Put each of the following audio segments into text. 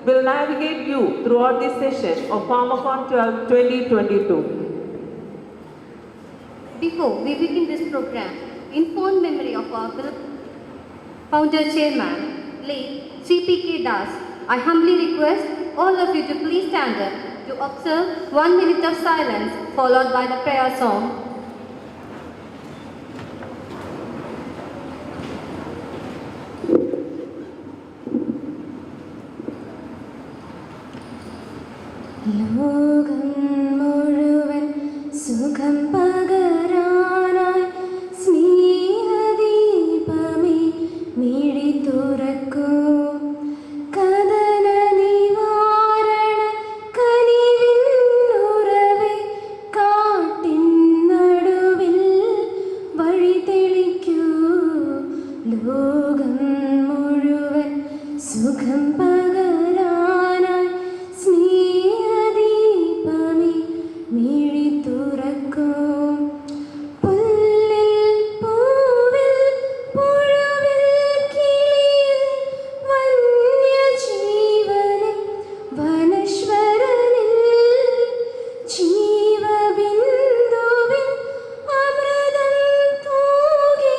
will navigate you throughout this session of PharmaCon 12 2022. Before we begin this program, in fond memory of our founder chairman, late CPK Das, I humbly request all of you to please stand up to observe 1 minute of silence followed by the prayer song. ലോകം മുഴുവൻ സുഖം പകരാനായി സ്നേഹദീപമേ മിഴി തുറക്കൂ കദന നിവാരണ കനിവിന്നുറവേ കാട്ടിൻ നടുവിൽ വഴി തെളിക്കൂ ലോകം മുഴുവൻ സുഖം പകരാനായി സ്നേഹദീപമേ മിഴി തുറക്കൂ പുല്ലിൽ പൂവിൽ പുഴുവിൽ കിളിയിൽ വന്യജീവനിൽ വനശ്വരനിൽ ജീവബിന്ദുവിൽ അമൃതം തൂകി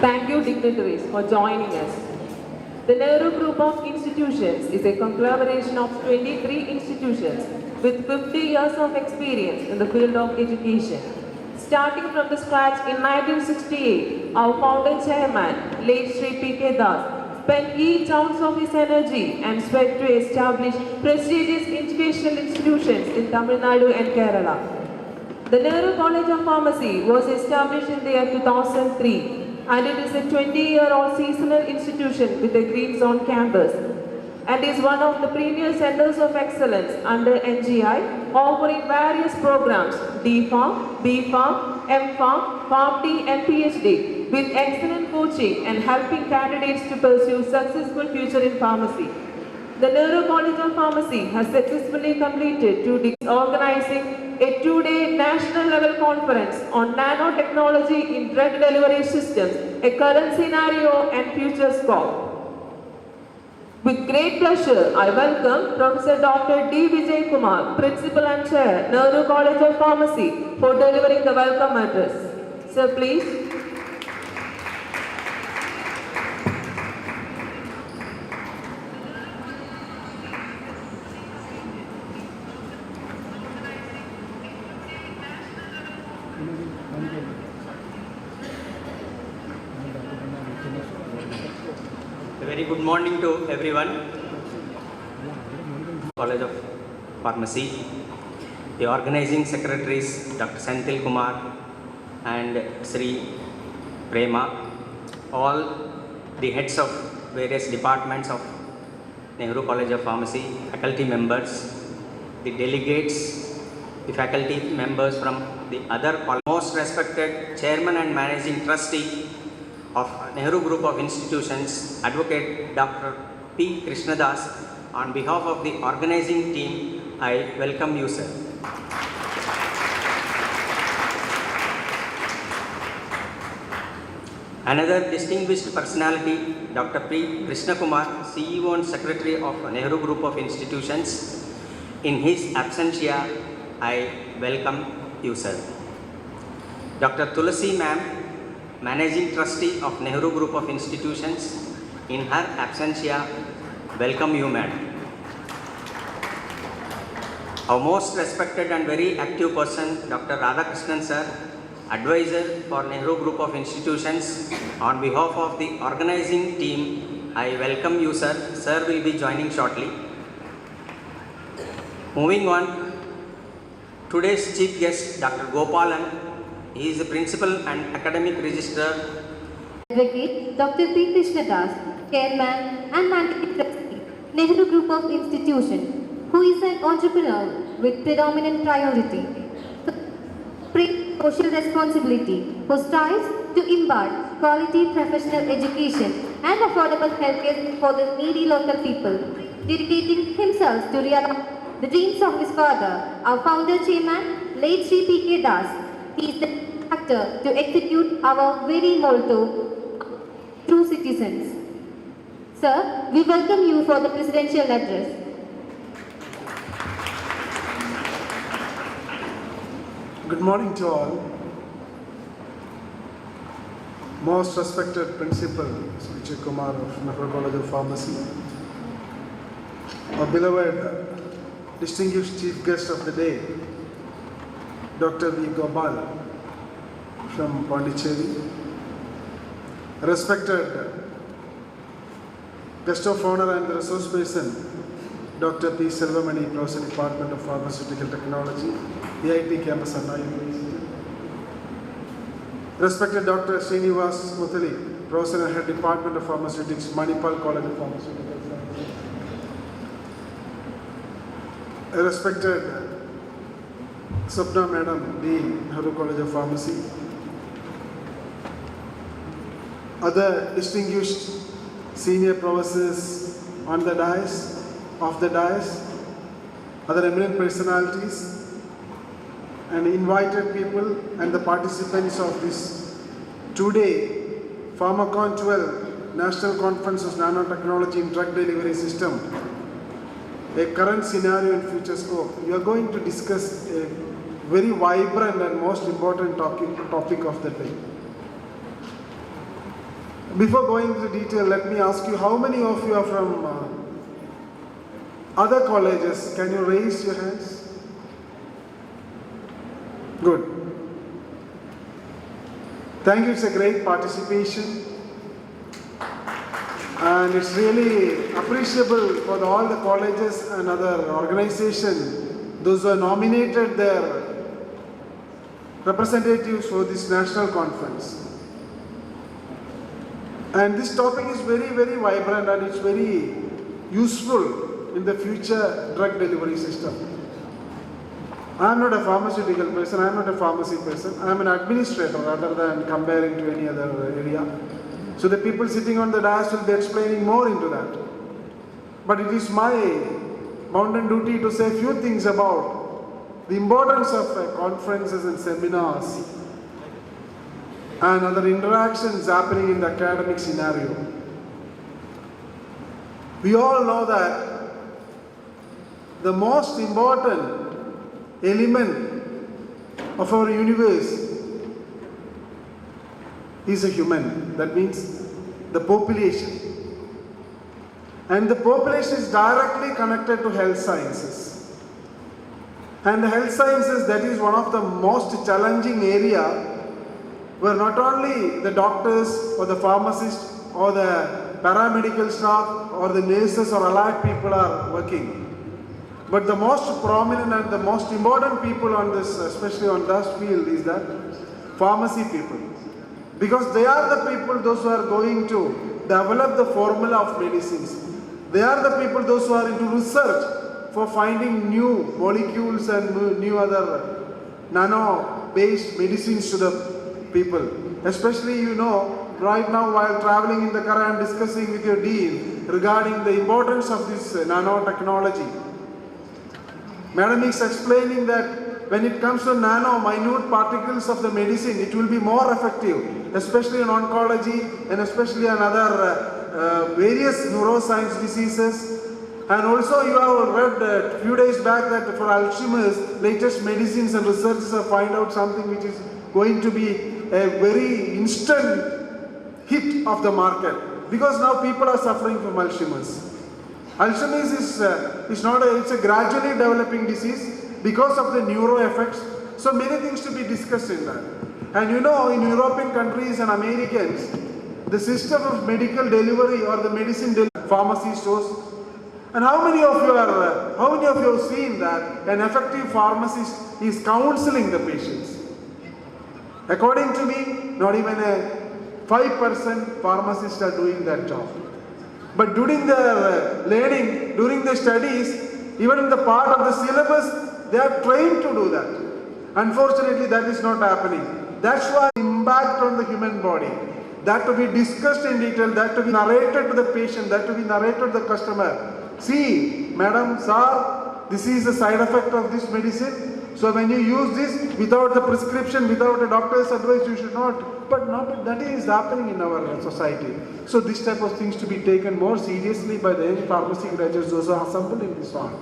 Thank you, dignitaries, for joining us. The Nehru Group of Institutions is a conglomeration of 23 institutions with 50 years of experience in the field of education. Starting from the scratch in 1968, our founder chairman, late Sri P.K. Das, spent each ounce of his energy and sweat to establish prestigious educational institutions in Tamil Nadu and Kerala. The Nehru College of Pharmacy was established in the year 2003, and it is a 20-year-old seasonal institution with a green zone campus, and is one of the premier centers of excellence under NGI, offering various programs D.Pharm, B.Pharm, M.Pharm, PharmD and PhD, with excellent coaching and helping candidates to pursue successful future in pharmacy. The Nehru College of Pharmacy has successfully completed 2 days organizing a 2-day national level conference on nanotechnology in drug delivery systems, a current scenario and future scope. With great pleasure, I welcome Professor Dr. D. Vijay Kumar, Principal and Chair, Nehru College of Pharmacy, for delivering the welcome address. Sir, please. A very good morning to everyone. College of Pharmacy, the organizing secretaries Dr. Senthil Kumar and Sri Prema, all the heads of various departments of Nehru College of Pharmacy, faculty members, the delegates, the faculty members from the other most respected chairman and managing trustee of Nehru Group of Institutions, Advocate Dr. P. Krishnadas, on behalf of the organizing team, I welcome you, sir. Another distinguished personality, Dr. P. Krishna Kumar, CEO and Secretary of Nehru Group of Institutions. In his absentia, I welcome you, sir. Dr. Tulasi Ma'am, Managing Trustee of Nehru Group of Institutions. In her absentia, welcome you, ma'am. Our most respected and very active person, Dr. Radhakrishnan sir, Advisor for Nehru Group of Institutions. On behalf of the organizing team, I welcome you, sir. Sir will be joining shortly. Moving on, today's chief guest, Dr. Gopalan. He is the Principal and Academic Registrar. Advocate Dr. P. Krishna Das, Chairman and Managing Trustee, Nehru Group of Institutions, who is an entrepreneur with predominant priority social responsibility, who strives to impart quality professional education and affordable healthcare for the needy local people, dedicating himself to realize the dreams of his father, our founder chairman, late Sri P.K. Das. He is the actor to execute our very motto, true citizens. Sir, we welcome you for the presidential address. Good morning to all. Most respected Principal Sri Kumar of Nehru College of Pharmacy, our beloved distinguished chief guest of the day, Dr. V. Gopal from Pondicherry, respected guest of honor and the resource person, Dr. P. Selvamani, Professor, Department of Pharmaceutical Technology, EIT Campus, Anna University. Respected Dr. Srinivas Muthali, Professor and Head Department of Pharmaceutics, Manipal College of Pharmaceutical Sciences. Respected Sapna Madam, Dean, Nehru College of Pharmacy. Other distinguished senior professors on the dais, off the dais, other eminent personalities, and invited people and the participants of this two-day Pharmacon 12 National Conference of Nanotechnology in Drug Delivery System, a current scenario and future scope. We are going to discuss a very vibrant and most important topic of the day. Before going into detail, let me ask you, how many of you are from other colleges? Can you raise your hands? Good. Thank you, it's a great participation. And it's really appreciable for all the colleges and other organizations, those who have nominated their representatives for this national conference. And this topic is very, very vibrant and it's very useful in the future drug delivery system. I am not a pharmaceutical person, I am not a pharmacy person, I am an administrator rather than comparing to any other area. So the people sitting on the dais will be explaining more into that. But it is my bounden duty to say a few things about the importance of conferences and seminars and other interactions happening in the academic scenario. We all know that the most important element of our universe is a human. That means the population. And the population is directly connected to health sciences. And the health sciences, that is one of the most challenging area where not only the doctors or the pharmacists or the paramedical staff or the nurses or allied people are working. But the most prominent and the most important people on this, especially on this field, is that pharmacy people. Because they are the people, those who are going to develop the formula of medicines. They are the people, those who are into research for finding new molecules and new other nano-based medicines to the people. Especially, you know, right now while traveling in the car, I am discussing with your dean regarding the importance of this nanotechnology. Madam is explaining that when it comes to nano, minute particles of the medicine, it will be more effective, especially in oncology and especially in other various neuroscience diseases. And also you have read a few days back that for Alzheimer's, latest medicines and researchers have found out something which is going to be a very instant hit of the market, because now people are suffering from Alzheimer's. Alzheimer's it's a gradually developing disease because of the neuro effects. So many things to be discussed in that. And you know, in European countries and Americans, the system of medical delivery or the medicine delivery, pharmacy stores. And how many of you have seen that an effective pharmacist is counseling the patients? According to me, not even a 5% pharmacists are doing that job. But during the learning, during the studies, even in the part of the syllabus, they are trained to do that. Unfortunately, that is not happening. That's why impact on the human body, that to be discussed in detail, that to be narrated to the patient, that to be narrated to the customer. See, madam, sir, this is the side effect of this medicine. So when you use this without the prescription, without a doctor's advice, you should not. But not that is happening in our society. So this type of things to be taken more seriously by the young pharmacy graduates, those are assembled in this hall.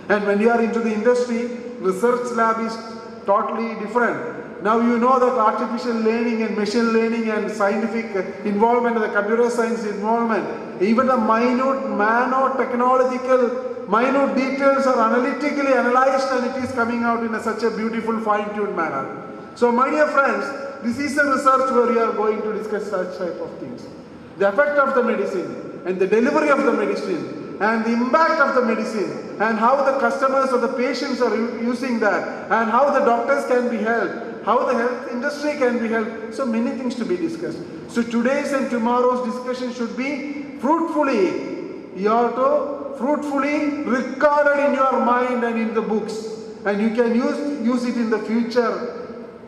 And when you are into the industry, research lab is totally different. Now you know that artificial learning and machine learning and scientific involvement, the computer science involvement, even the minute nanotechnological minute details are analytically analyzed and it is coming out in such a beautiful fine-tuned manner. So my dear friends, this is a research where we are going to discuss such type of things. The effect of the medicine and the delivery of the medicine and the impact of the medicine and how the customers or the patients are using that and how the doctors can be helped, how the health industry can be helped. So many things to be discussed. So today's and tomorrow's discussion should be fruitfully. You have to fruitfully recorded in your mind and in the books, and you can use it in the future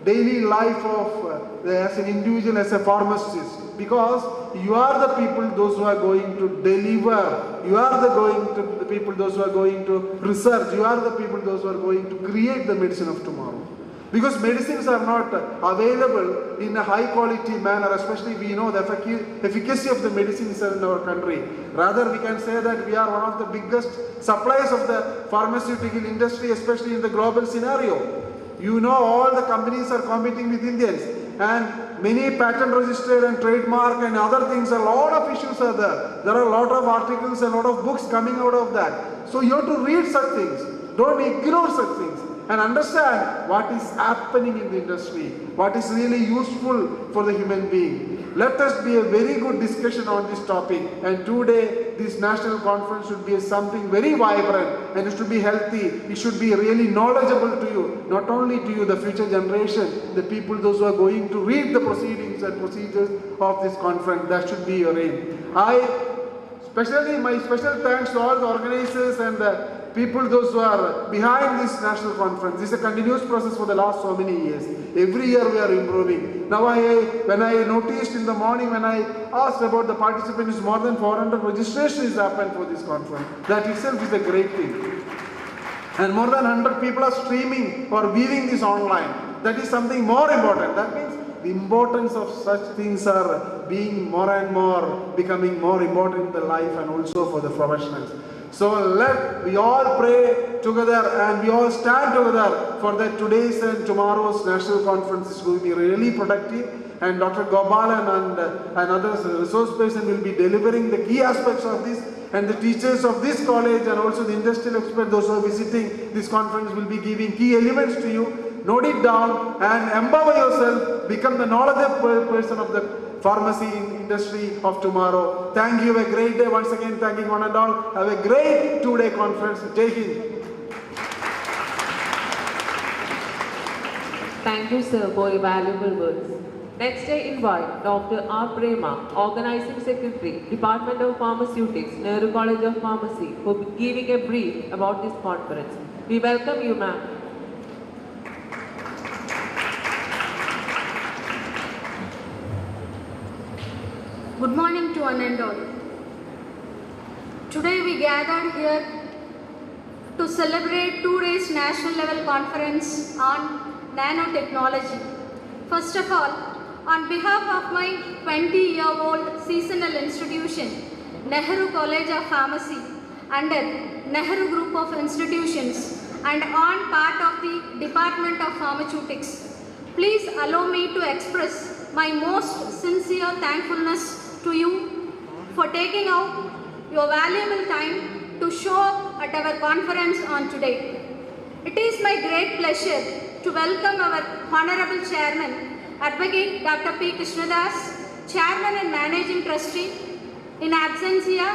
daily life of as an individual, as a pharmacist, because you are the people those who are going to deliver, you are the people those who are going to research, you are the people those who are going to create the medicine of tomorrow. Because medicines are not available in a high quality manner, especially we know the efficacy of the medicines in our country. Rather, we can say that we are one of the biggest suppliers of the pharmaceutical industry, especially in the global scenario. You know, all the companies are competing with Indians, and many patent registered and trademark and other things, a lot of issues are there. There are a lot of articles and a lot of books coming out of that. So you have to read such things. Don't ignore such things. And understand what is happening in the industry, what is really useful for the human being. Let us be a very good discussion on this topic, and today this national conference should be something very vibrant, and it should be healthy, it should be really knowledgeable to you, not only to you, the future generation, the people, those who are going to read the proceedings and procedures of this conference. That should be your aim. My special thanks to all the organizers and the people, those who are behind this national conference. This is a continuous process for the last so many years. Every year we are improving. Now when I noticed in the morning, when I asked about the participants, more than 400 registrations happened for this conference. That itself is a great thing. And more than 100 people are streaming or viewing this online. That is something more important. That means the importance of such things are being more and more, becoming more important in the life and also for the professionals. So let we all pray together and we all stand together for that today's and tomorrow's national conference is going to be really productive, and Dr. Gopalan and others, resource person, will be delivering the key aspects of this, and the teachers of this college and also the industrial experts, those who are visiting this conference, will be giving key elements to you. Note it down and empower yourself, become the knowledgeable person of the pharmacy industry of tomorrow. Thank you. Have a great day. Once again, thanking one and all. Have a great 2-day conference. Jai Hind. Thank you, sir, for your valuable words. Next, I invite Dr. R. Prema, Organizing Secretary, Department of Pharmaceutics, Nehru College of Pharmacy, for giving a brief about this conference. We welcome you, ma'am. Good morning to one and all. Today we gathered here to celebrate 2 days national level conference on nanotechnology. First of all, on behalf of my 20-year-old seasonal institution, Nehru College of Pharmacy, under Nehru Group of Institutions, and on part of the Department of Pharmaceutics, please allow me to express my most sincere thankfulness to you for taking out your valuable time to show up at our conference on today. It is my great pleasure to welcome our Honorable Chairman, Advocate Dr. P. Krishnadas, Chairman and Managing Trustee, in absentia,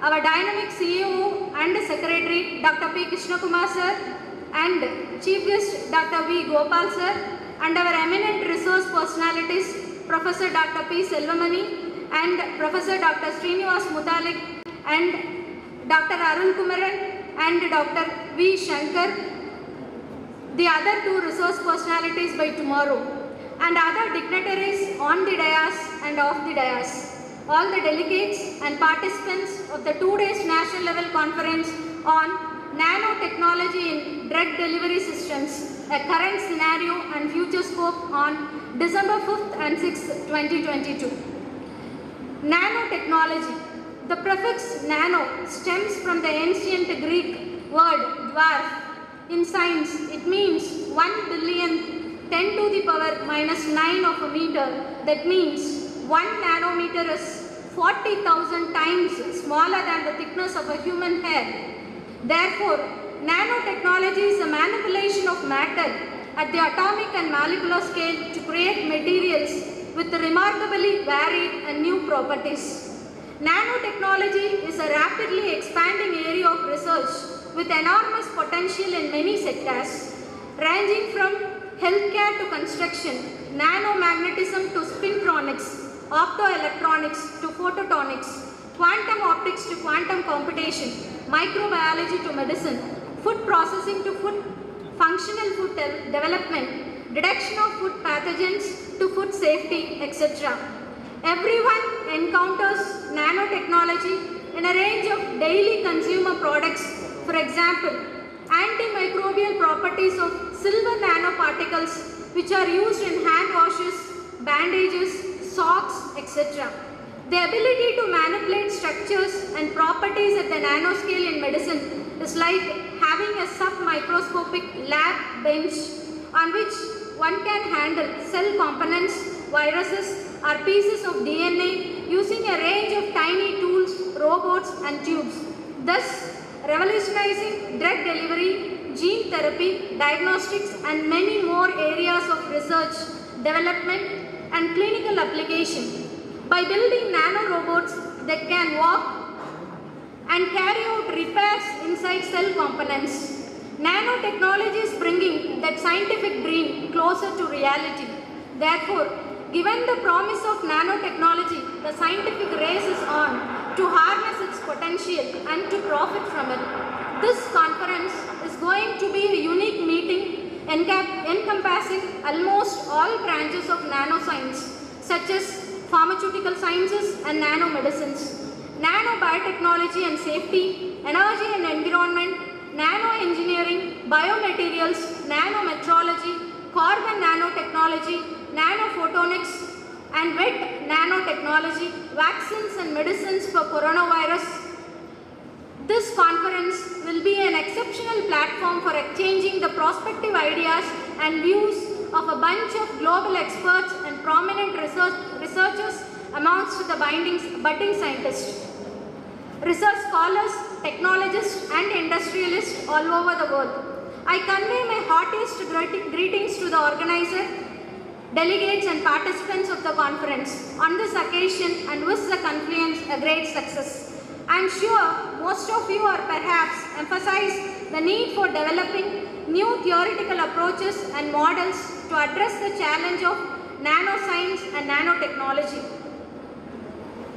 our dynamic CEO and Secretary Dr. P. Krishnakumar sir, and Chief Guest Dr. V. Gopal sir, and our eminent resource personalities Professor Dr. P. Selvamani and Professor Dr. Srinivas Mutalik and Dr. Arun Kumaran and Dr. V. Shankar, the other 2 resource personalities by tomorrow, and other dignitaries on the dais and off the dais, all the delegates and participants of the 2 days national level conference on nanotechnology in drug delivery systems, a current scenario and future scope on December 5th and 6th, 2022. Nanotechnology. The prefix nano stems from the ancient Greek word dwarf. In science, it means 1 billion 10 to the power minus 9 of a meter. That means 1 nanometer is 40,000 times smaller than the thickness of a human hair. Therefore, nanotechnology is a manipulation of matter at the atomic and molecular scale to create materials with remarkably varied and new properties. Nanotechnology is a rapidly expanding area of research with enormous potential in many sectors, ranging from healthcare to construction, nanomagnetism to spintronics, optoelectronics to photonics, quantum optics to quantum computation, microbiology to medicine, food processing to food, functional food development, detection of food pathogens to food safety, etc. Everyone encounters nanotechnology in a range of daily consumer products. For example, antimicrobial properties of silver nanoparticles which are used in hand washes, bandages, socks, etc. The ability to manipulate structures and properties at the nanoscale in medicine is like having a sub-microscopic lab bench on which one can handle cell components, viruses, or pieces of DNA using a range of tiny tools, robots, and tubes, thus revolutionizing drug delivery, gene therapy, diagnostics, and many more areas of research, development, and clinical application. By building nanorobots that can walk and carry out repairs inside cell components, nanotechnology is bringing that scientific dream closer to reality. Therefore, given the promise of nanotechnology, the scientific race is on to harness its potential and to profit from it. This conference is going to be a unique meeting encompassing almost all branches of nanoscience, such as pharmaceutical sciences and nanomedicines, nanobiotechnology and safety, energy and environment, nanoengineering, biomaterials, nanometrology, carbon nanotechnology, nanophotonics, and wet nanotechnology, vaccines and medicines for coronavirus. This conference will be an exceptional platform for exchanging the prospective ideas and views of a bunch of global experts and prominent researchers amongst the budding scientists, research scholars, technologists, and industrialists all over the world. I convey my heartiest greetings to the organizer, delegates, and participants of the conference on this occasion and wish the conference a great success. I am sure most of you are perhaps emphasize the need for developing new theoretical approaches and models to address the challenge of nanoscience and nanotechnology.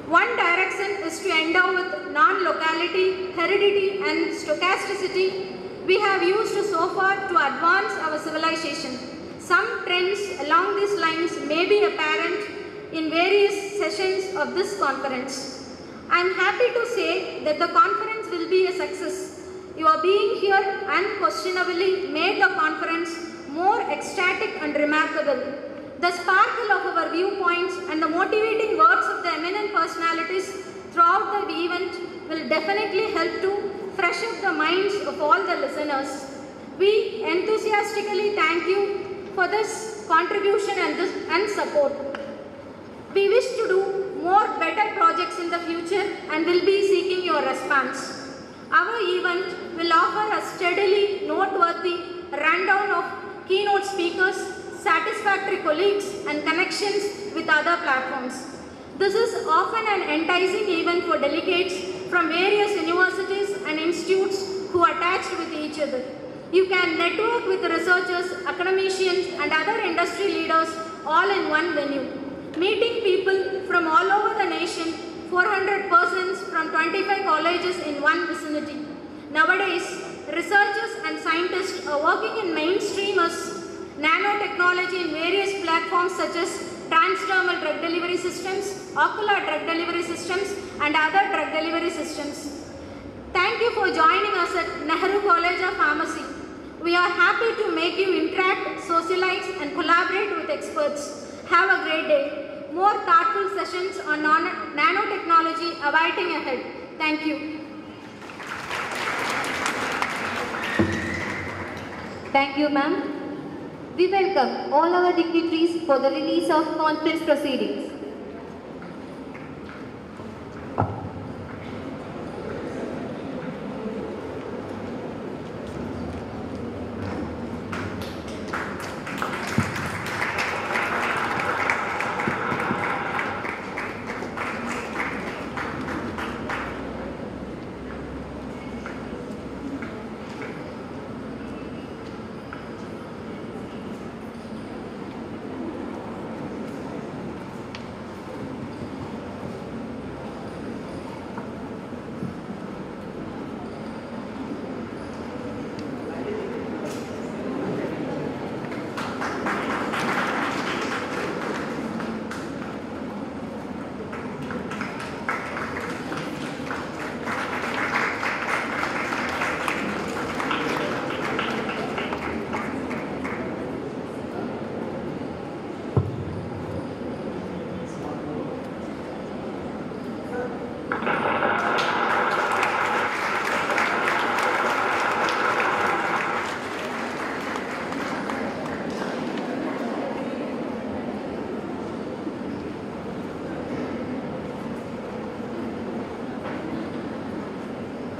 One direction is to endow with non-locality, heredity, and stochasticity we have used so far to advance our civilization. Some trends along these lines may be apparent in various sessions of this conference. I am happy to say that the conference will be a success Your being here unquestionably made the conference more ecstatic and remarkable. The sparkle of our viewpoints and the motivating words of the eminent personalities throughout the event will definitely help to fresh up the minds of all the listeners. We enthusiastically thank you for this contribution and support. We wish to do more better projects in the future and will be seeking your response. Our event will offer a steadily noteworthy rundown of keynote speakers, satisfactory colleagues and connections with other platforms. This is often an enticing event for delegates from various universities and institutes who are attached with each other. You can network with researchers, academicians and other industry leaders all in one venue. Meeting people from all over the nation, 400 persons from 25 colleges in one vicinity. Nowadays, researchers and scientists are working in mainstreamers nanotechnology in various platforms such as transdermal drug delivery systems, ocular drug delivery systems and other drug delivery systems. Thank you for joining us at Nehru College of Pharmacy. We are happy to make you interact, socialize and collaborate with experts. Have a great day. More thoughtful sessions on nanotechnology awaiting ahead. Thank you. Thank you, ma'am. We welcome all our dignitaries for the release of conference proceedings.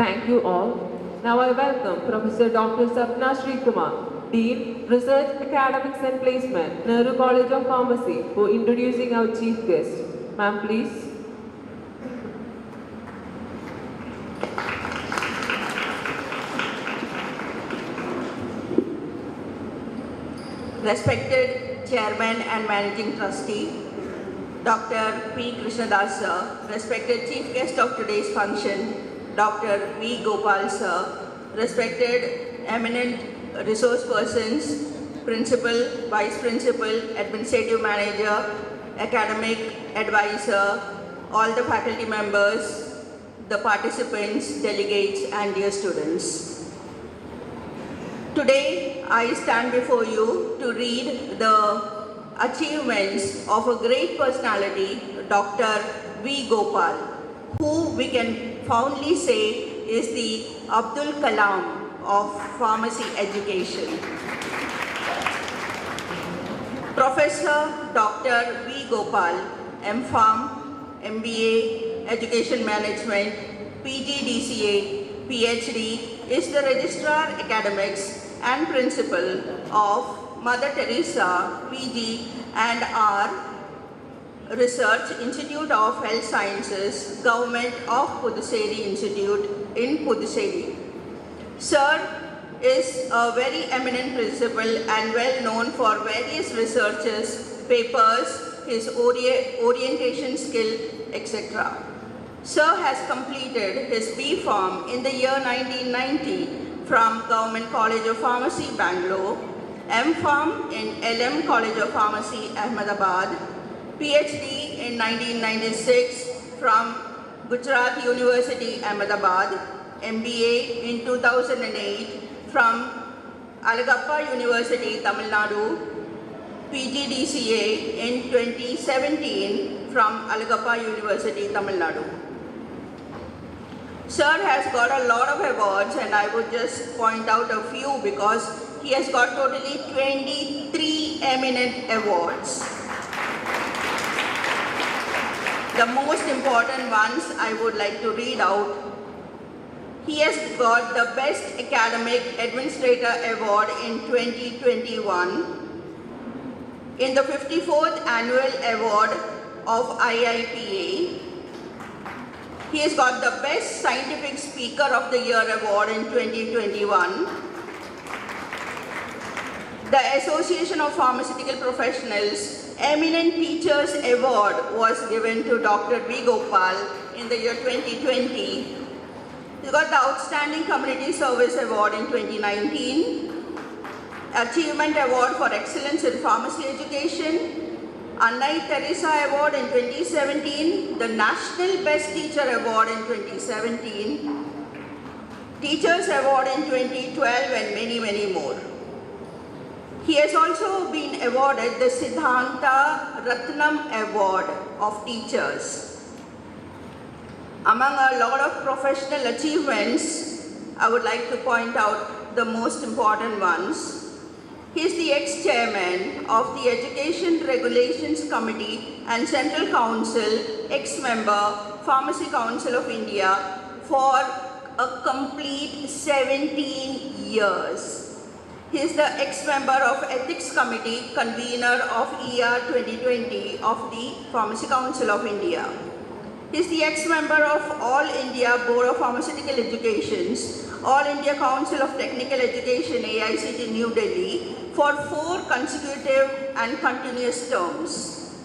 Thank you all. Now I welcome Professor Dr. Sapna Srikumar, Dean, Research, Academics and Placement, Nehru College of Pharmacy, for introducing our chief guest. Ma'am, please. Respected Chairman and Managing Trustee, Dr. P. Krishnadas Sir, respected Chief Guest of today's function, Dr. V. Gopal Sir, respected eminent resource persons, Principal, Vice Principal, Administrative Manager, Academic Advisor, all the faculty members, the participants, delegates and dear students. Today, I stand before you to read the achievements of a great personality, Dr. V. Gopal, who we can fondly say is the Abdul Kalam of pharmacy education. Professor Dr. V. Gopal, M.Pharm, MBA, Education Management, PGDCA, PhD, is the Registrar Academics and Principal of Mother Teresa PG and R Research Institute of Health Sciences, Government of Puducherry Institute in Puducherry. Sir is a very eminent principal and well known for various researches, papers, his orientation skill, etc. Sir has completed his B.Pharm in the year 1990 from Government College of Pharmacy, Bangalore, M.Pharm in LM College of Pharmacy, Ahmedabad, PhD in 1996 from Gujarat University, Ahmedabad, MBA in 2008 from Alagappa University, Tamil Nadu, PGDCA in 2017 from Alagappa University, Tamil Nadu. Sir has got a lot of awards, and I would just point out a few because he has got totally 23 eminent awards. The most important ones I would like to read out. He has got the Best Academic Administrator Award in 2021 in the 54th Annual Award of IIPA. He has got the Best Scientific Speaker of the Year Award in 2021. The Association of Pharmaceutical Professionals Eminent Teachers Award was given to Dr. V. Gopal in the year 2020. He got the Outstanding Community Service Award in 2019, Achievement Award for Excellence in Pharmacy Education, Anna Teresa Award in 2017, the National Best Teacher Award in 2017, Teachers Award in 2012, and many, many more. He has also been awarded the Siddhanta Ratnam Award of Teachers. Among a lot of professional achievements, I would like to point out the most important ones. He is the ex-chairman of the Education Regulations Committee and Central Council, ex-member, Pharmacy Council of India for a complete 17 years. He is the ex-member of Ethics Committee, convener of ER 2020 of the Pharmacy Council of India. He is the ex-member of All India Board of Pharmaceutical Educations, All India Council of Technical Education, AICT New Delhi, for 4 consecutive and continuous terms.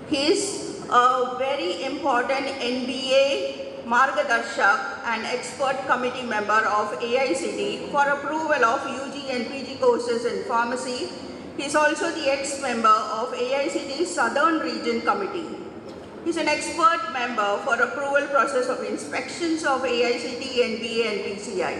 He is a very important NBA Margadarshak and expert committee member of AICT for approval of UG and PG courses in pharmacy. He is also the ex-member of AICT Southern Region Committee. He is an expert member for approval process of inspections of AICT, NBA and PCI.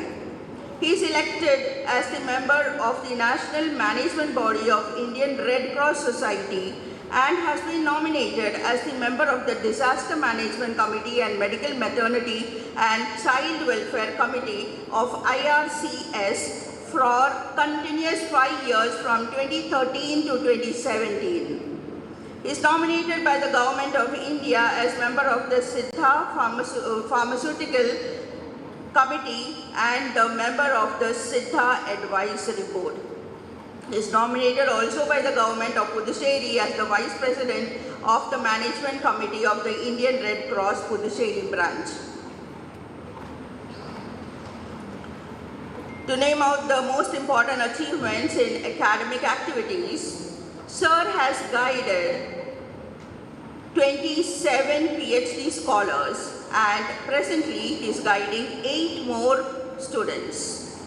He is elected as the member of the National Management Body of Indian Red Cross Society and has been nominated as the member of the Disaster Management Committee and Medical Maternity and Child Welfare Committee of IRCS for continuous 5 years from 2013 to 2017. He is nominated by the Government of India as member of the Siddha Pharmaceutical Committee and the member of the Siddha Advisory Board. He is nominated also by the Government of Puducherry as the Vice President of the Management Committee of the Indian Red Cross Puducherry branch. To name out the most important achievements in academic activities, Sir has guided 27 PhD scholars and presently he is guiding 8 more students.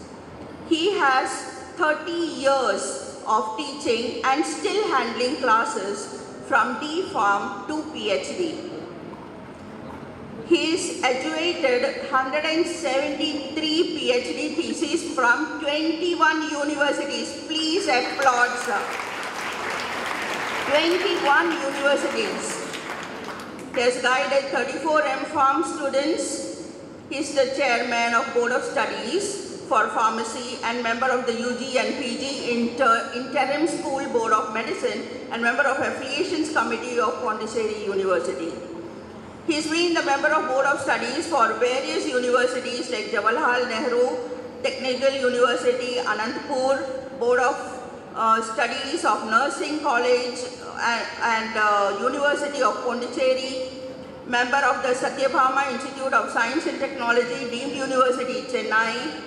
He has 30 years of teaching and still handling classes from D.Pharm to PhD. He has educated 173 PhD theses from 21 universities. Please applaud, sir. 21 universities. He has guided 34 M.Pharm students. He is the chairman of Board of Studies for Pharmacy and member of the UG and PG Interim School Board of Medicine and member of Affiliations Committee of Pondicherry University. He has been the member of Board of Studies for various universities like Jawaharlal Nehru, Technical University, Anantapur, Board of Studies of Nursing College and University of Pondicherry, member of the Satyabhama Institute of Science and Technology, Deemed University, Chennai.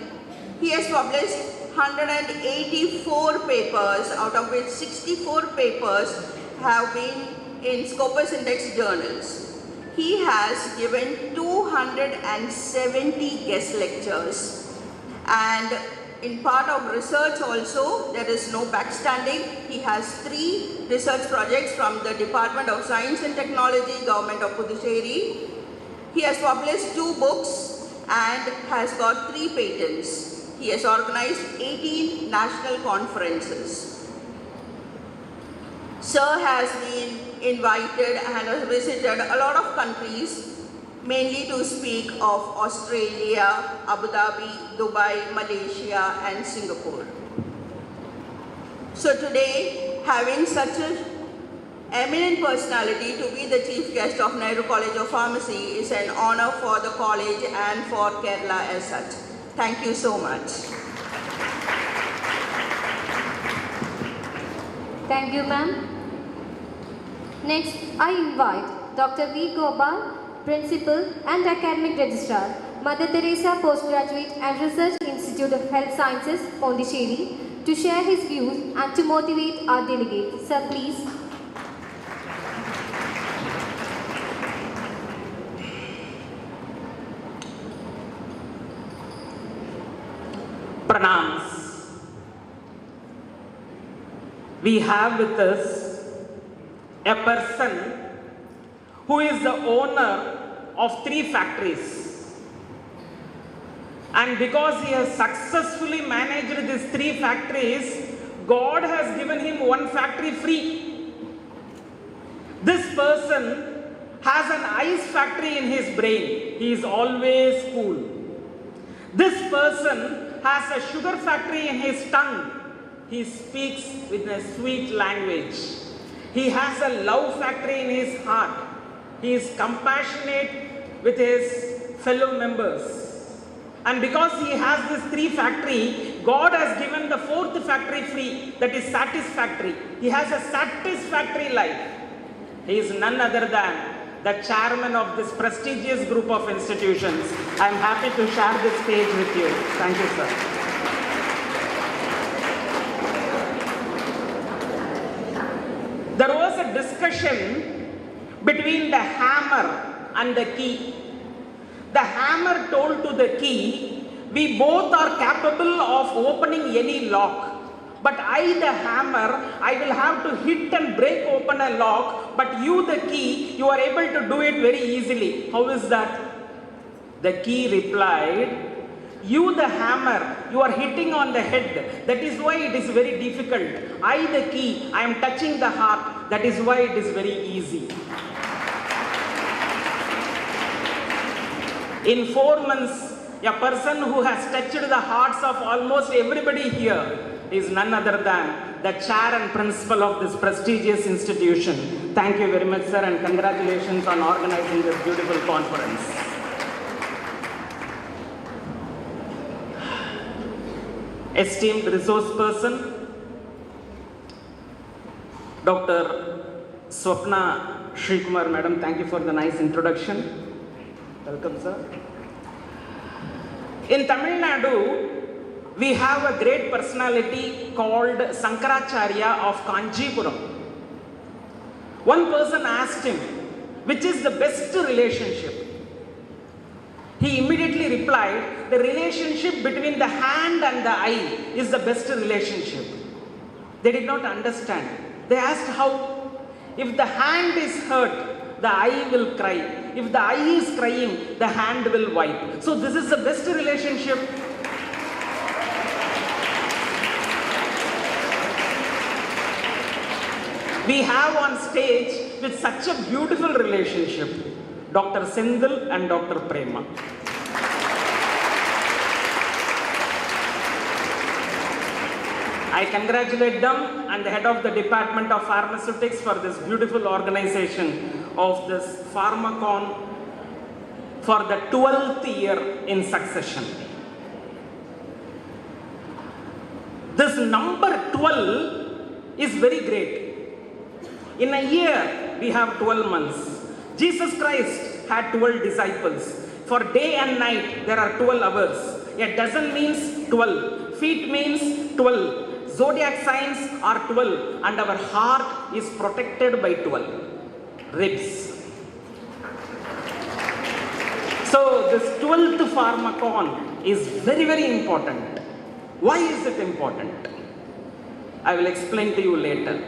He has published 184 papers, out of which 64 papers have been in Scopus Index journals. He has given 270 guest lectures, and in part of research also, there is no backstanding. He has 3 research projects from the Department of Science and Technology, Government of Puducherry. He has published 2 books, and has got 3 patents. He has organized 18 national conferences. Sir has been invited and has visited a lot of countries, mainly to speak of Australia, Abu Dhabi, Dubai, Malaysia and Singapore. So today, having such an eminent personality to be the chief guest of Nehru College of Pharmacy is an honor for the college and for Kerala as such. Thank you so much. Thank you, ma'am. Next, I invite Dr. V. Gopal, Principal and Academic Registrar, Mother Teresa Postgraduate and Research Institute of Health Sciences, Pondicherry, to share his views and to motivate our delegates. Sir, please. Pranams. We have with us a person who is the owner of 3 factories. And because he has successfully managed these 3 factories, God has given him 1 factory free. This person has an ice factory in his brain. He is always cool. This person has a sugar factory in his tongue. He speaks with a sweet language. He has a love factory in his heart. He is compassionate with his fellow members. And because he has this 3 factory, God has given the 4th factory free, that is satisfactory. He has a satisfactory life. He is none other than the chairman of this prestigious group of institutions. I am happy to share this stage with you. Thank you, sir. There was a discussion between the hammer and the key. The hammer told to the key, we both are capable of opening any lock. But I, the hammer, I will have to hit and break open a lock. But you, the key, you are able to do it very easily. How is that? The key replied, you, the hammer, you are hitting on the head. That is why it is very difficult. I, the key, I am touching the heart. That is why it is very easy. In 4 months, a person who has touched the hearts of almost everybody here is none other than the chair and principal of this prestigious institution. Thank you very much, sir, and congratulations on organizing this beautiful conference. Esteemed resource person, Dr. Swapna Srikumar, madam, thank you for the nice introduction. Welcome, sir. In Tamil Nadu, we have a great personality called Sankaracharya of Kanjipuram. One person asked him, which is the best relationship? He immediately replied, the relationship between the hand and the eye is the best relationship. They did not understand. They asked how? If the hand is hurt, the eye will cry. If the eye is crying, the hand will wipe. So this is the best relationship. We have on stage with such a beautiful relationship, Dr. Sendil and Dr. Prema. I congratulate them and the head of the Department of Pharmaceutics for this beautiful organization of this Pharmacon for the 12th year in succession. This number 12 is very great. In a year, we have 12 months. Jesus Christ had 12 disciples. For day and night, there are 12 hours. A dozen means 12. Feet means 12. Zodiac signs are 12. And our heart is protected by 12 ribs. So this 12th Pharmacon is very, very important. Why is it important? I will explain to you later.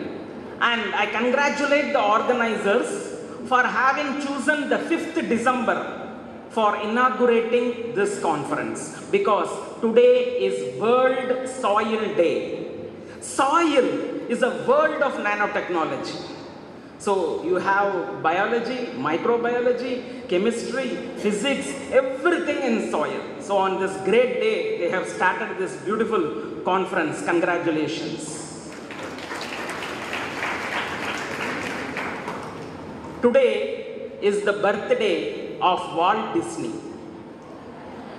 And I congratulate the organizers for having chosen the 5th December for inaugurating this conference, because today is World Soil Day. Soil is a world of nanotechnology. So you have biology, microbiology, chemistry, physics, everything in soil. So on this great day, they have started this beautiful conference. Congratulations. Today is the birthday of Walt Disney.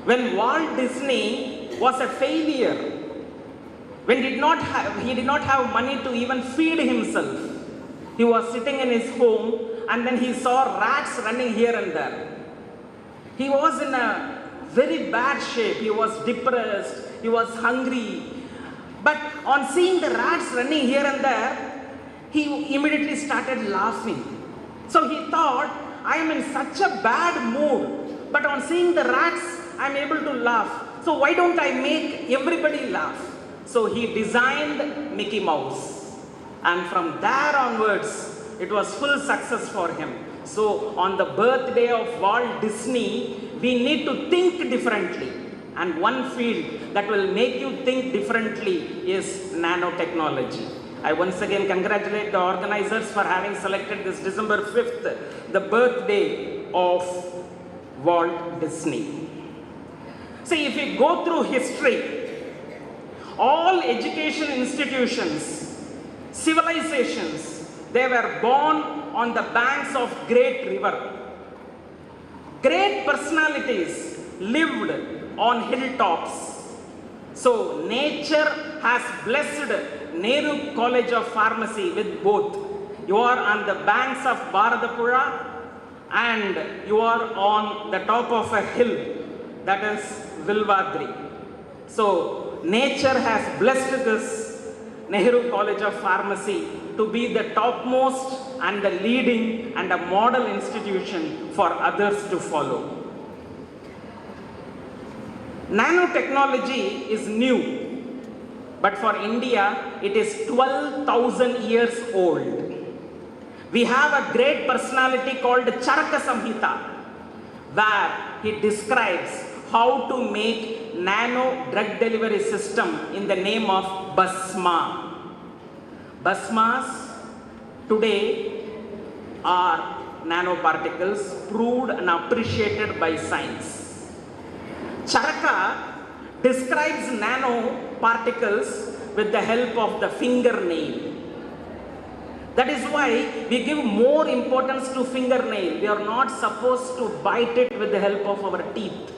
When Walt Disney was a failure, when he did not have money to even feed himself, he was sitting in his home and then he saw rats running here and there. He was in a very bad shape. He was depressed. He was hungry. But on seeing the rats running here and there, he immediately started laughing. So he thought, I am in such a bad mood, but on seeing the rats, I am able to laugh. So why don't I make everybody laugh? So he designed Mickey Mouse. And from there onwards, it was full success for him. So on the birthday of Walt Disney, we need to think differently. And one field that will make you think differently is nanotechnology. I once again congratulate the organizers for having selected this December 5th, the birthday of Walt Disney. See, if we go through history, all education institutions, civilizations, they were born on the banks of great river. Great personalities lived on hilltops. So nature has blessed Nehru College of Pharmacy with both. You are on the banks of Bharatapuzha and you are on the top of a hill, that is Vilvadri. So nature has blessed this Nehru College of Pharmacy to be the topmost and the leading and a model institution for others to follow. Nanotechnology is new, but for India, it is 12,000 years old. We have a great personality called Charaka Samhita, where he describes how to make nano drug delivery system in the name of Basma. Basmas today are nanoparticles proved and appreciated by science. Charaka describes nanoparticles with the help of the fingernail. That is why we give more importance to fingernail. We are not supposed to bite it with the help of our teeth.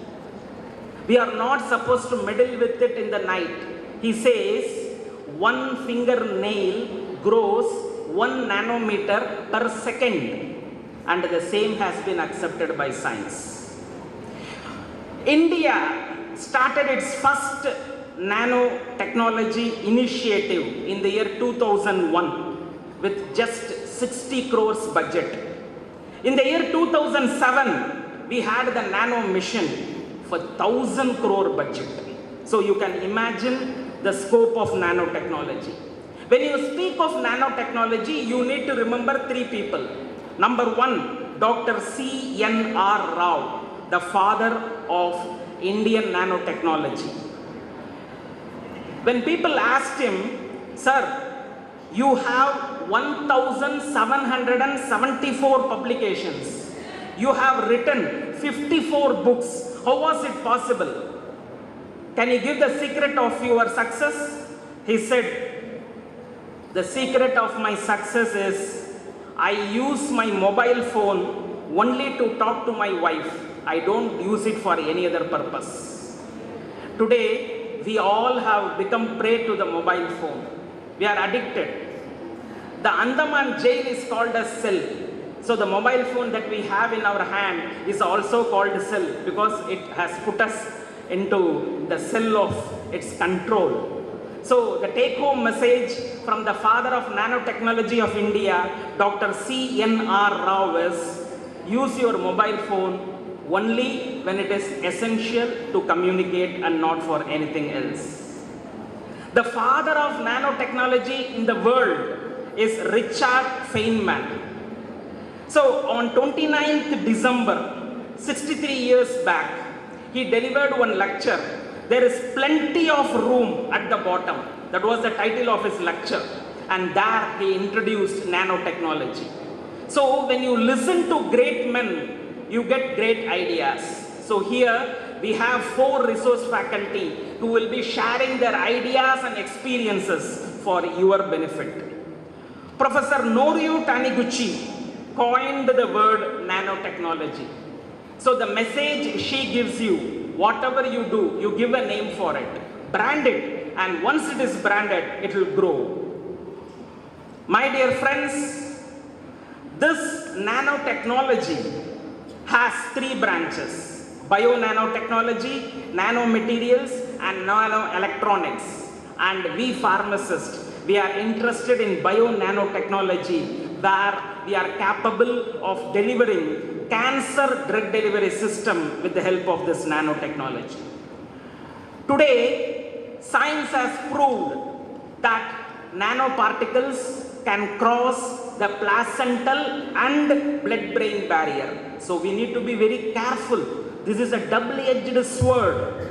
We are not supposed to meddle with it in the night. He says, one fingernail grows 1 nanometer per second, and the same has been accepted by science. India started its first nanotechnology initiative in the year 2001 with just 60 crores budget. In the year 2007, we had the nano mission for 1,000 crore budget. So you can imagine the scope of nanotechnology. When you speak of nanotechnology, you need to remember 3 people. Number 1, Dr. C.N.R. Rao, the father of Indian nanotechnology. When people asked him, sir, you have 1,774 publications. You have written 54 books. How was it possible? Can you give the secret of your success? He said, the secret of my success is I use my mobile phone only to talk to my wife. I don't use it for any other purpose. Today, we all have become prey to the mobile phone. We are addicted. The Andaman jail is called a cell. So the mobile phone that we have in our hand is also called cell because it has put us into the cell of its control. So the take-home message from the father of nanotechnology of India, Dr. C.N.R. Rao is, use your mobile phone only when it is essential to communicate and not for anything else. The father of nanotechnology in the world is Richard Feynman. So on 29th December 63 years back. He delivered one lecture. There is plenty of room at the bottom. That was the title of his lecture. And there he introduced nanotechnology. So when you listen to great men, you get great ideas. So here we have 4 resource faculty who will be sharing their ideas and experiences for your benefit. Professor Nehru Taniguchi coined the word nanotechnology. So the message she gives you, whatever you do, you give a name for it, brand it, and once it is branded, it will grow. My dear friends, this nanotechnology has 3 branches: bio-nanotechnology, nanomaterials, and nanoelectronics. And we pharmacists, we are interested in bio-nanotechnology, where we are capable of delivering cancer drug delivery system with the help of this nanotechnology. Today, science has proved that nanoparticles can cross the placental and blood-brain barrier. So we need to be very careful. This is a double-edged sword.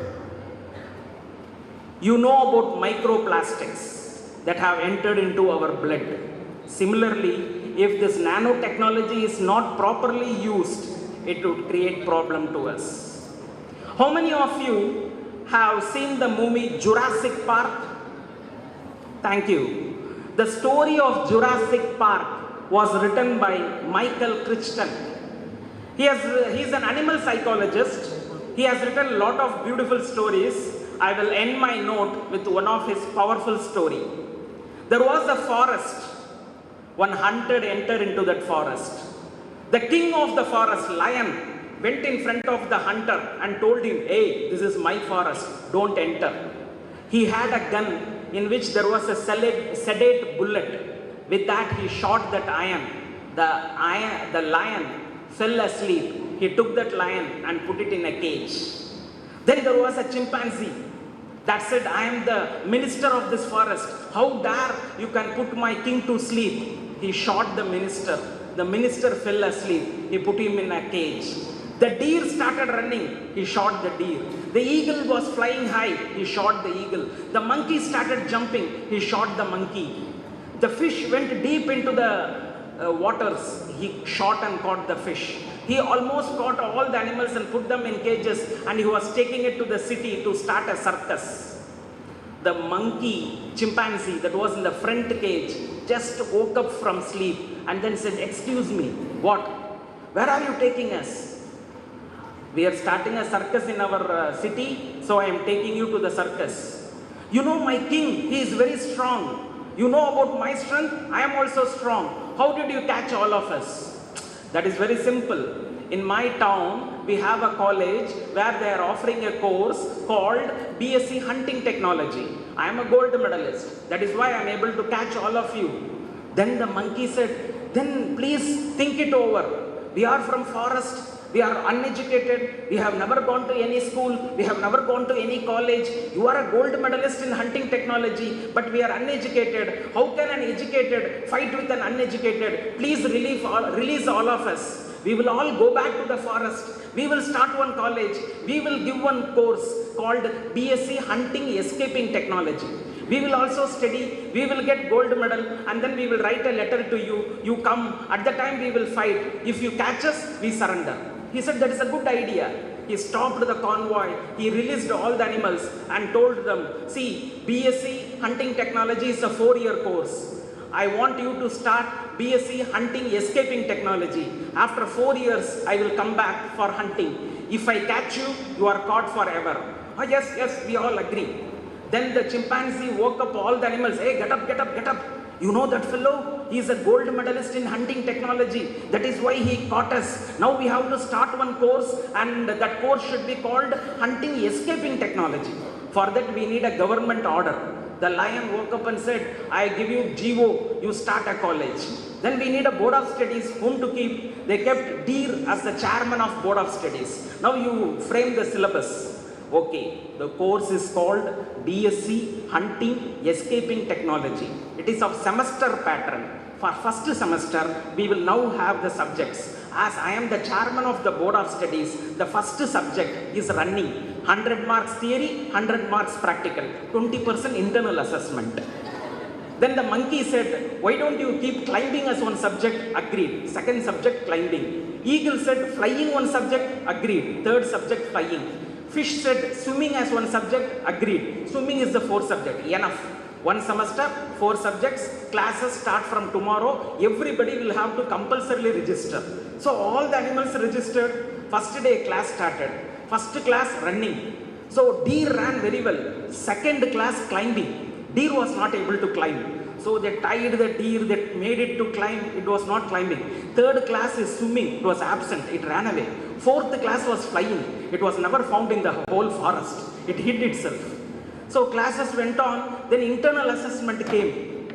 You know about microplastics that have entered into our blood. Similarly, if this nanotechnology is not properly used, it would create problem to us. How many of you have seen the movie Jurassic Park? Thank you. The story of Jurassic Park was written by Michael Crichton. He's an animal psychologist. He has written a lot of beautiful stories. I will end my note with one of his powerful story. There was a forest. One hunter entered into that forest. The king of the forest, lion, went in front of the hunter and told him, "Hey, this is my forest, don't enter." He had a gun in which there was a sedate bullet. With that, he shot that lion. The lion fell asleep. He took that lion and put it in a cage. Then there was a chimpanzee that said, "I am the minister of this forest. How dare you can put my king to sleep?" He shot the minister. The minister fell asleep. He put him in a cage. The deer started running. He shot the deer. The eagle was flying high. He shot the eagle. The monkey started jumping. He shot the monkey. The fish went deep into the waters. He shot and caught the fish. He almost caught all the animals and put them in cages, and he was taking it to the city to start a circus. The monkey, chimpanzee that was in the front cage just woke up from sleep and then said, "Excuse me, what? Where are you taking us?" "We are starting a circus in our city, so I am taking you to the circus." "You know my king, he is very strong. You know about my strength, I am also strong. How did you catch all of us?" That is very simple. In my town, we have a college where they are offering a course called BSc Hunting Technology. I am a gold medalist. That is why I am able to catch all of you. Then the monkey said, "Then please think it over. We are from forest. We are uneducated. We have never gone to any school. We have never gone to any college. You are a gold medalist in hunting technology, but we are uneducated. How can an educated fight with an uneducated? Please release all of us. We will all go back to the forest. We will start one college. We will give one course called BSc Hunting Escaping Technology. We will also study. We will get gold medal, and then we will write a letter to you. You come. At the time we will fight. If you catch us, we surrender." He said, "That is a good idea." He stopped the convoy. He released all the animals and told them, "See, BSc Hunting Technology is a 4-year course. I want you to start BSc Hunting Escaping Technology. After 4 years, I will come back for hunting. If I catch you, you are caught forever." "Oh, yes, we all agree." Then the chimpanzee woke up all the animals. "Hey, get up, get up, get up. You know that fellow? He is a gold medalist in hunting technology. That is why he caught us. Now we have to start one course, and that course should be called Hunting Escaping Technology. For that we need a government order." The lion woke up and said, "I give you GO, you start a college." Then we need a board of studies, whom to keep? They kept deer as the chairman of board of studies. Now you frame the syllabus. Okay, the course is called BSc Hunting Escaping Technology. It is of semester pattern. For first semester, we will now have the subjects as I am the chairman of the board of studies, the first subject is running. 100 marks theory, 100 marks practical, 20% internal assessment. Then the monkey said, why don't you keep climbing as one subject? Agreed. Second subject, climbing. Eagle said, flying one subject? Agreed. Third subject, flying. Fish said, swimming as one subject? Agreed. Swimming is the fourth subject. Enough. One semester, 4 subjects, classes start from tomorrow. Everybody will have to compulsorily register. So all the animals registered. First day class started. First class running. So deer ran very well. Second class climbing. Deer was not able to climb. So they tied the deer, they made it to climb, it was not climbing. Third class is swimming, it was absent, it ran away. Fourth class was flying, it was never found in the whole forest, it hid itself. So classes went on, then internal assessment came.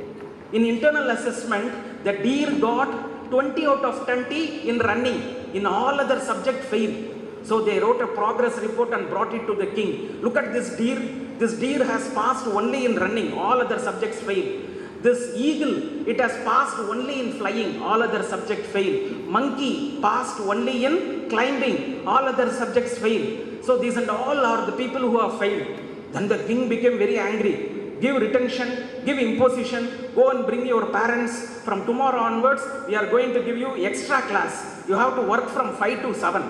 In internal assessment, the deer got 20 out of 20 in running, in all other subject failed. So they wrote a progress report and brought it to the king. Look at this deer. This deer has passed only in running. All other subjects fail. This eagle, it has passed only in flying. All other subjects fail. Monkey passed only in climbing. All other subjects fail. So these and all are the people who have failed. Then the king became very angry. Give retention, give imposition, go and bring your parents. From tomorrow onwards, we are going to give you extra class. You have to work from 5 to 7.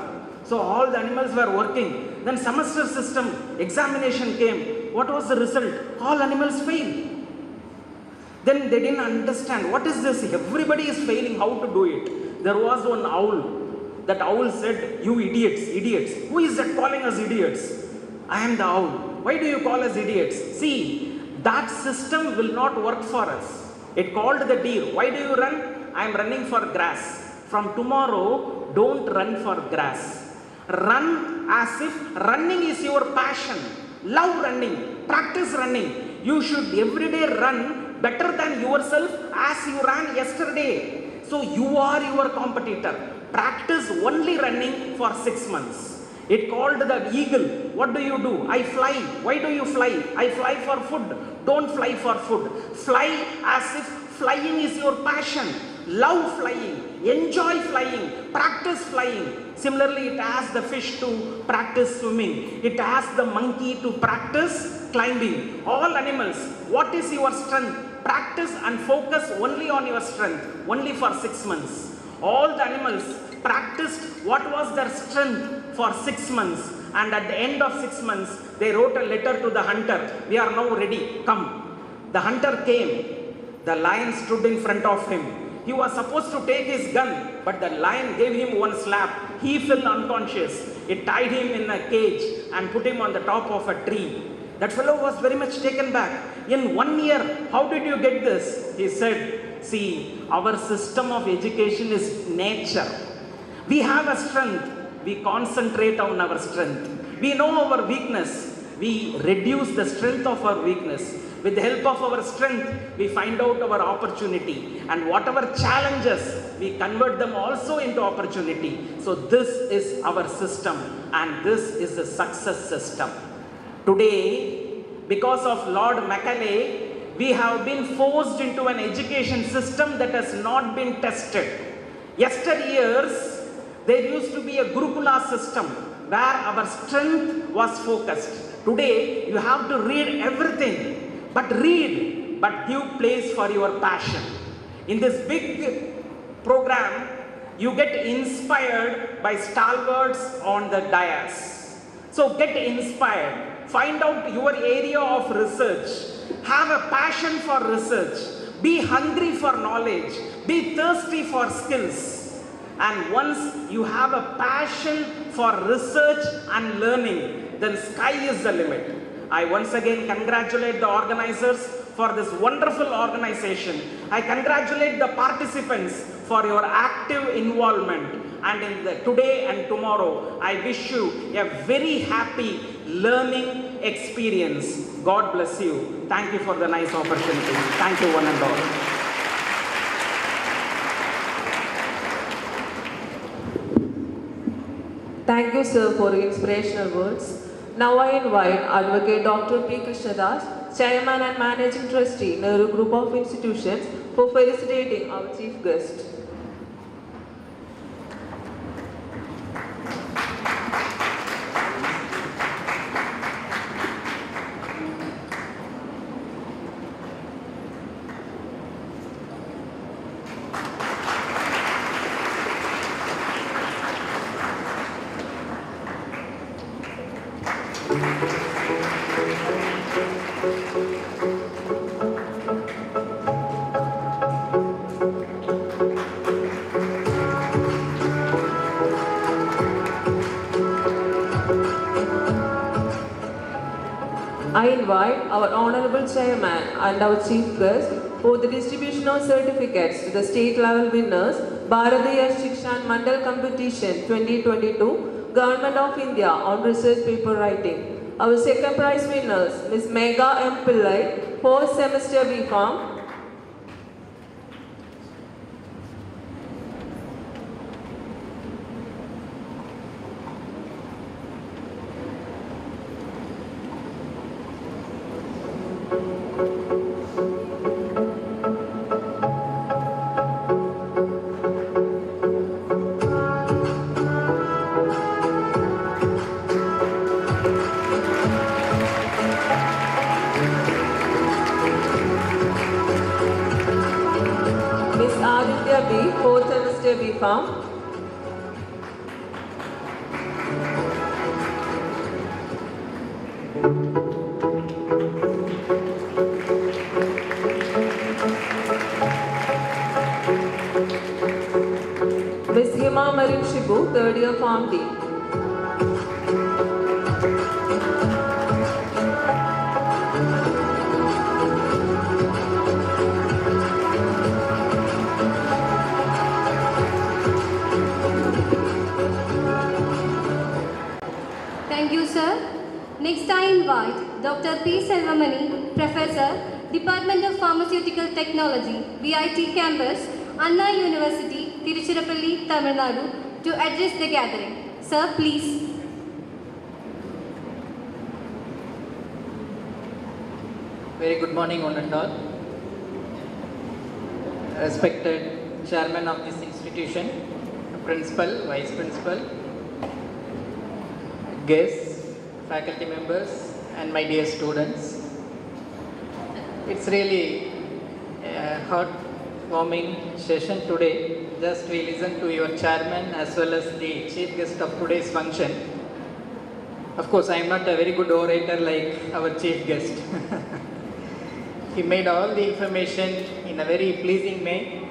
So all the animals were working. Then semester system, examination came. What was the result? All animals failed. Then they didn't understand, what is this? Everybody is failing, how to do it? There was one owl. That owl said, you idiots, idiots. Who is that calling us idiots? I am the owl. Why do you call us idiots? See, that system will not work for us. It called the deer. Why do you run? I am running for grass. From tomorrow, don't run for grass. Run as if running is your passion. Love running. Practice running. You should every day run better than yourself as you ran yesterday. So you are your competitor. Practice only running for 6 months. It called the eagle. What do you do? I fly. Why do you fly? I fly for food. Don't fly for food. Fly as if flying is your passion. Love flying. Enjoy flying. Practice flying. Similarly, it asks the fish to practice swimming. It asks the monkey to practice climbing. All animals, what is your strength? Practice and focus only on your strength. Only for 6 months. All the animals practiced what was their strength for 6 months, and at the end of 6 months they wrote a letter to the hunter. We are now ready, come. The hunter came. The lion stood in front of him. He was supposed to take his gun, but the lion gave him one slap. He fell unconscious. It tied him in a cage and put him on the top of a tree. That fellow was very much taken back. In 1 year, how did you get this? He said, see, our system of education is nature. We have a strength. We concentrate on our strength. We know our weakness. We reduce the strength of our weakness. With the help of our strength, we find out our opportunity. And whatever challenges, we convert them also into opportunity. So this is our system, and this is the success system. Today, because of Lord Macaulay, we have been forced into an education system that has not been tested. Yesteryears, there used to be a Gurukula system where our strength was focused. Today, you have to read everything, but give place for your passion. In this big program, you get inspired by stalwarts on the dais. So get inspired. Find out your area of research. Have a passion for research. Be hungry for knowledge. Be thirsty for skills. And once you have a passion for research and learning, then sky is the limit. I once again congratulate the organizers for this wonderful organization. I congratulate the participants for your active involvement. And in the today and tomorrow, I wish you a very happy learning experience. God bless you. Thank you for the nice opportunity. Thank you one and all. Thank you, sir, for your inspirational words. Now I invite Advocate Dr. P. Krishnadas, Chairman and Managing Trustee, Nehru Group of Institutions, for felicitating our Chief Guest. I invite our Honorable Chairman and our Chief Guest for the distribution of certificates to the state level winners, Bharatiya Shikshan Mandal Competition 2022, Government of India on Research Paper Writing. Our second prize winners, Ms. Megha M. Pillai, 4th semester B.Pharm. Ms. Aditya B, 4th semester B.Pharm. Ms. Hima Marin Shibu, 3rd year Pharm D. Thank you, sir. Next, I invite Dr. P. Selvamani, Professor, Department of Pharmaceutical Technology, VIT Campus, Anna University, Tiruchirappalli, Tamil Nadu, to address the gathering. Sir, please. Very good morning, one and all. Respected Chairman of this institution, Principal, Vice Principal, guests, faculty members, and my dear students. It's really a heartwarming session today. Just we listen to your chairman as well as the chief guest of today's function. Of course, I am not a very good orator like our chief guest. He made all the information in a very pleasing way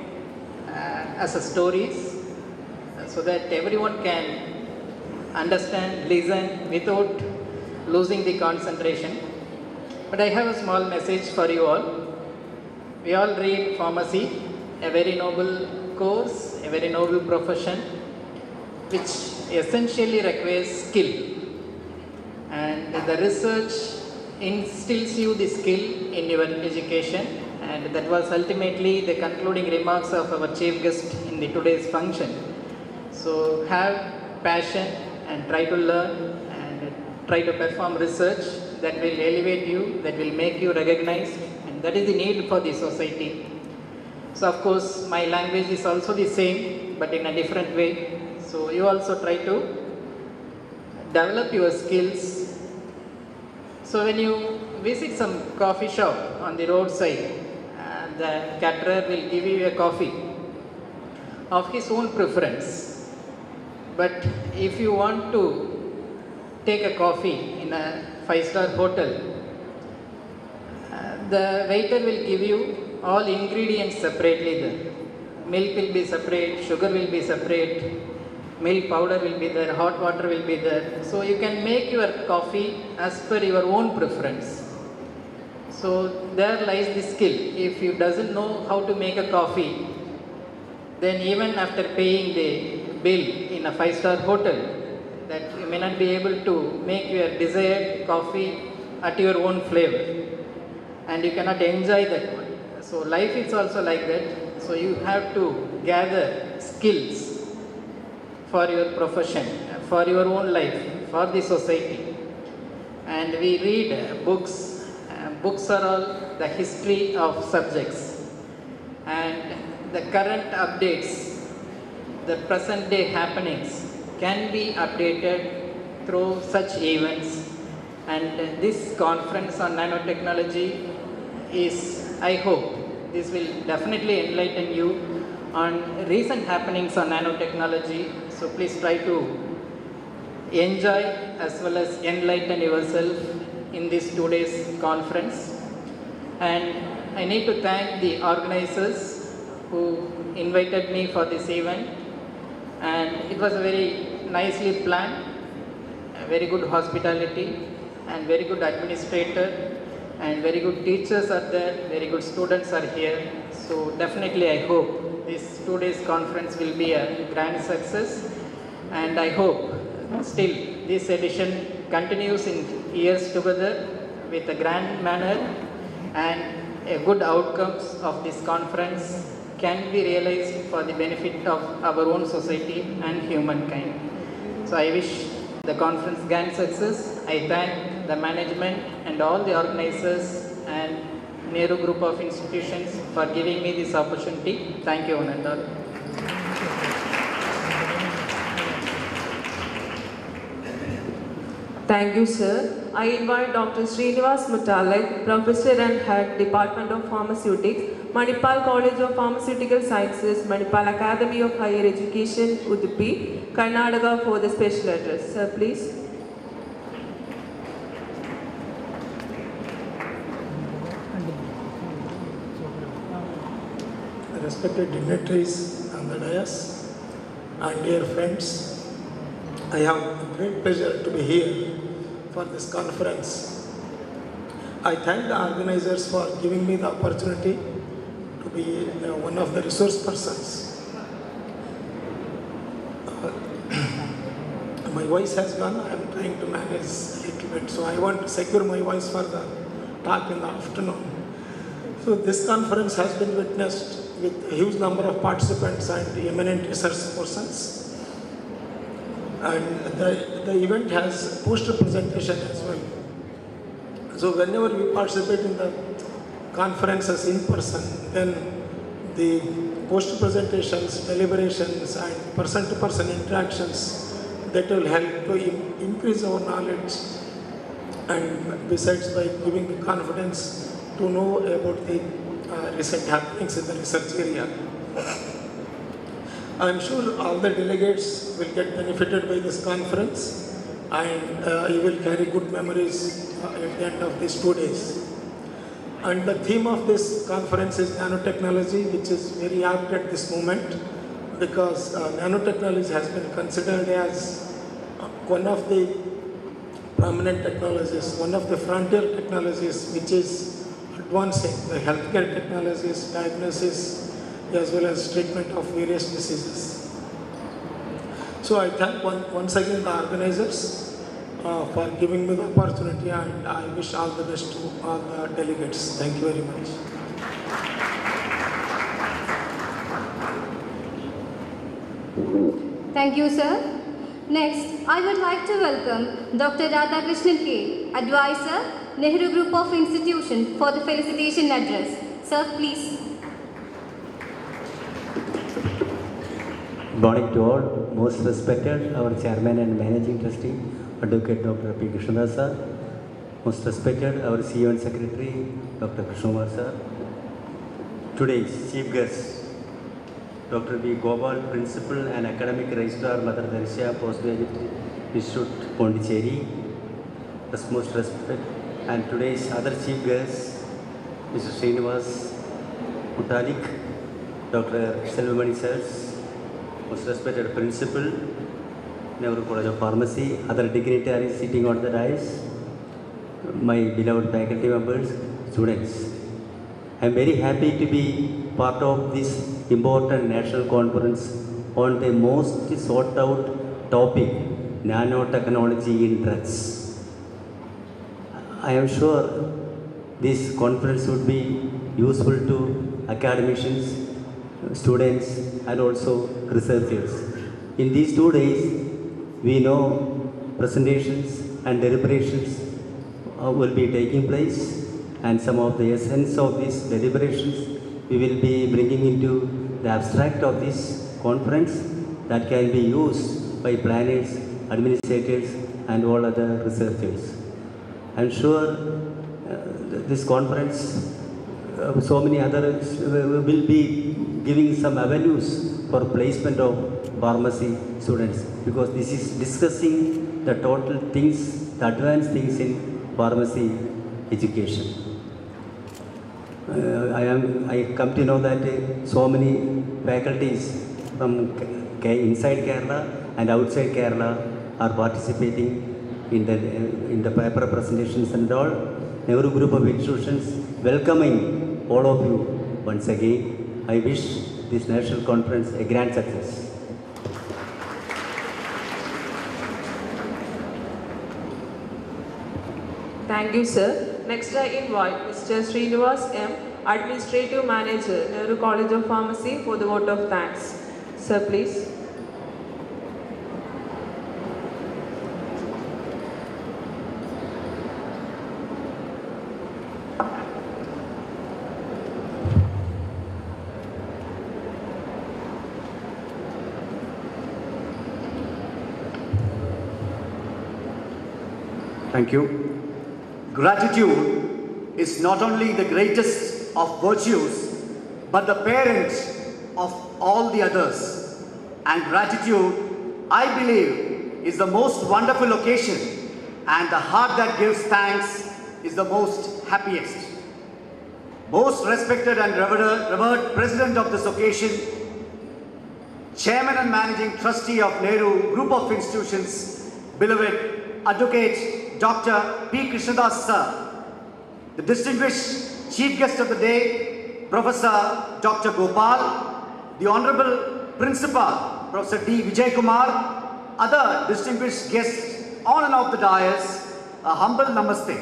as a stories so that everyone can understand, listen without losing the concentration. But I have a small message for you all. We all read pharmacy, a very noble course, a very noble profession, which essentially requires skill. And the research instills you the skill in your education, and that was ultimately the concluding remarks of our chief guest in the today's function. So have passion and try to learn and try to perform research that will elevate you, that will make you recognized, and that is the need for the society. So of course my language is also the same but in a different way. So you also try to develop your skills. So when you visit some coffee shop on the roadside, the caterer will give you a coffee of his own preference. But if you want to take a coffee in a 5-star hotel, the waiter will give you all ingredients separately there. Milk will be separate, sugar will be separate, milk powder will be there, hot water will be there. So you can make your coffee as per your own preference. So there lies the skill. If you doesn't know how to make a coffee, then even after paying the bill in a 5-star hotel, that you may not be able to make your desired coffee at your own flavor, and you cannot enjoy that one. So life is also like that. So you have to gather skills for your profession, for your own life, for the society. And we read books. Books are all the history of subjects. And the current updates, the present day happenings can be updated through such events. And this conference on nanotechnology is, I hope, this will definitely enlighten you on recent happenings on nanotechnology. So please try to enjoy as well as enlighten yourself in this 2 days conference. And I need to thank the organizers who invited me for this event. And it was very nicely planned, a very good hospitality. and very good administrator and very good teachers are there, very good students are here. So definitely I hope this 2 days conference will be a grand success, and I hope still this edition continues in years together with a grand manner, and a good outcomes of this conference can be realized for the benefit of our own society and humankind. So I wish the conference grand success. I thank the management and all the organizers and Nehru Group of Institutions for giving me this opportunity. Thank you, one and all. Thank you, sir. I invite Dr. Srinivas Muttalai, Professor and Head, Department of Pharmaceutics, Manipal College of Pharmaceutical Sciences, Manipal Academy of Higher Education, Udupi, Karnataka, for the special address. Sir, please. Respected dignitaries on the dais and dear friends, I have a great pleasure to be here for this conference. I thank the organizers for giving me the opportunity to be one of the resource persons. My voice has gone, I am trying to manage a little bit, so I want to secure my voice for the talk in the afternoon. So this conference has been witnessed with a huge number of participants and eminent research persons. And the event has poster presentation as well. So whenever we participate in the conferences in person, then the poster presentations, deliberations and person-to-person interactions, that will help to increase our knowledge, and besides by giving the confidence to know about the recent happenings in the research area. I am sure all the delegates will get benefited by this conference, and you will carry good memories at the end of these 2 days. And the theme of this conference is nanotechnology, which is very apt at this moment, because nanotechnology has been considered as one of the prominent technologies, one of the frontier technologies which is advancing the healthcare technologies, diagnosis, as well as treatment of various diseases. So I thank once again the organizers for giving me the opportunity, and I wish all the best to all the delegates. Thank you very much. Thank you, sir. Next, I would like to welcome Dr. Radhakrishnan K, Advisor, Nehru Group of Institutions, for the felicitation address. Sir, please. Good morning to all. Most respected, our Chairman and Managing Trustee, Advocate Dr. P. Krishnadas sir. Most respected, our CEO and Secretary, Dr. Krishnakumar sir. Today's chief guest, Dr. V. Gopal, Principal and Academic Registrar, Mother Teresa Postgraduate Institute, Pondicherry. Most respect. And today's other chief guest, Mr. Srinivas Muttalai, Dr. Selvamani sirs, most respected Principal, Nehru College of Pharmacy, other dignitaries sitting on the dais, my beloved faculty members, students. I am very happy to be part of this important national conference on the most sought out topic, nanotechnology in drugs. I am sure this conference would be useful to academicians, students and also researchers. In these 2 days, we know presentations and deliberations will be taking place, and some of the essence of these deliberations we will be bringing into the abstract of this conference that can be used by planners, administrators and all other researchers. I am sure this conference, so many others will be giving some avenues for placement of pharmacy students, because this is discussing the total things, the advanced things in pharmacy education. I come to know that so many faculties from inside Kerala and outside Kerala are participating in the paper presentations and all. Nehru Group of Institutions welcoming all of you once again. I wish this national conference a grand success. Thank you, sir. Next, I invite Mr. Srinivas M., Administrative Manager, Nehru College of Pharmacy, for the vote of thanks. Sir, please. Thank you. Gratitude is not only the greatest of virtues, but the parent of all the others. And gratitude, I believe, is the most wonderful occasion, and the heart that gives thanks is the most happiest. Most respected and revered President of this occasion, Chairman and Managing Trustee of Nehru Group of Institutions, beloved Advocate Dr. P. Krishnadas sir, the distinguished Chief Guest of the day, Professor Dr. Gopal, the Honorable Principal, Professor D. Vijay Kumar, other distinguished guests on and off the dais, a humble namaste.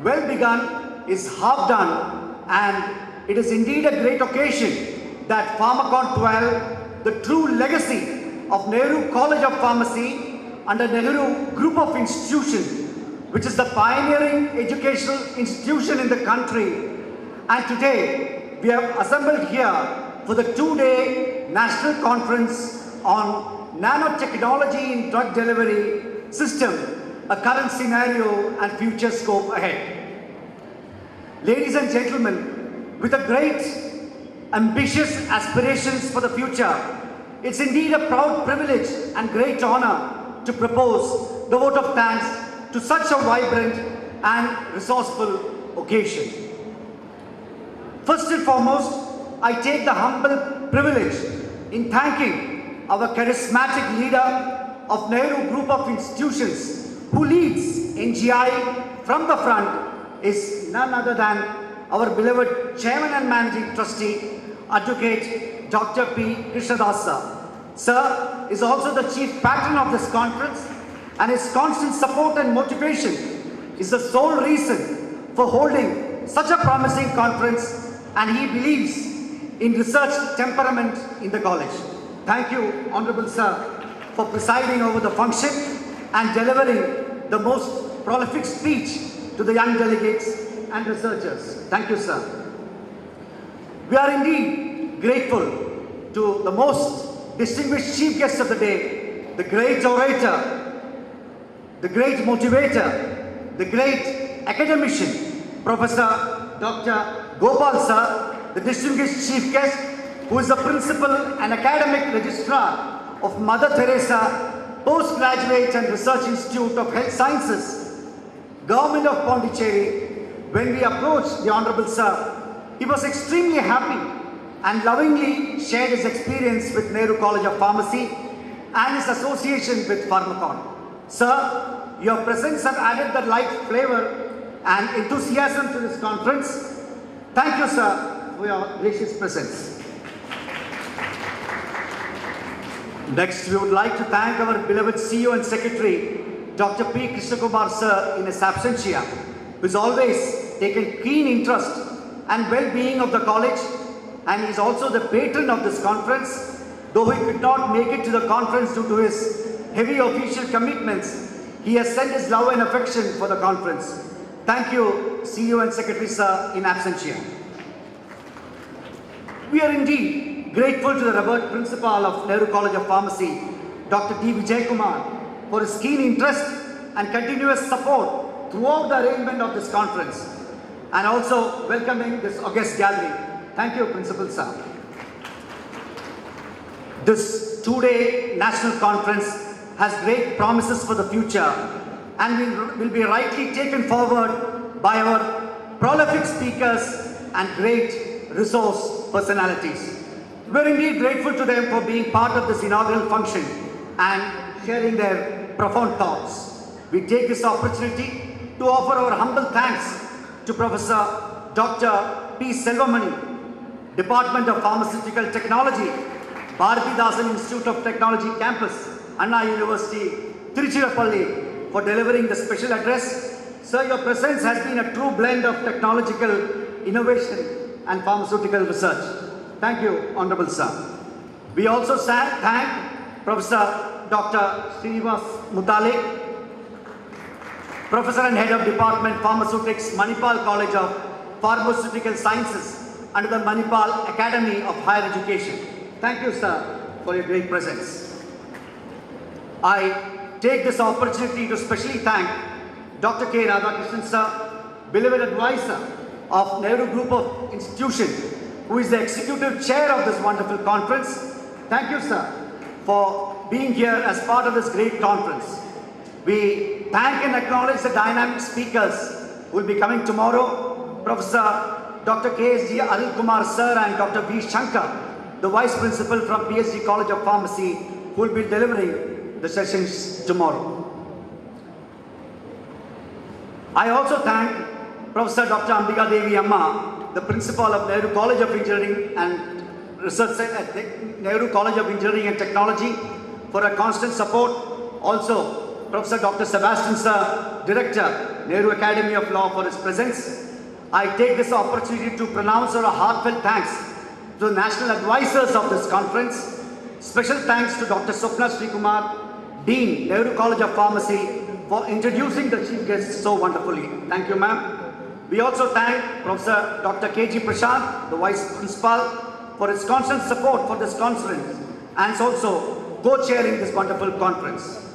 Well begun is half done, and it is indeed a great occasion that Pharmacon 12, the true legacy of Nehru College of Pharmacy under Nehru Group of Institutions, which is the pioneering educational institution in the country. And today, we have assembled here for the two-day national conference on nanotechnology in drug delivery system, a current scenario and future scope ahead. Ladies and gentlemen, with a great ambitious aspirations for the future, it's indeed a proud privilege and great honor to propose the vote of thanks to such a vibrant and resourceful occasion. First and foremost, I take the humble privilege in thanking our charismatic leader of Nehru Group of Institutions, who leads NGI from the front, is none other than our beloved Chairman and Managing Trustee, Advocate Dr. P. Krishnadas sir. Sir is also the chief patron of this conference, and his constant support and motivation is the sole reason for holding such a promising conference, and he believes in research temperament in the college. Thank you, Honorable Sir, for presiding over the function and delivering the most prolific speech to the young delegates and researchers. Thank you, sir. We are indeed grateful to the most distinguished chief guest of the day, the great orator, the great motivator, the great academician, Professor Dr. Gopal sir, the distinguished chief guest, who is the principal and academic registrar of Mother Teresa Postgraduate and Research Institute of Health Sciences, Government of Pondicherry. When we approached the Honorable Sir, he was extremely happy and lovingly shared his experience with Nehru College of Pharmacy and his association with Pharmacon. Sir, your presence has added the light flavor and enthusiasm to this conference. Thank you, sir, for your gracious presence. Next, we would like to thank our beloved CEO and Secretary, Dr. P. Krishnakumar sir, in his absentia, who has always taken keen interest and well-being of the college, and he is also the patron of this conference. Though he could not make it to the conference due to his heavy official commitments, he has sent his love and affection for the conference. Thank you, CEO and Secretary sir, in absentia. We are indeed grateful to the revered principal of Nehru College of Pharmacy, Dr. D. Vijay Kumar, for his keen interest and continuous support throughout the arrangement of this conference, and also welcoming this august gathering. Thank you, Principal sir. This two-day national conference has great promises for the future and will be rightly taken forward by our prolific speakers and great resource personalities. We're indeed grateful to them for being part of this inaugural function and sharing their profound thoughts. we take this opportunity to offer our humble thanks to Professor Dr. P. Selvamani, Department of Pharmaceutical Technology, Bharathidasan Institute of Technology Campus, Anna University, Tiruchirappalli, for delivering the special address. Sir, your presence has been a true blend of technological innovation and pharmaceutical research. Thank you, Honorable Sir. We also thank Professor Dr. Srinivas Mutale, Professor and Head of Department Pharmaceutics, Manipal College of Pharmaceutical Sciences under the Manipal Academy of Higher Education. Thank you, sir, for your great presence. I take this opportunity to specially thank Dr. K. Radhakrishnan, sir, beloved advisor of Nehru Group of Institutions, who is the executive chair of this wonderful conference. Thank you, sir, for being here as part of this great conference. We thank and acknowledge the dynamic speakers who will be coming tomorrow, Professor Dr. K.S.G. Arul Kumar, sir, and Dr. V. Shankar, the Vice Principal from PSG College of Pharmacy, who will be delivering the sessions tomorrow. I also thank Professor Dr. Ambika Devi Amma, the Principal of Nehru College of Engineering and Research at Nehru College of Engineering and Technology, for her constant support. Also, Professor Dr. Sebastian, sir, Director, Nehru Academy of Law, for his presence. I take this opportunity to pronounce our heartfelt thanks to the national advisors of this conference. Special thanks to Dr. Swapna Srikumar, Dean, Nehru College of Pharmacy, for introducing the chief guests so wonderfully. Thank you, ma'am. We also thank Professor Dr. K.G. Prashant, the Vice Principal, for his constant support for this conference and also co-chairing this wonderful conference.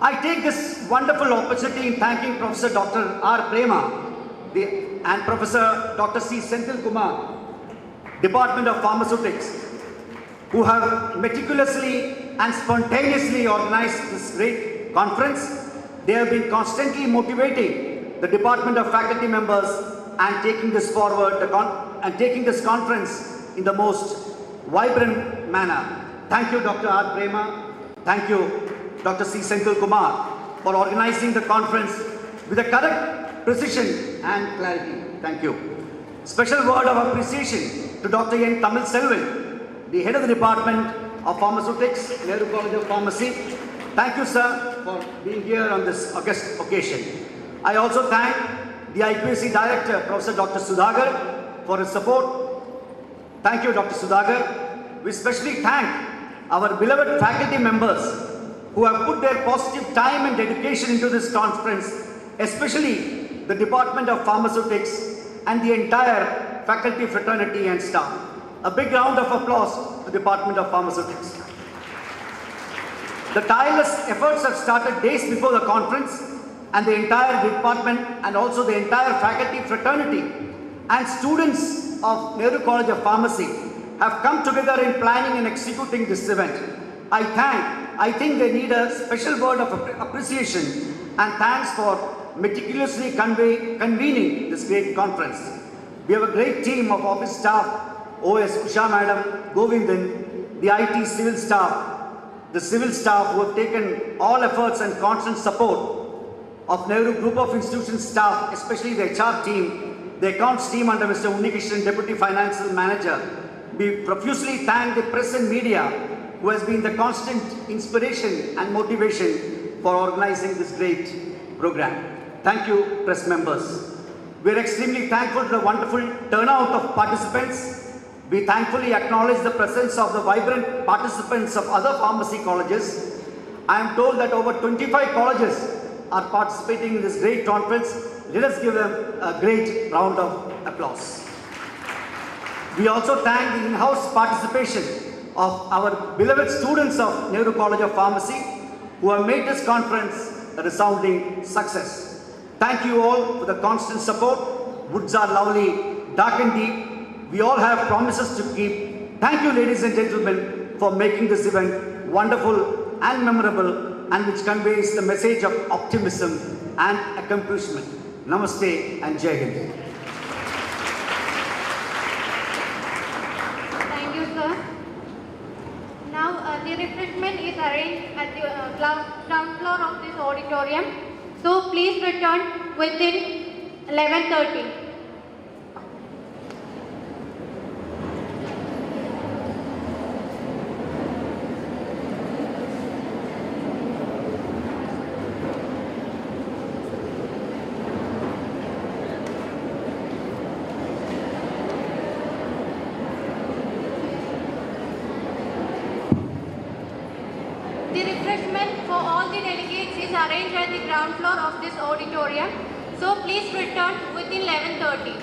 I take this wonderful opportunity in thanking Professor Dr. R. Prema and Professor Dr. C. Senthil Kumar, Department of Pharmaceutics, who have meticulously and spontaneously organized this great conference. They have been constantly motivating the Department of Faculty members and taking this forward and taking this conference in the most vibrant manner. Thank you, Dr. R. Prema. Thank you, Dr. C. Senthil Kumar, for organizing the conference with a correct precision and clarity. Thank you. Special word of appreciation to Dr. N. Tamil Selvan, the head of the Department of Pharmaceutics, Nehru College of Pharmacy. Thank you, sir, for being here on this august occasion. I also thank the IPSC Director, Professor Dr. Sudhagar, for his support. Thank you, Dr. Sudhagar. We especially thank our beloved faculty members who have put their positive time and dedication into this conference, especially the Department of Pharmaceutics and the entire faculty fraternity and staff. A big round of applause to the Department of Pharmaceutics. The tireless efforts have started days before the conference, and the entire department and also the entire faculty fraternity and students of Nehru College of Pharmacy have come together in planning and executing this event. I think they need a special word of appreciation and thanks for meticulously convening this great conference. We have a great team of office staff, OS Usha Madam, Govindan, the IT civil staff, the civil staff who have taken all efforts and constant support of Nehru Group of Institutions staff, especially the HR team, the accounts team under Mr. Unnikishan, Deputy Financial Manager. We profusely thank the press and media who has been the constant inspiration and motivation for organizing this great program. Thank you, press members. We are extremely thankful to the wonderful turnout of participants. We thankfully acknowledge the presence of the vibrant participants of other pharmacy colleges. I am told that over 25 colleges are participating in this great conference. Let us give them a great round of applause. We also thank the in-house participation of our beloved students of Nehru College of Pharmacy who have made this conference a resounding success. Thank you all for the constant support. Woods are lovely, dark and deep. We all have promises to keep. Thank you, ladies and gentlemen, for making this event wonderful and memorable, and which conveys the message of optimism and accomplishment. Namaste and Jai Hind. Thank you, sir. Now the refreshment is arranged at the ground floor of this auditorium. So please return within 11:30. The refreshment for all the delegates is arranged at the ground floor of this auditorium. So please return within 11:30.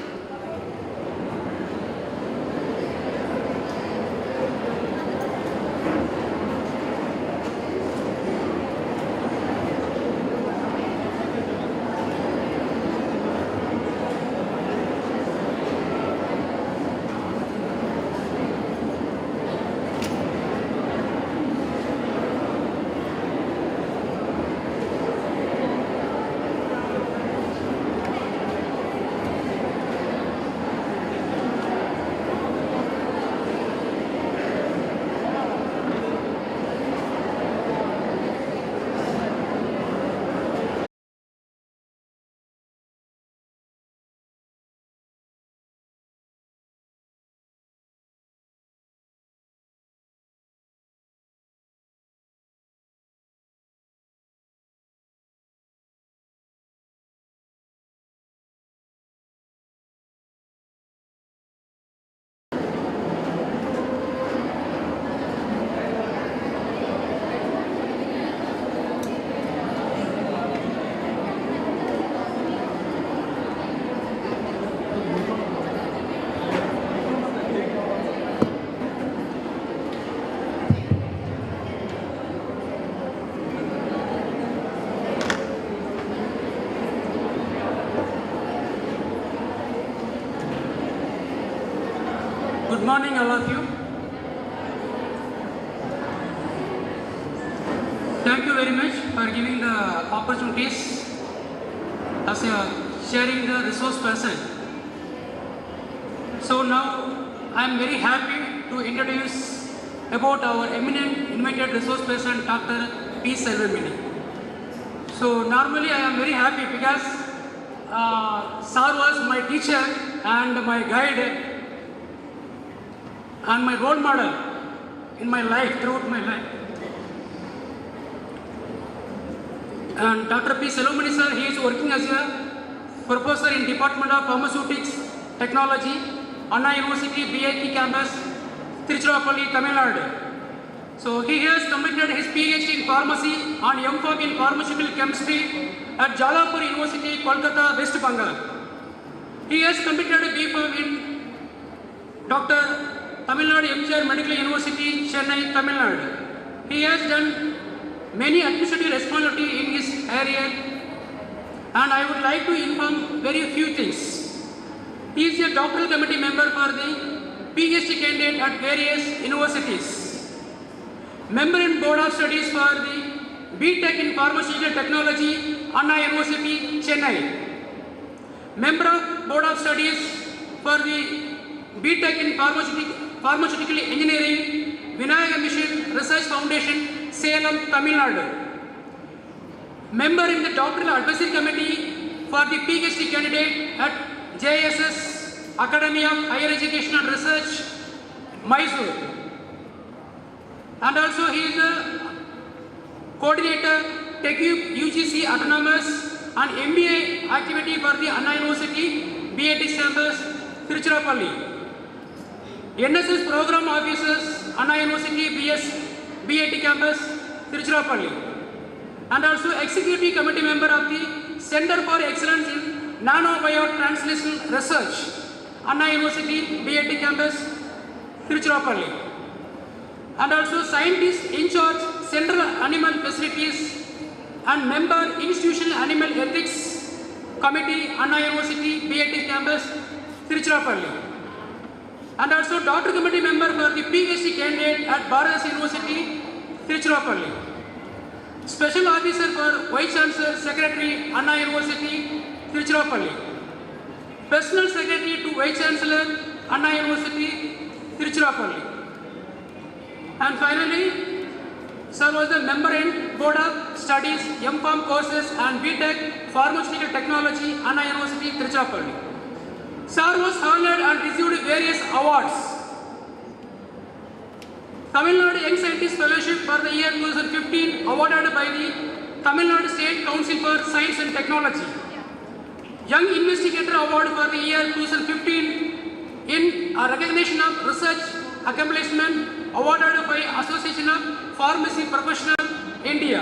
Good morning, all of you. Thank you very much for giving the opportunities as a sharing the resource person. So now I am very happy to introduce about our eminent invited resource person, Dr. P. Selvamini. So normally I am very happy because Sir was my teacher and my guide and my role model in my life, throughout my life. And Dr. P. Selvamini sir, he is working as a professor in Department of Pharmaceutics Technology, Anna University, BIT campus, Tiruchirappalli, Tamil Nadu. So he has completed his PhD in pharmacy and MPharm in pharmaceutical chemistry at Jalapur University, Kolkata, West Bengal. He has completed a BPharm in Dr. Tamil Nadu MGR Medical University, Chennai, Tamil Nadu. He has done many administrative responsibility in his area, and I would like to inform very few things. He is a doctoral committee member for the PhD candidate at various universities. Member in Board of Studies for the B.Tech in Pharmaceutical Technology, Anna University, Chennai. Member of Board of Studies for the B.Tech in Pharmaceutical Engineering, Vinayaka Mission Research Foundation, Salem, Tamil Nadu. Member in the Doctoral Advisory Committee for the PhD candidate at JSS Academy of Higher Education and Research, Mysore. And also he is a coordinator, TechUp UGC Autonomous and MBA activity for the Anna University, BIT campus, Tiruchirappalli. NSS Program Officers, Anna University, BIT campus, Tiruchirappalli. And also Executive Committee member of the Center for Excellence in Nanobiotranslational Research, Anna University, BIT campus, Tiruchirappalli. And also scientist in charge Central Animal Facilities and member Institutional Animal Ethics Committee, Anna University, BIT campus, Tiruchirappalli. And also Doctor Committee member for the PhD candidate at Bharat University, Tiruchirappalli. Special Officer for Vice Chancellor Secretary, Anna University, Tiruchirappalli. Personal Secretary to Vice Chancellor, Anna University, Tiruchirappalli. And finally, Sir was the member in Board of Studies, M.Pharm courses and B.Tech Pharmaceutical Technology, Anna University, Tiruchirappalli. Sir was honored and received various awards. Tamil Nadu Young Scientist Fellowship for the year 2015 awarded by the Tamil Nadu State Council for Science and Technology. Young Investigator Award for the year 2015 in recognition of research accomplishment awarded by Association of Pharmacy Professionals, India.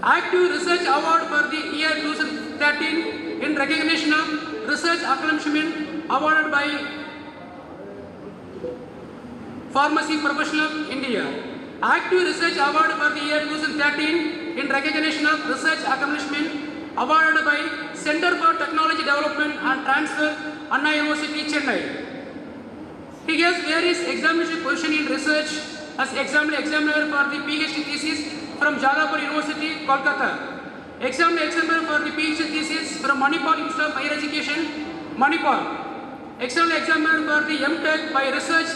Active Research Award for the year 2013 in recognition of research accomplishment awarded by Pharmacy Professional, India. Active Research Award for the year 2013 in recognition of research accomplishment awarded by Center for Technology Development and Transfer, Anna University, Chennai. He has various examination position in research as examiner for the PhD thesis from Jadavpur University, Kolkata. Examiner for the PhD thesis from Manipal Institute of Higher Education, Manipal. Examiner for the M.Tech by research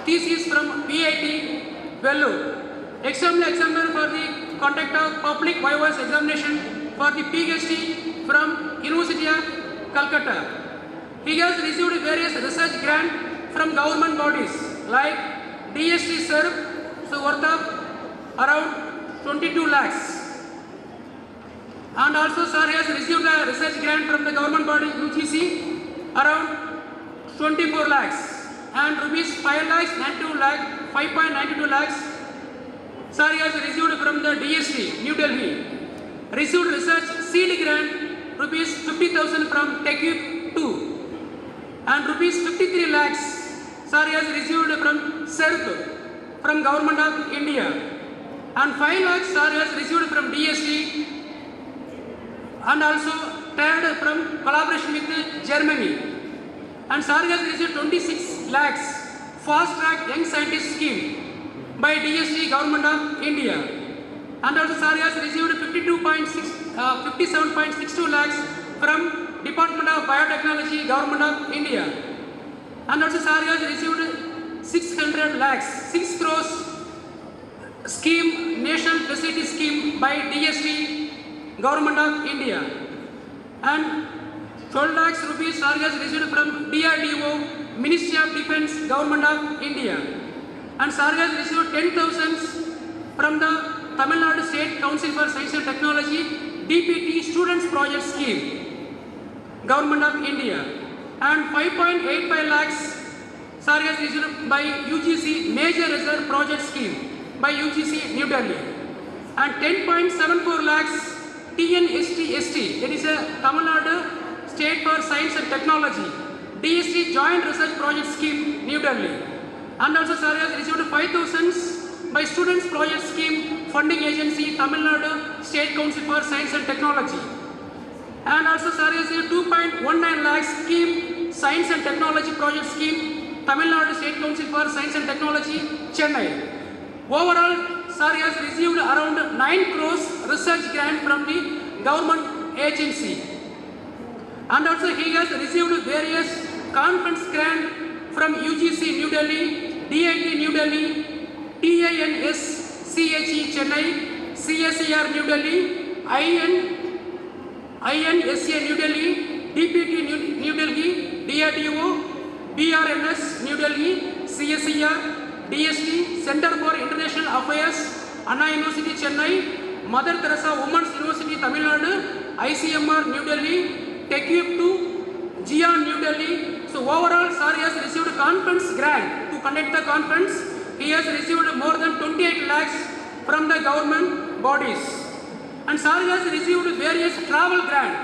thesis from VIT, Vellore. Examiner for the conduct of public vice examination for the PhD from University of Calcutta. He has received various research grants from government bodies like DST SERV, so worth of around 22 lakhs. And also Sir has received a research grant from the government body UGC around 24 lakhs and rupees 5 lakhs 92 lakh 5.92 lakhs. Sir has received from the DST New Delhi. Received research seed grant rupees 50,000 from TechUp 2 and rupees 53 lakhs Sir has received from SERP from Government of India and 5 lakhs Sir has received from DST and also third from collaboration with Germany. And Sir has received 26 lakhs Fast Track Young Scientist Scheme by DST Government of India. And also Sir has received 57.62 lakhs from Department of Biotechnology, Government of India. And also Sir has received 600 lakhs, 6 crores scheme, National Facility Scheme by DST, Government of India. And 12 lakhs rupees Sir has received from DRDO, Ministry of Defence, Government of India. And Sir has received 10,000 from the Tamil Nadu State Council for Science and Technology, DPT Students Project Scheme, Government of India. And 5.85 lakhs Sir has received by UGC Major Reserve Project Scheme by UGC New Delhi. And 10.74 lakhs TNST, that is a Tamil Nadu State for Science and Technology, DST Joint Research Project Scheme, New Delhi. And also Sir has received 5,000 by Students Project Scheme Funding Agency, Tamil Nadu State Council for Science and Technology. And also Sir has received 2.19 lakhs scheme Science and Technology Project Scheme, Tamil Nadu State Council for Science and Technology, Chennai. Overall, Sir has received around 9 crores research grant from the government agency. And also he has received various conference grant from UGC New Delhi, DIT New Delhi, TINSCHE Chennai, CSER New Delhi, INSA New Delhi, DPT New Delhi, DRDO, BRNS New Delhi, CSER, DST, Center for International Affairs, Anna University Chennai, Mother Teresa Women's University Tamil Nadu, ICMR New Delhi, TechUp 2, GIAN New Delhi. So overall Sir has received a conference grant to conduct the conference. He has received more than 28 lakhs from the government bodies. And Sir has received various travel grant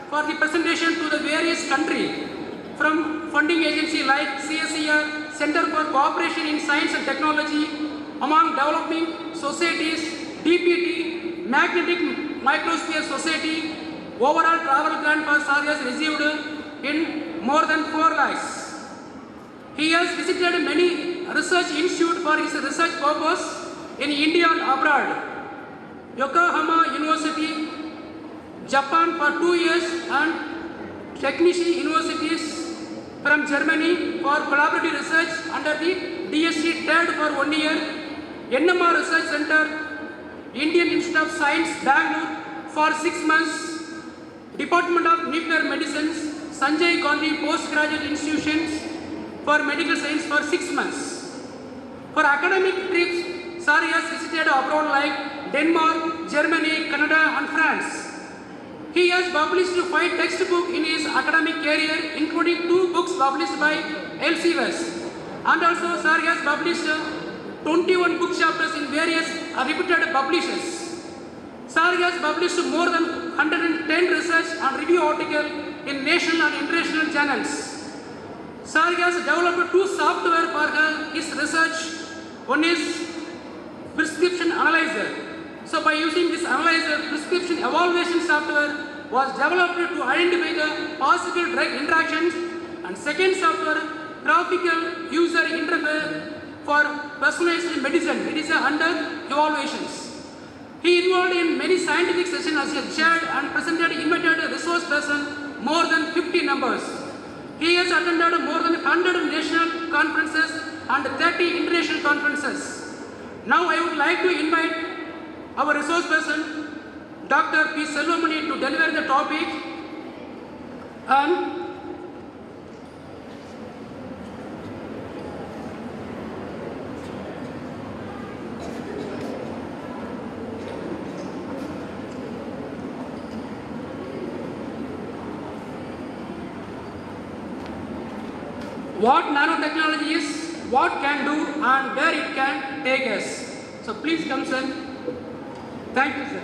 for the presentation to the various country from funding agency like CSER, Center for Cooperation in Science and Technology, among developing societies, DPT, Magnetic Microsphere Society. Overall travel grant for Sir has received in more than 4 lakhs. He has visited many research institutes for his research purpose in India and abroad. Yokohama University, Japan for 2 years, and Technische Universities from Germany for collaborative research under the DST TED for 1 year, NMR Research Center, Indian Institute of Science, Bangalore for 6 months, Department of Nuclear Medicine, Sanjay Gandhi Postgraduate Institutions for Medical Science for 6 months. For academic trips, sir has visited abroad like Denmark, Germany, Canada and France. He has published 5 textbooks in his academic career, including 2 books published by Elsevier. And also, sir has published 21 book chapters in various reputed publishers. Sir has published more than 110 research and review articles in national and international journals. Sir has developed 2 software for his research. One is prescription analyzer. So by using this analyzer, prescription evaluation software was developed to identify the possible drug interactions, and second software, graphical user interface for personalized medicine. It is under evaluations. He involved in many scientific sessions as a chair and presented invited resource person more than 50 numbers. He has attended more than 100 national conferences and 30 international conferences. Now I would like to invite our resource person, Dr. P. Selvamani, to deliver the topic on what nanotechnology is, what can do and where it can take us. So please come, sir. Thank you, sir,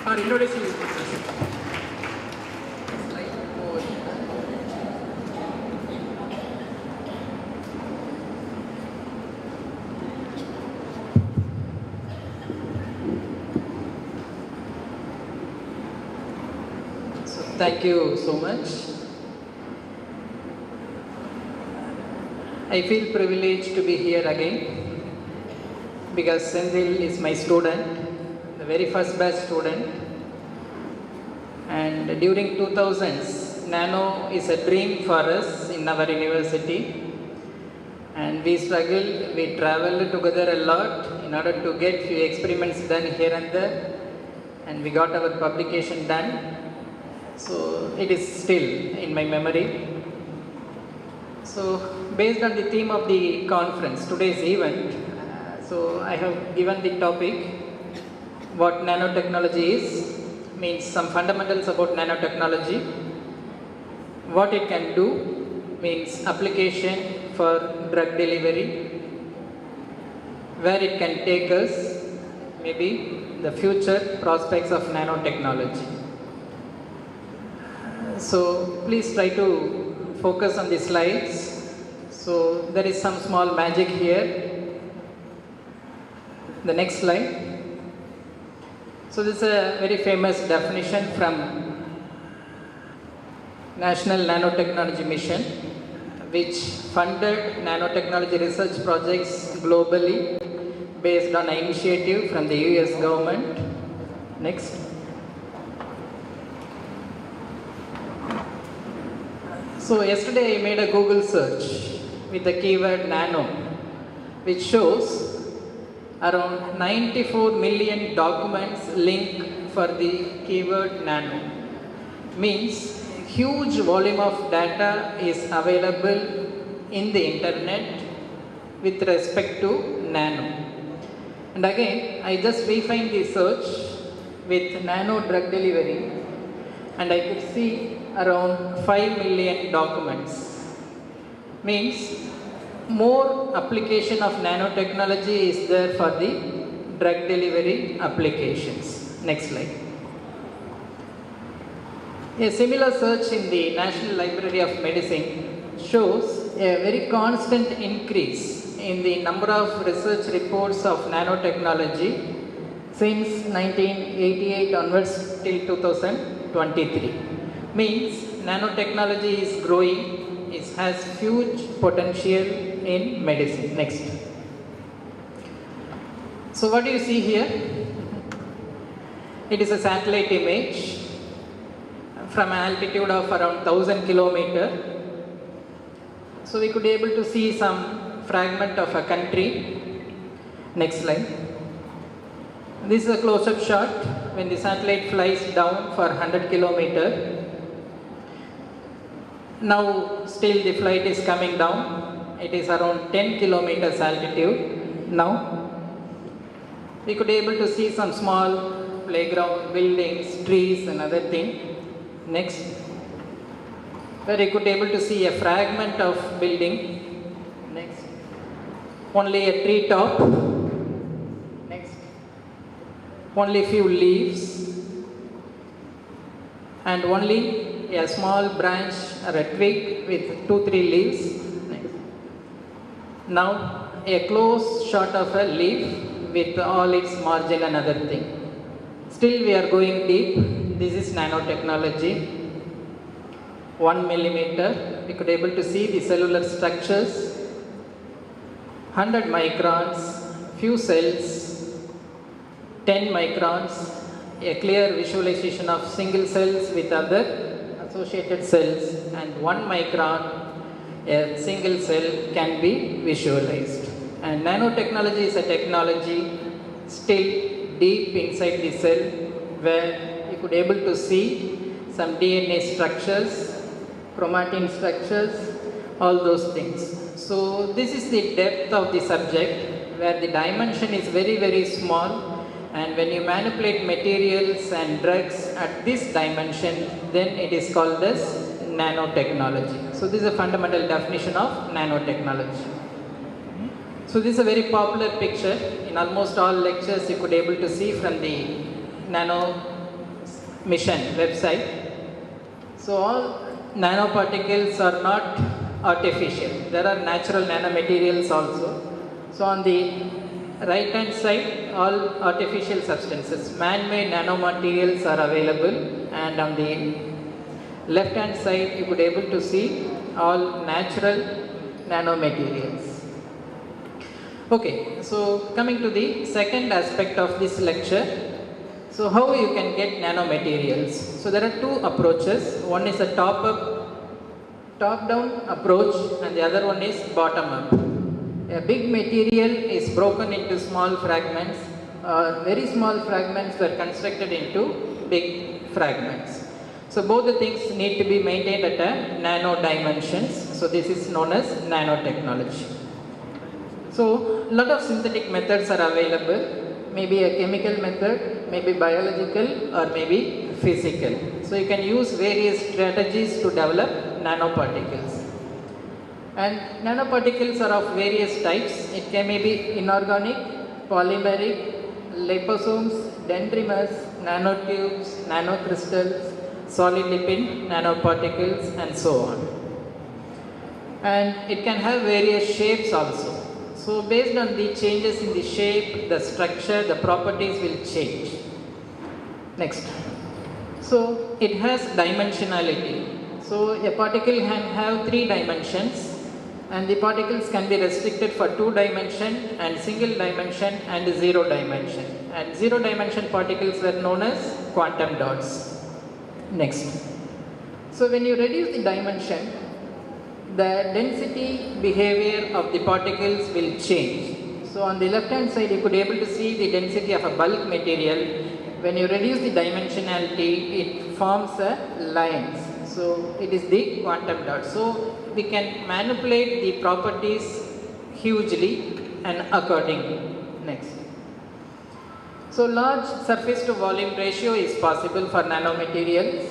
for introducing this process. So thank you so much. I feel privileged to be here again because Senthil is my student, the very first batch student, and during 2000s, Nano is a dream for us in our university, and we struggled, we traveled together a lot in order to get few experiments done here and there, and we got our publication done, so it is still in my memory. So based on the theme of the conference, today's event, so I have given the topic, what nanotechnology is, means some fundamentals about nanotechnology, what it can do, means application for drug delivery, where it can take us, maybe the future prospects of nanotechnology. So please try to focus on the slides. So there is some small magic here. The next slide. So this is a very famous definition from National Nanotechnology Mission, which funded nanotechnology research projects globally based on an initiative from the US government. Next. So yesterday I made a Google search with the keyword nano, which shows around 94 million documents linked for the keyword nano. Means huge volume of data is available in the internet with respect to nano. And again, I just refined the search with nano drug delivery, and I could see around 5 million documents. Means more application of nanotechnology is there for the drug delivery applications. Next slide. A similar search in the National Library of Medicine shows a very constant increase in the number of research reports of nanotechnology since 1988 onwards till 2023. Means nanotechnology is growing, it has huge potential in medicine. Next. So what do you see here? It is a satellite image from an altitude of around 1000 kilometers. So we could be able to see some fragment of a country, Next slide. This is a close-up shot when the satellite flies down for 100 kilometers. Now still the flight is coming down. It is around 10 kilometers altitude. Now we could be able to see some small playground, buildings, trees and other thing. Next, where you could be able to see a fragment of building. Next, only a tree top. Next, only few leaves and only a small branch or a twig with 2-3 leaves. Next. Now a close shot of a leaf with all its margin and other thing. Still we are going deep. This is nanotechnology. 1 millimeter, we could able to see the cellular structures. 100 microns, few cells. 10 microns, a clear visualization of single cells with other associated cells, and 1 micron, a single cell can be visualized. And nanotechnology is a technology still deep inside the cell where you could able to see some DNA structures, chromatin structures, all those things. So this is the depth of the subject where the dimension is very, very small, and when you manipulate materials and drugs at this dimension, then it is called as nanotechnology. So this is a fundamental definition of nanotechnology. So this is a very popular picture. In almost all lectures you could able to see from the Nano Mission website. So all nanoparticles are not artificial. There are natural nanomaterials also. So on the right hand side, all artificial substances, man-made nanomaterials are available, and on the left hand side you could able to see all natural nanomaterials. Okay, so coming to the second aspect of this lecture. So how you can get nanomaterials? So there are two approaches. One is a top-down approach, and the other one is bottom-up. A big material is broken into small fragments, very small fragments were constructed into big fragments. So both the things need to be maintained at a nano dimensions. So this is known as nanotechnology. So a lot of synthetic methods are available, maybe a chemical method, maybe biological, or maybe physical. So you can use various strategies to develop nanoparticles. And nanoparticles are of various types. It can be inorganic, polymeric, liposomes, dendrimers, nanotubes, nanocrystals, solid lipid nanoparticles, and so on. And it can have various shapes also. So based on the changes in the shape, the structure, the properties will change. Next. So it has dimensionality. So a particle can have 3 dimensions, and the particles can be restricted for 2 dimension and single dimension and 0 dimension. And 0 dimension particles were known as quantum dots. Next. So when you reduce the dimension, the density behavior of the particles will change. So on the left hand side you could be able to see the density of a bulk material. When you reduce the dimensionality, it forms a lines. So it is the quantum dot. So we can manipulate the properties hugely and accordingly. Next. So large surface to volume ratio is possible for nanomaterials.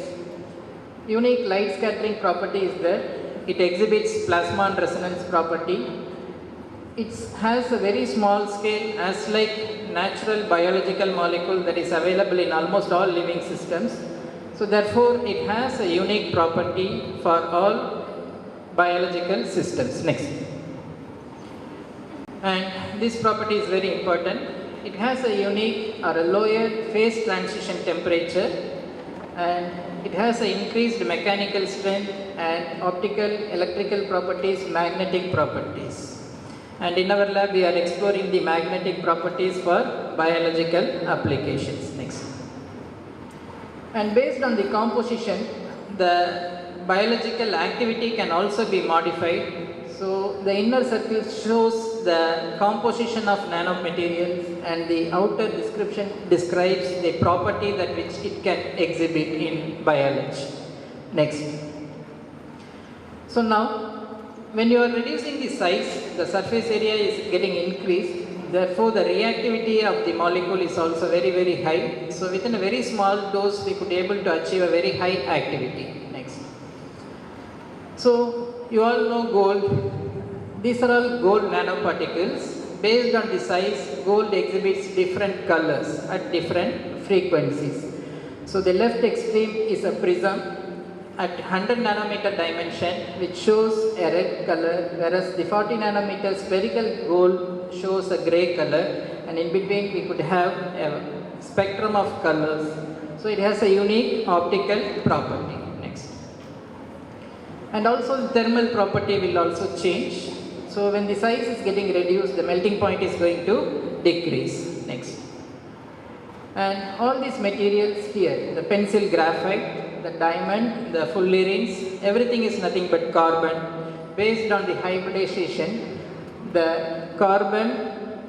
Unique light scattering property is there. It exhibits plasma resonance property. It has a very small scale, as like natural biological molecule that is available in almost all living systems. So therefore it has a unique property for all biological systems. Next. And this property is very important. It has a unique or a lowered phase transition temperature, and it has an increased mechanical strength and optical, electrical properties, magnetic properties. And in our lab we are exploring the magnetic properties for biological applications. Next. And based on the composition, the biological activity can also be modified. So the inner circle shows the composition of nanomaterials, and the outer description describes the property that which it can exhibit in biology. Next. So now, when you are reducing the size, the surface area is getting increased. Therefore, the reactivity of the molecule is also very, very high. So within a very small dose, we could be able to achieve a very high activity. Next. So you all know gold. These are all gold nanoparticles. Based on the size, gold exhibits different colors at different frequencies. So the left extreme is a prism at 100 nanometer dimension, which shows a red color, whereas the 40 nanometer spherical gold shows a gray color, and in between we could have a spectrum of colors. So it has a unique optical property. Next. And also the thermal property will also change. So when the size is getting reduced, the melting point is going to decrease. Next. And all these materials here, the pencil graphite, the diamond, the fullerenes, everything is nothing but carbon. Based on the hybridization, the carbon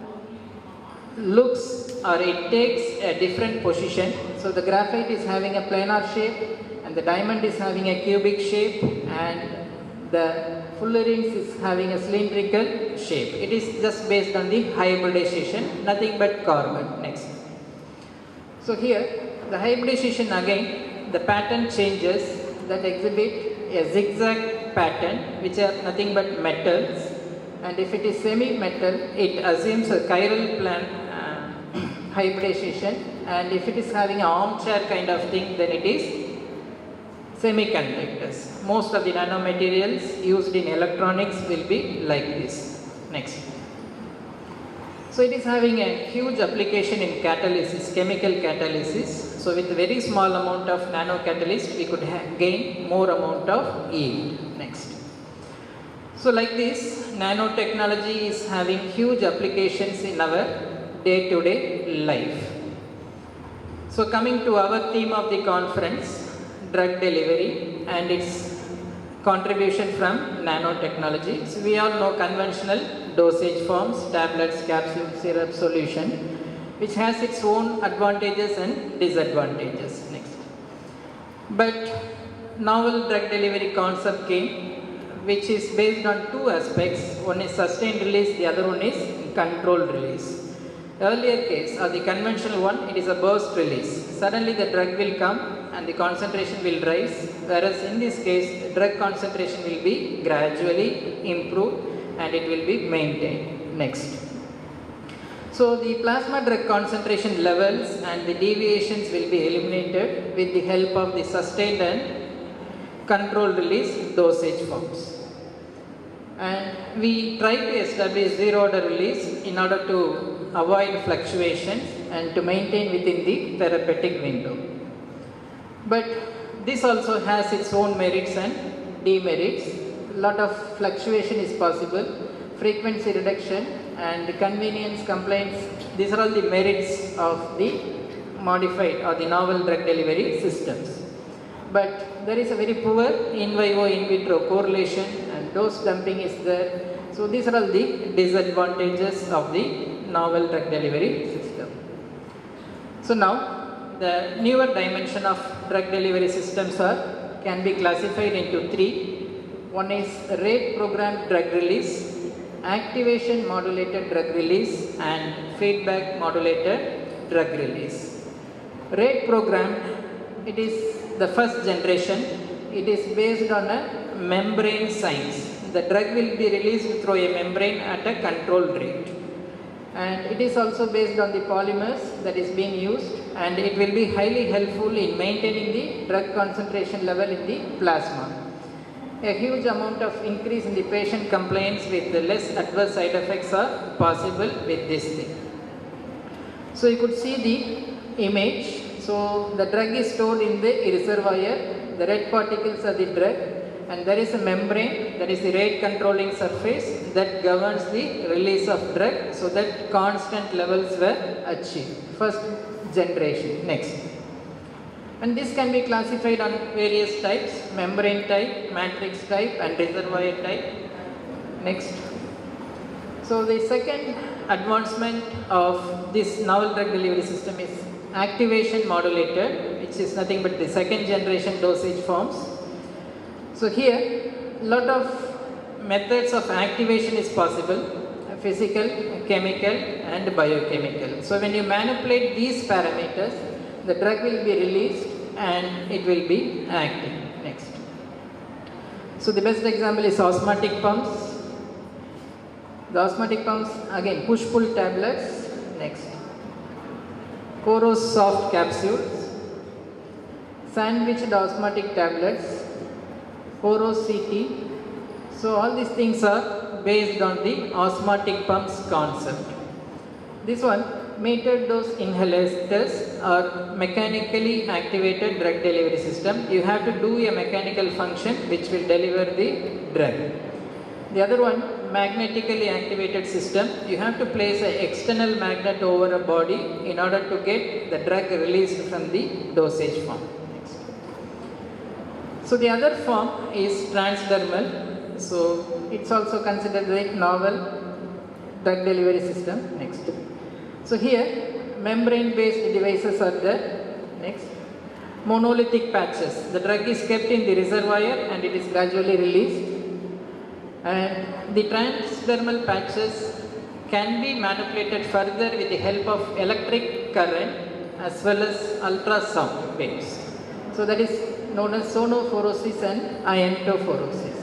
looks or it takes a different position. So the graphite is having a planar shape, and the diamond is having a cubic shape, and the fullerenes is having a cylindrical shape. It is just based on the hybridization, nothing but carbon. Next. So here, the hybridization again, the pattern changes that exhibit a zigzag pattern, which are nothing but metals. And if it is semi-metal, it assumes a chiral plan hybridization. And if it is having an armchair kind of thing, then it is semiconductors. Most of the nanomaterials used in electronics will be like this. Next. So it is having a huge application in catalysis, chemical catalysis. So with a very small amount of nanocatalyst, we could gain more amount of yield. Next. So like this, nanotechnology is having huge applications in our day-to-day life. So coming to our theme of the conference, drug delivery and its contribution from nanotechnology. So we all know conventional dosage forms, tablets, capsule, syrup, solution, which has its own advantages and disadvantages. Next. But novel drug delivery concept came, which is based on two aspects. One is sustained release, the other one is controlled release. Earlier case, or the conventional one, it is a burst release. Suddenly the drug will come and the concentration will rise, whereas in this case, the drug concentration will be gradually improved and it will be maintained. Next. So the plasma drug concentration levels and the deviations will be eliminated with the help of the sustained and controlled release dosage forms. And we try to establish zero order release in order to avoid fluctuations and to maintain within the therapeutic window. But this also has its own merits and demerits. A lot of fluctuation is possible, frequency reduction and convenience, compliance. These are all the merits of the modified or the novel drug delivery systems. But there is a very poor in vivo in vitro correlation and dose dumping is there. So these are all the disadvantages of the novel drug delivery system. So now the newer dimension of drug delivery systems can be classified into three. One is rate programmed drug release, activation modulated drug release and feedback modulated drug release. Rate programmed, it is the first generation. It is based on a membrane science. The drug will be released through a membrane at a controlled rate. And it is also based on the polymers that is being used, and it will be highly helpful in maintaining the drug concentration level in the plasma. A huge amount of increase in the patient compliance with the less adverse side effects are possible with this thing. So you could see the image. So the drug is stored in the reservoir. The red particles are the drug, and there is a membrane, that is the rate controlling surface that governs the release of drug so that constant levels were achieved. First generation. Next. And this can be classified on various types: membrane type, matrix type and reservoir type. Next. So So the second advancement of this novel drug delivery system is activation modulated, which is nothing but the second generation dosage forms. So here, a lot of methods of activation is possible, physical, chemical and biochemical. So when you manipulate these parameters, the drug will be released and it will be active. Next. So the best example is osmotic pumps. The osmotic pumps, again, push-pull tablets. Next. Coros soft capsules. Sandwiched osmotic tablets. Coros CT. So all these things are based on the osmotic pumps concept. This one, metered dose inhalers are mechanically activated drug delivery system. You have to do a mechanical function which will deliver the drug. The other one, magnetically activated system. You have to place an external magnet over a body in order to get the drug released from the dosage form. Next. So the other form is transdermal. So it's also considered a novel drug delivery system. Next. So here, membrane-based devices are there. Next. Monolithic patches. The drug is kept in the reservoir and it is gradually released. And the transdermal patches can be manipulated further with the help of electric current as well as ultrasound waves. So that is known as sonophorosis and iontophoresis.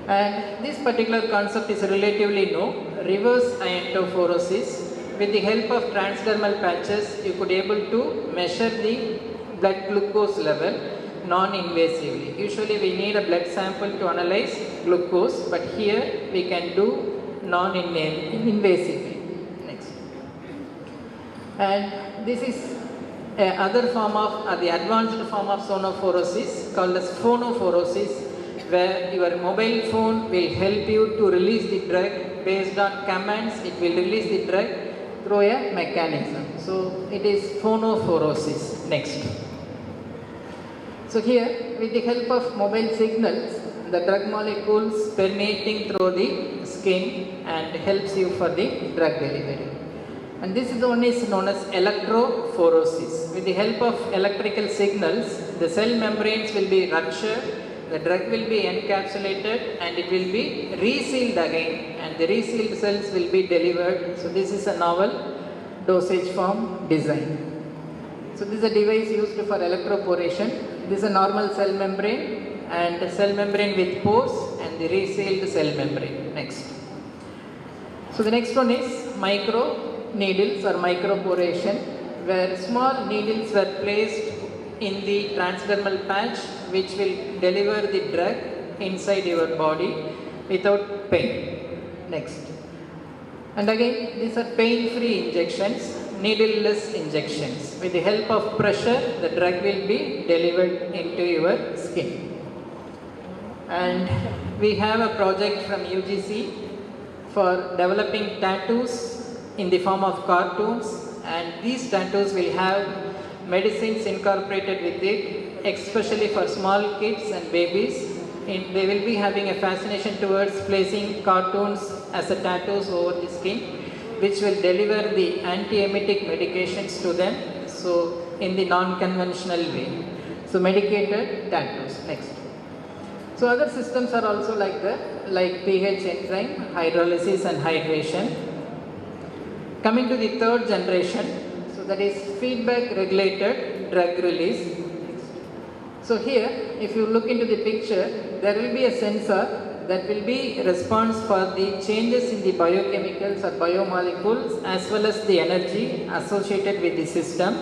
And this particular concept is relatively new, reverse iontophoresis. With the help of transdermal patches, you could able to measure the blood glucose level non-invasively. Usually we need a blood sample to analyze glucose, but here we can do non-invasively. Next. And this is another form of, the advanced form of sonophorosis called as phonophorosis, where your mobile phone will help you to release the drug based on commands. It will release the drug through a mechanism. So it is phonophorosis. Next. So here, with the help of mobile signals, the drug molecules permeating through the skin and helps you for the drug delivery. And this is one is known as electrophorosis. With the help of electrical signals, the cell membranes will be ruptured, the drug will be encapsulated and it will be resealed again, and the resealed cells will be delivered. So this is a novel dosage form design. So this is a device used for electroporation. This is a normal cell membrane and a cell membrane with pores and the resealed cell membrane. Next. So the next one is micro needles or microporation, where small needles were placed in the transdermal patch which will deliver the drug inside your body without pain. Next. And again, these are pain-free injections, needleless injections. With the help of pressure, the drug will be delivered into your skin. And we have a project from UGC for developing tattoos in the form of cartoons, and these tattoos will have medicines incorporated with it, especially for small kids and babies. They will be having a fascination towards placing cartoons as a tattoos over the skin, which will deliver the anti-emetic medications to them, so in the non-conventional way. So medicated tattoos. Next. So other systems are also like that, like pH enzyme, hydrolysis and hydration. Coming to the third generation, so that is feedback regulated drug release. So here, if you look into the picture, there will be a sensor that will be response for the changes in the biochemicals or biomolecules as well as the energy associated with the system.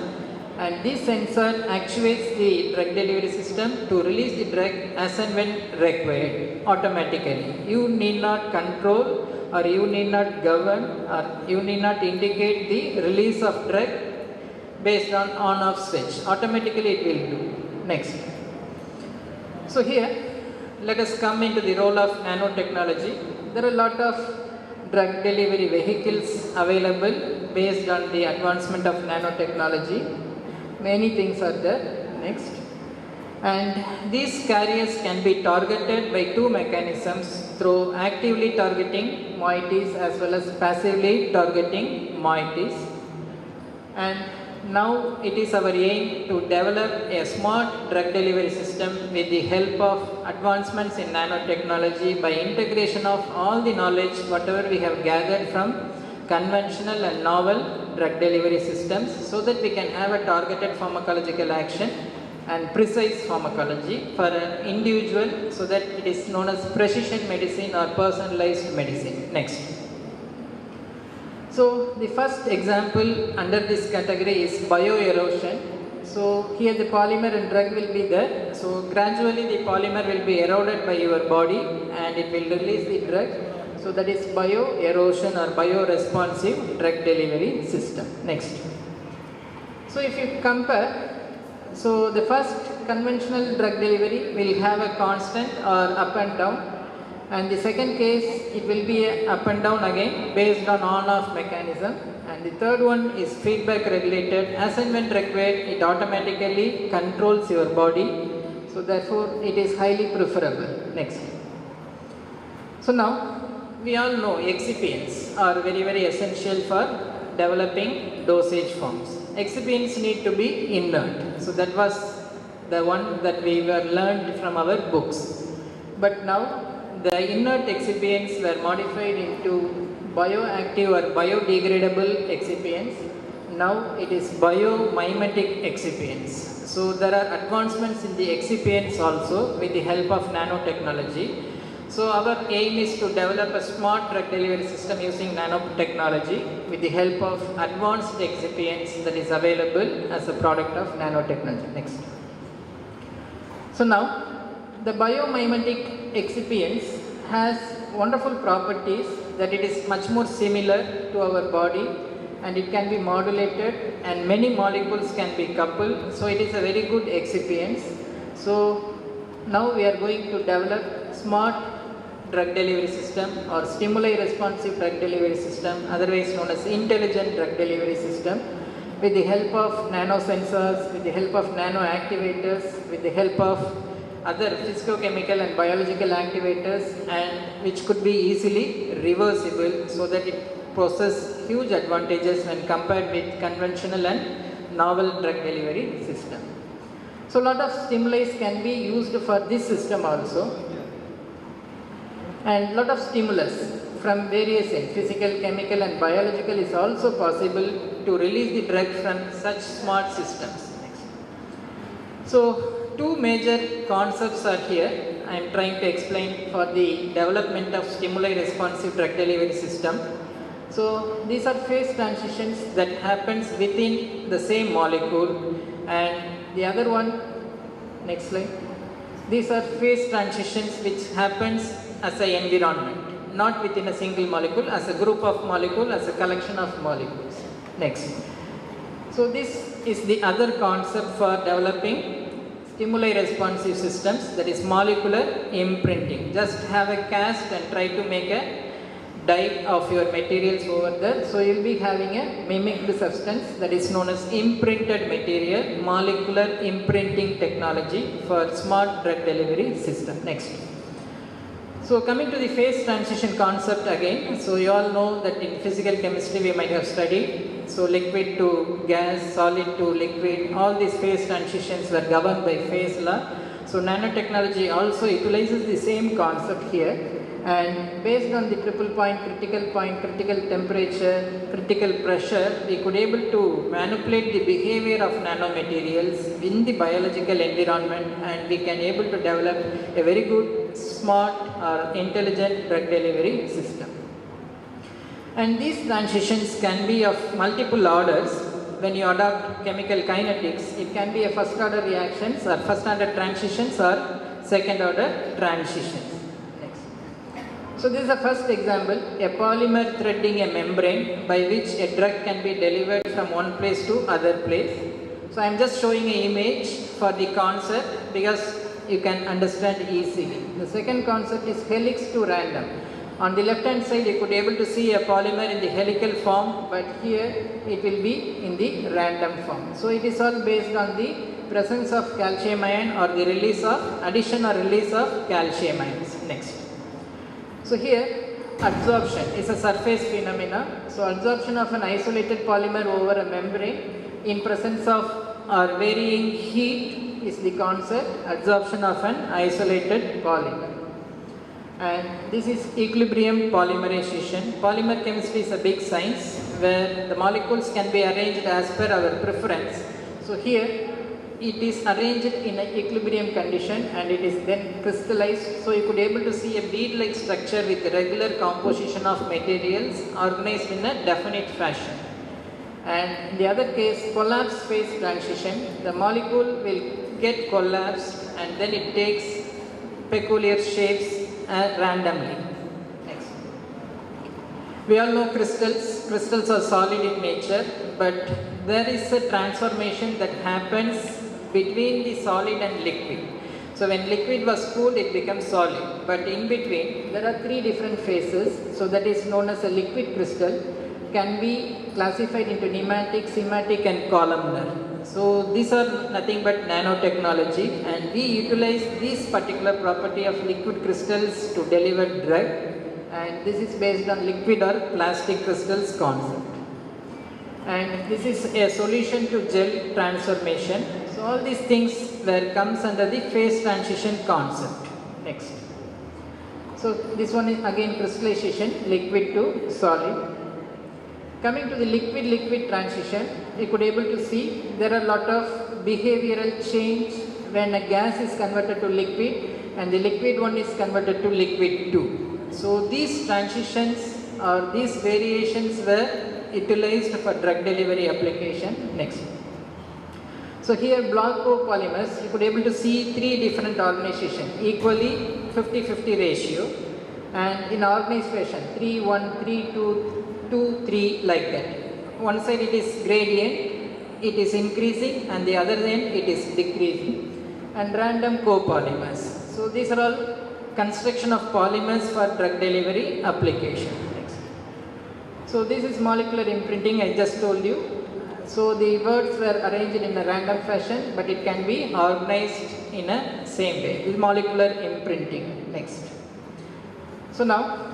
And this sensor actuates the drug delivery system to release the drug as and when required automatically. You need not control or you need not govern or you need not indicate the release of drug based on on-off switch. Automatically it will do. Next. So here, let us come into the role of nanotechnology. There are a lot of drug delivery vehicles available based on the advancement of nanotechnology. Many things are there. Next. And these carriers can be targeted by two mechanisms, through actively targeting moieties as well as passively targeting moieties. And now it is our aim to develop a smart drug delivery system with the help of advancements in nanotechnology by integration of all the knowledge whatever we have gathered from conventional and novel drug delivery systems, so that we can have a targeted pharmacological action and precise pharmacology for an individual, so that it is known as precision medicine or personalized medicine. Next. So the first example under this category is bioerosion. So here the polymer and drug will be there. So gradually the polymer will be eroded by your body and it will release the drug. So that is bioerosion or bioresponsive drug delivery system. Next. So if you compare, so the first conventional drug delivery will have a constant or up and down, and the second case it will be a up and down again based on on-off mechanism, and the third one is feedback regulated. As and when required, it automatically controls your body, so therefore it is highly preferable. Next. So now we all know excipients are very essential for developing dosage forms. Excipients need to be inert. So that was the one that we were learned from our books. But now the inert excipients were modified into bioactive or biodegradable excipients. Now it is biomimetic excipients. So there are advancements in the excipients also with the help of nanotechnology. So our aim is to develop a smart drug delivery system using nanotechnology with the help of advanced excipients that is available as a product of nanotechnology. Next. So now the biomimetic excipients has wonderful properties that it is much more similar to our body, and it can be modulated and many molecules can be coupled. So it is a very good excipient. So now we are going to develop smart drug delivery system or stimuli responsive drug delivery system, otherwise known as intelligent drug delivery system, with the help of nanosensors, with the help of nanoactivators, with the help of other physicochemical and biological activators, and which could be easily reversible, so that it possesses huge advantages when compared with conventional and novel drug delivery system. So a lot of stimuli can be used for this system also, and lot of stimulus from various ends, physical, chemical and biological, is also possible to release the drug from such smart systems. Next. So two major concepts are here. I am trying to explain for the development of stimuli responsive drug delivery system. So these are phase transitions that happens within the same molecule, and the other one, next slide. These are phase transitions which happens as an environment, not within a single molecule, as a group of molecules, as a collection of molecules. Next. So this is the other concept for developing stimuli responsive systems, that is molecular imprinting. Just have a cast and try to make a dye of your materials over there. So you will be having a mimicked substance that is known as imprinted material, molecular imprinting technology for smart drug delivery system. Next. So coming to the phase transition concept again. So you all know that in physical chemistry we might have studied. So liquid to gas, solid to liquid, all these phase transitions were governed by phase law. So nanotechnology also utilizes the same concept here. And based on the triple point, critical temperature, critical pressure, we could able to manipulate the behavior of nanomaterials in the biological environment, and we can able to develop a very good, smart or intelligent drug delivery system. And these transitions can be of multiple orders. When you adopt chemical kinetics, it can be a first order reactions or first order transitions or second order transitions. So this is the first example, a polymer threading a membrane by which a drug can be delivered from one place to other place. So I am just showing an image for the concept because you can understand easily. The second concept is helix to random. On the left hand side you could be able to see a polymer in the helical form, but here it will be in the random form. So it is all based on the presence of calcium ion or the release of addition or release of calcium ions. Next. So here absorption is a surface phenomena. So absorption of an isolated polymer over a membrane in presence of or varying heat is the concept absorption of an isolated polymer. And this is equilibrium polymerization. Polymer chemistry is a big science where the molecules can be arranged as per our preference. So here it is arranged in an equilibrium condition and it is then crystallized. So you could able to see a bead-like structure with regular composition of materials organized in a definite fashion. And in the other case, collapse phase transition, the molecule will get collapsed and then it takes peculiar shapes randomly. Next. We all know crystals. Crystals are solid in nature, but there is a transformation that happens between the solid and liquid. So when liquid was cooled, it becomes solid. But in between, there are three different phases. So that is known as a liquid crystal. Can be classified into nematic, sematic, and columnar. So these are nothing but nanotechnology, and we utilize this particular property of liquid crystals to deliver drug, and this is based on liquid or plastic crystals concept. And this is a solution to gel transformation. So all these things where comes under the phase transition concept. Next. So this one is again crystallization, liquid to solid. Coming to the liquid-liquid transition, you could able to see there are a lot of behavioral change when a gas is converted to liquid and the liquid one is converted to liquid 2. So these transitions or these variations were utilized for drug delivery application. Next. So here block copolymers, you could able to see three different organizations, equally 50-50 ratio, and in organized fashion 3-1, 3-2, 2-3 like that. One side it is gradient, it is increasing, and the other end it is decreasing. And random copolymers. So these are all construction of polymers for drug delivery application. Next. So this is molecular imprinting, I just told you. So the words were arranged in a random fashion, but it can be organized in a same way. This is molecular imprinting. Next. So now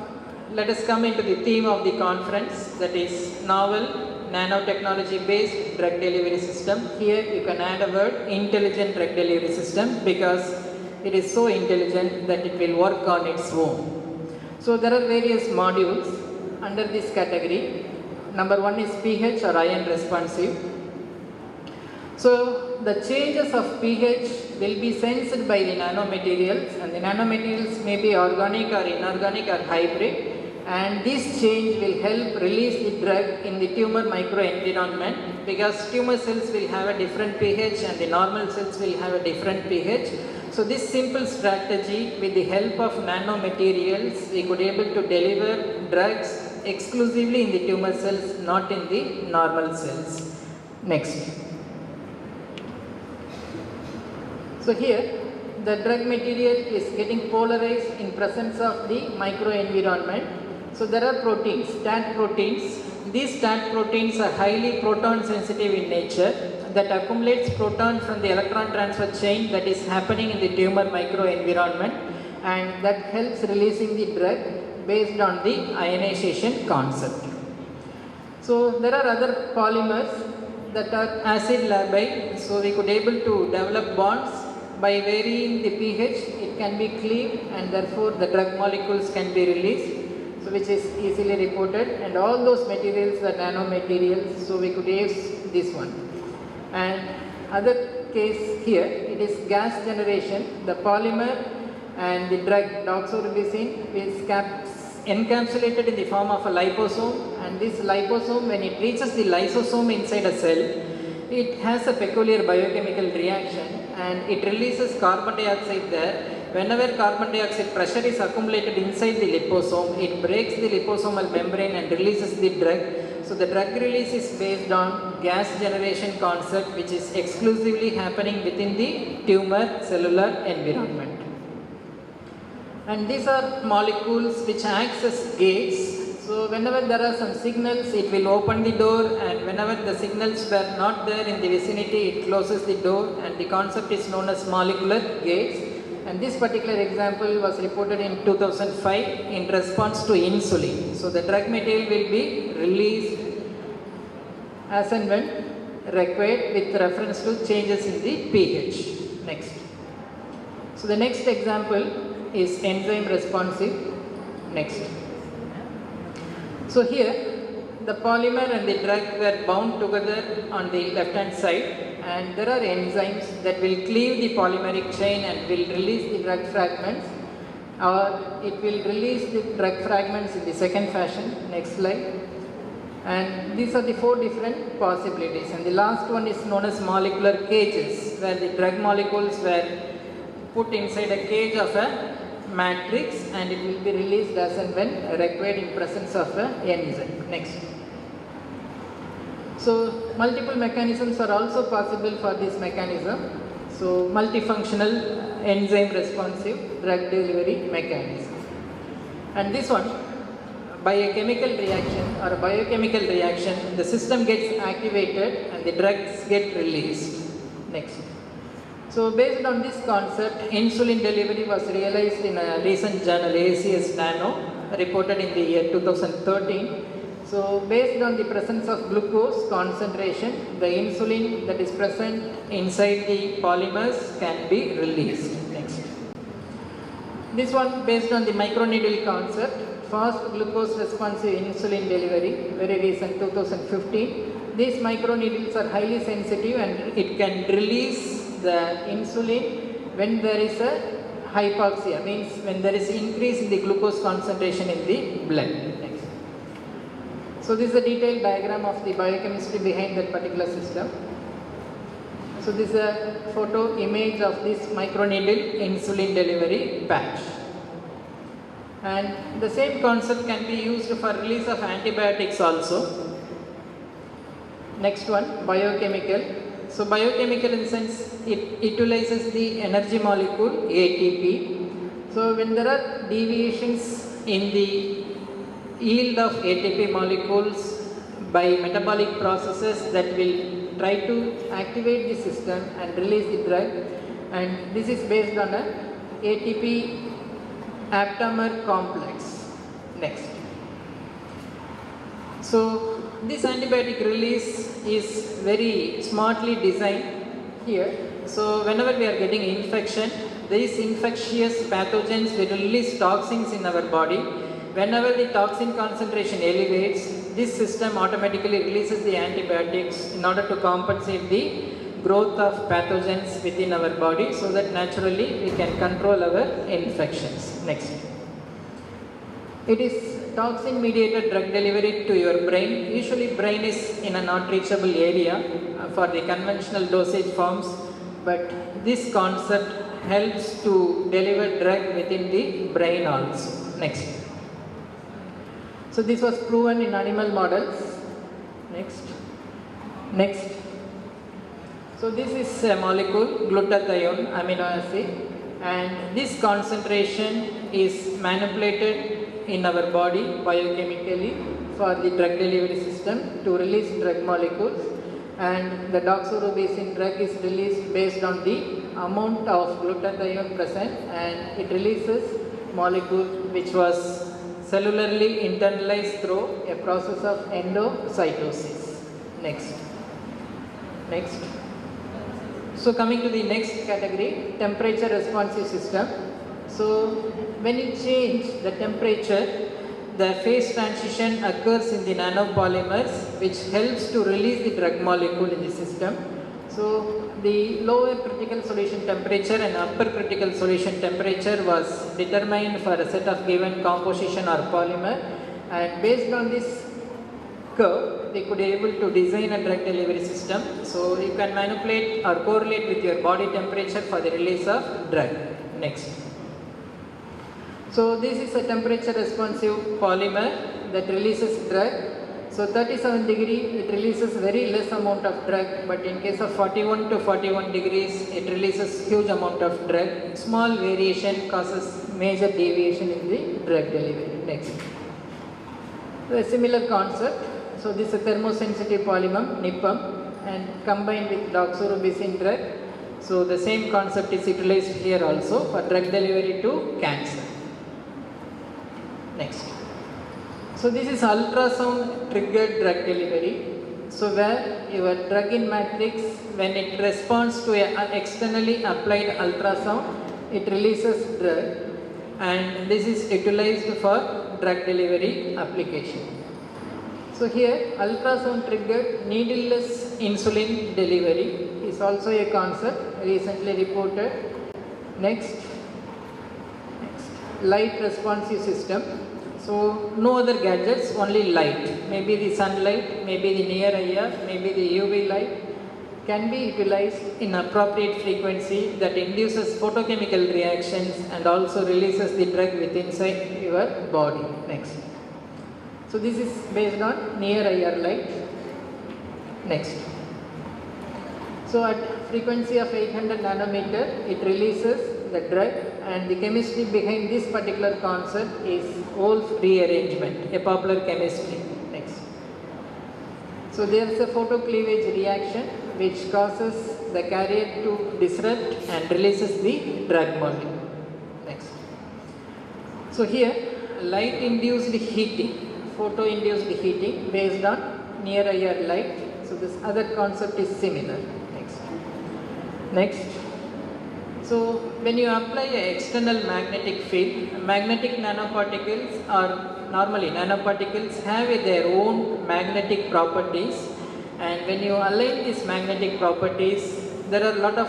let us come into the theme of the conference, that is novel nanotechnology based drug delivery system. Here you can add a word intelligent drug delivery system because it is so intelligent that it will work on its own. So there are various modules under this category. Number one is pH or ion responsive. So the changes of pH will be sensed by the nanomaterials, and the nanomaterials may be organic or inorganic or hybrid, and this change will help release the drug in the tumor microenvironment because tumor cells will have a different pH and the normal cells will have a different pH. So this simple strategy with the help of nanomaterials we could able to deliver drugs exclusively in the tumor cells, not in the normal cells. Next. So here the drug material is getting polarized in presence of the microenvironment. So there are proteins, STAT proteins. These STAT proteins are highly proton sensitive in nature that accumulates proton from the electron transfer chain that is happening in the tumor microenvironment, and that helps releasing the drug based on the ionization concept. So there are other polymers that are acid labile, so we could able to develop bonds by varying the pH. It can be cleaved and therefore the drug molecules can be released, so which is easily reported, and all those materials are nanomaterials, so we could use this one. And other case here, it is gas generation. The polymer and the drug doxorubicin is encapsulated in the form of a liposome, and this liposome, when it reaches the lysosome inside a cell, it has a peculiar biochemical reaction and it releases carbon dioxide there. Whenever carbon dioxide pressure is accumulated inside the liposome, it breaks the liposomal membrane and releases the drug. So the drug release is based on gas generation concept, which is exclusively happening within the tumor cellular environment. And these are molecules which acts as gates. So whenever there are some signals, it will open the door, and whenever the signals were not there in the vicinity, it closes the door, and the concept is known as molecular gates. And this particular example was reported in 2005 in response to insulin. So the drug material will be released as and when required with reference to changes in the pH. Next. So the next example is enzyme responsive. Next. So here the polymer and the drug were bound together on the left hand side, and there are enzymes that will cleave the polymeric chain and will release the drug fragments, or it will release the drug fragments in the second fashion. Next slide. And these are the 4 different possibilities, and the last one is known as molecular cages, where the drug molecules were put inside a cage of a matrix, and it will be released as and when required in presence of an enzyme. Next. So multiple mechanisms are also possible for this mechanism. So multifunctional enzyme responsive drug delivery mechanism. And this one, by a chemical reaction or a biochemical reaction, the system gets activated and the drugs get released. Next. So based on this concept, insulin delivery was realized in a recent journal, ACS Nano, reported in the year 2013. So based on the presence of glucose concentration, the insulin that is present inside the polymers can be released. Next. This one based on the microneedle concept, fast glucose responsive insulin delivery, very recent 2015. These microneedles are highly sensitive and it can release the insulin when there is a hypoxia, means when there is increase in the glucose concentration in the blood. Next. So this is a detailed diagram of the biochemistry behind that particular system. So this is a photo image of this microneedle insulin delivery patch. And the same concept can be used for release of antibiotics also. Next one, biochemical. So biochemical in the sense it utilizes the energy molecule ATP. So when there are deviations in the yield of ATP molecules by metabolic processes that will try to activate the system and release the drug, and this is based on a ATP aptamer complex. Next. So this antibiotic release is very smartly designed here. So whenever we are getting infection, these infectious pathogens will release toxins in our body. Whenever the toxin concentration elevates, this system automatically releases the antibiotics in order to compensate the growth of pathogens within our body, so that naturally we can control our infections. Next. It is toxin mediated drug delivery to your brain. Usually brain is in a not reachable area for the conventional dosage forms, but this concept helps to deliver drug within the brain also. Next. So this was proven in animal models. Next. Next. So this is a molecule, glutathione amino acid, and this concentration is manipulated in our body biochemically for the drug delivery system to release drug molecules, and the doxorubicin drug is released based on the amount of glutathione present, and it releases molecule which was cellularly internalized through a process of endocytosis. Next. Next. So coming to the next category, temperature responsive system. So when you change the temperature, the phase transition occurs in the nanopolymers, which helps to release the drug molecule in the system. So the lower critical solution temperature and upper critical solution temperature was determined for a set of given composition or polymer, and based on this curve, they could be able to design a drug delivery system. So you can manipulate or correlate with your body temperature for the release of drug. Next. So this is a temperature responsive polymer that releases drug. So 37 degree, it releases very less amount of drug, but in case of 41 to 41 degrees, it releases huge amount of drug. Small variation causes major deviation in the drug delivery. Next. A similar concept. So this is a thermosensitive polymer, NIPM, and combined with doxorubicin drug. So the same concept is utilized here also for drug delivery to cancer. Next. So this is ultrasound triggered drug delivery. So where your drug in matrix, when it responds to an externally applied ultrasound, it releases drug, and this is utilized for drug delivery application. So here ultrasound triggered needleless insulin delivery is also a concept recently reported. Next, light responsive system. So no other gadgets, only light. Maybe the sunlight, maybe the near IR, maybe the UV light can be utilized in appropriate frequency that induces photochemical reactions and also releases the drug within inside your body. Next. So this is based on near IR light. Next. So at frequency of 800 nanometer, it releases the drug, and the chemistry behind this particular concept is Wolff rearrangement, a popular chemistry. Next. So there is a photocleavage reaction which causes the carrier to disrupt and releases the drug molecule. Next. So here light induced heating, photo induced heating based on near IR light. So this other concept is similar. Next. So when you apply an external magnetic field, magnetic nanoparticles are normally nanoparticles have their own magnetic properties, and when you align these magnetic properties, there are a lot of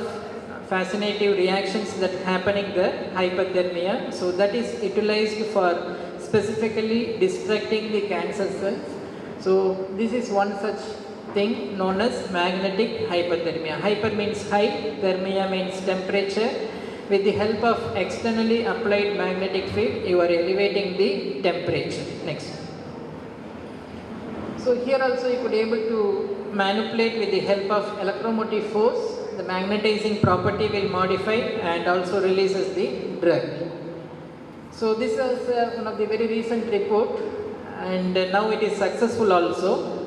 fascinating reactions that happening there, hyperthermia. So that is utilized for specifically destructing the cancer cells. So this is one such thing known as magnetic hyperthermia. Hyper means high, thermia means temperature. With the help of externally applied magnetic field, you are elevating the temperature. Next. So here also you could able to manipulate with the help of electromotive force. The magnetizing property will modify and also releases the drug. So this is one of the very recent report, and now it is successful also.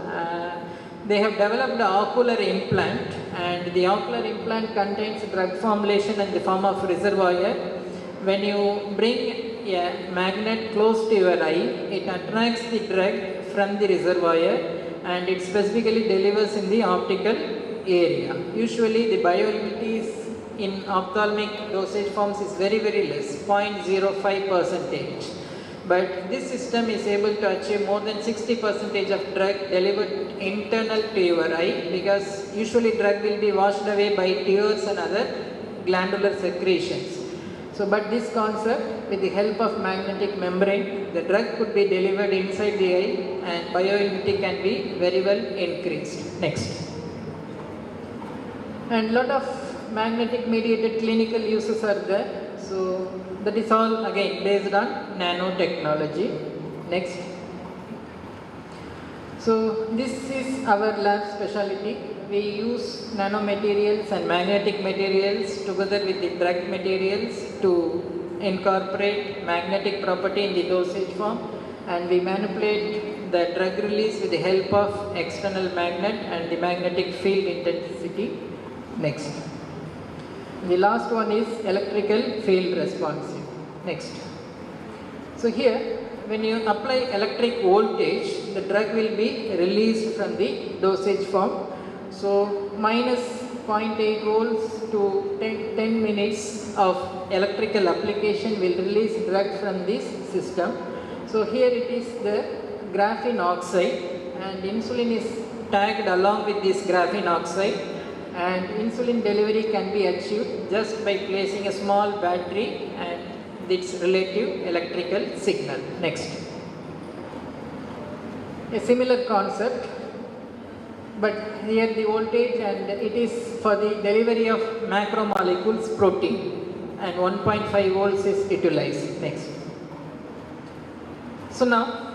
They have developed an ocular implant, and the ocular implant contains drug formulation in the form of reservoir. When you bring a magnet close to your eye, it attracts the drug from the reservoir and it specifically delivers in the optical area. Usually the bioavailability in ophthalmic dosage forms is very less, 0.05%. But this system is able to achieve more than 60% of drug delivered internal to your eye, because usually drug will be washed away by tears and other glandular secretions. So but this concept, with the help of magnetic membrane, the drug could be delivered inside the eye and bioavailability can be very well increased. Next. And lot of magnetic mediated clinical uses are there. So that is all again based on nanotechnology. Next. So this is our lab specialty. We use nanomaterials and magnetic materials together with the drug materials to incorporate magnetic property in the dosage form, and we manipulate the drug release with the help of external magnet and the magnetic field intensity. Next. The last one is electrical field responsive. Next. So here, when you apply electric voltage, the drug will be released from the dosage form. So minus 0.8 volts to 10 minutes of electrical application will release drug from this system. So here it is the graphene oxide, and insulin is tagged along with this graphene oxide, and insulin delivery can be achieved just by placing a small battery and its relative electrical signal. Next. A similar concept, but here the voltage, and it is for the delivery of macromolecules protein, and 1.5 volts is utilized. Next. So now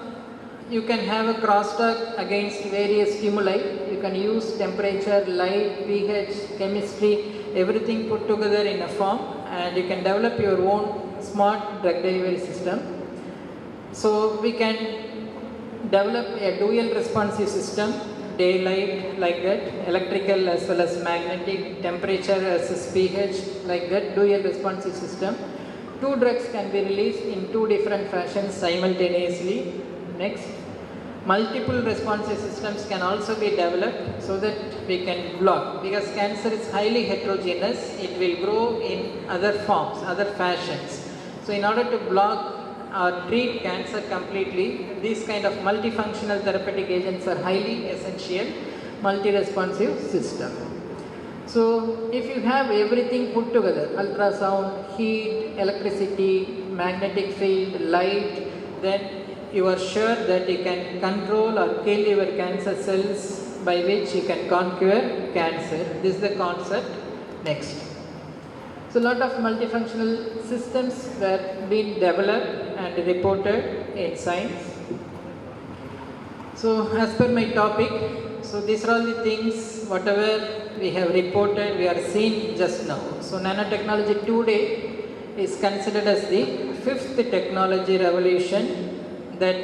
you can have a crosstalk against various stimuli. You can use temperature, light, pH, chemistry, everything put together in a form, and you can develop your own smart drug delivery system. So we can develop a dual responsive system, daylight like that, electrical as well as magnetic, temperature versus pH like that, dual responsive system. 2 drugs can be released in 2 different fashions simultaneously. Next, multiple responsive systems can also be developed so that we can block, because cancer is highly heterogeneous, it will grow in other forms, other fashions. So in order to block or treat cancer completely, these kind of multifunctional therapeutic agents are highly essential, multi-responsive system. So if you have everything put together, ultrasound, heat, electricity, magnetic field, light, then you are sure that you can control or kill your cancer cells, by which you can conquer cancer. This is the concept. Next. So a lot of multifunctional systems were being developed and reported in science. So as per my topic, so these are all the things, whatever we have reported, we are seeing just now. So nanotechnology today is considered as the 5th technology revolution that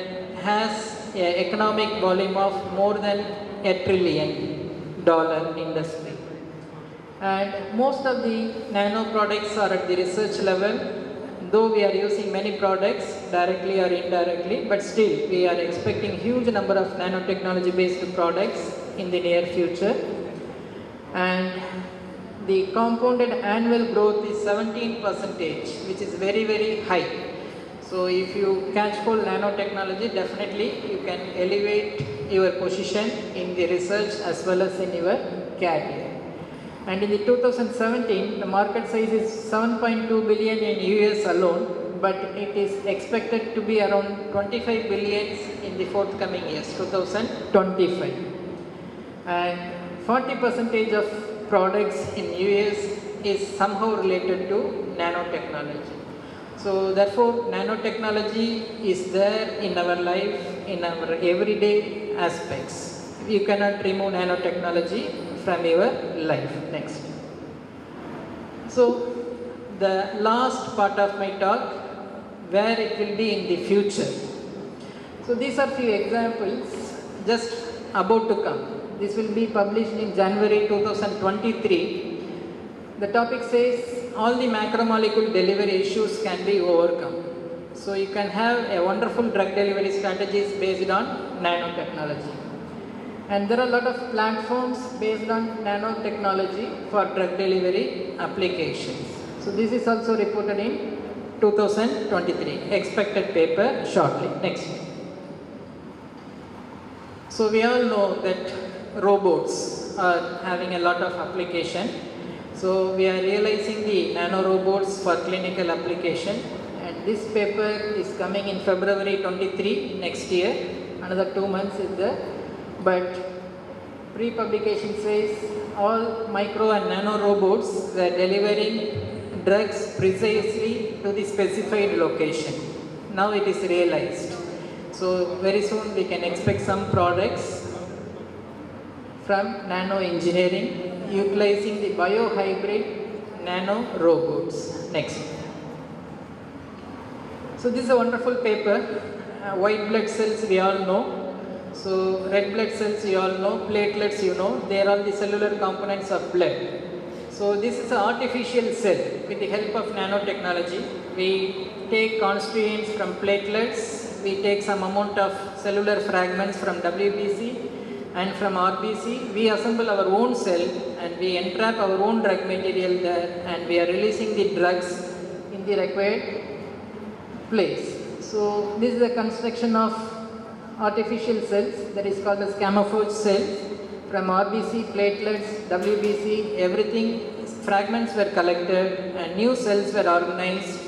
has an economic volume of more than $1 trillion industry. And most of the nano products are at the research level, though we are using many products directly or indirectly, but still we are expecting huge number of nanotechnology based products in the near future. And the compounded annual growth is 17%, which is very, very high. So if you catch hold nanotechnology, definitely you can elevate your position in the research as well as in your career. And in the 2017, the market size is 7.2 billion in US alone, but it is expected to be around 25 billions in the forthcoming years, 2025. And 40% of products in US is somehow related to nanotechnology. So therefore, nanotechnology is there in our life, in our everyday aspects. You cannot remove nanotechnology from your life. Next. So the last part of my talk, where it will be in the future. So these are few examples just about to come. This will be published in January 2023. The topic says all the macromolecule delivery issues can be overcome. So you can have a wonderful drug delivery strategies based on nanotechnology. And there are a lot of platforms based on nanotechnology for drug delivery applications. So this is also reported in 2023. Expected paper shortly. Next. So we all know that robots are having a lot of application. So we are realizing the nanorobots for clinical application, and this paper is coming in February 23 next year. Another 2 months is there, but pre-publication says all micro and nanorobots were delivering drugs precisely to the specified location. Now it is realized. So very soon we can expect some products from nano engineering utilizing the biohybrid nano robots. Next. So this is a wonderful paper. White blood cells we all know. So red blood cells you all know. Platelets you know. They are all the cellular components of blood. So this is an artificial cell. With the help of nanotechnology, we take constituents from platelets. We take some amount of cellular fragments from WBC and from RBC, we assemble our own cell and we entrap our own drug material there, and we are releasing the drugs in the required place. So this is the construction of artificial cells that is called as camouflage cells. From RBC, platelets, WBC, everything, fragments were collected and new cells were organized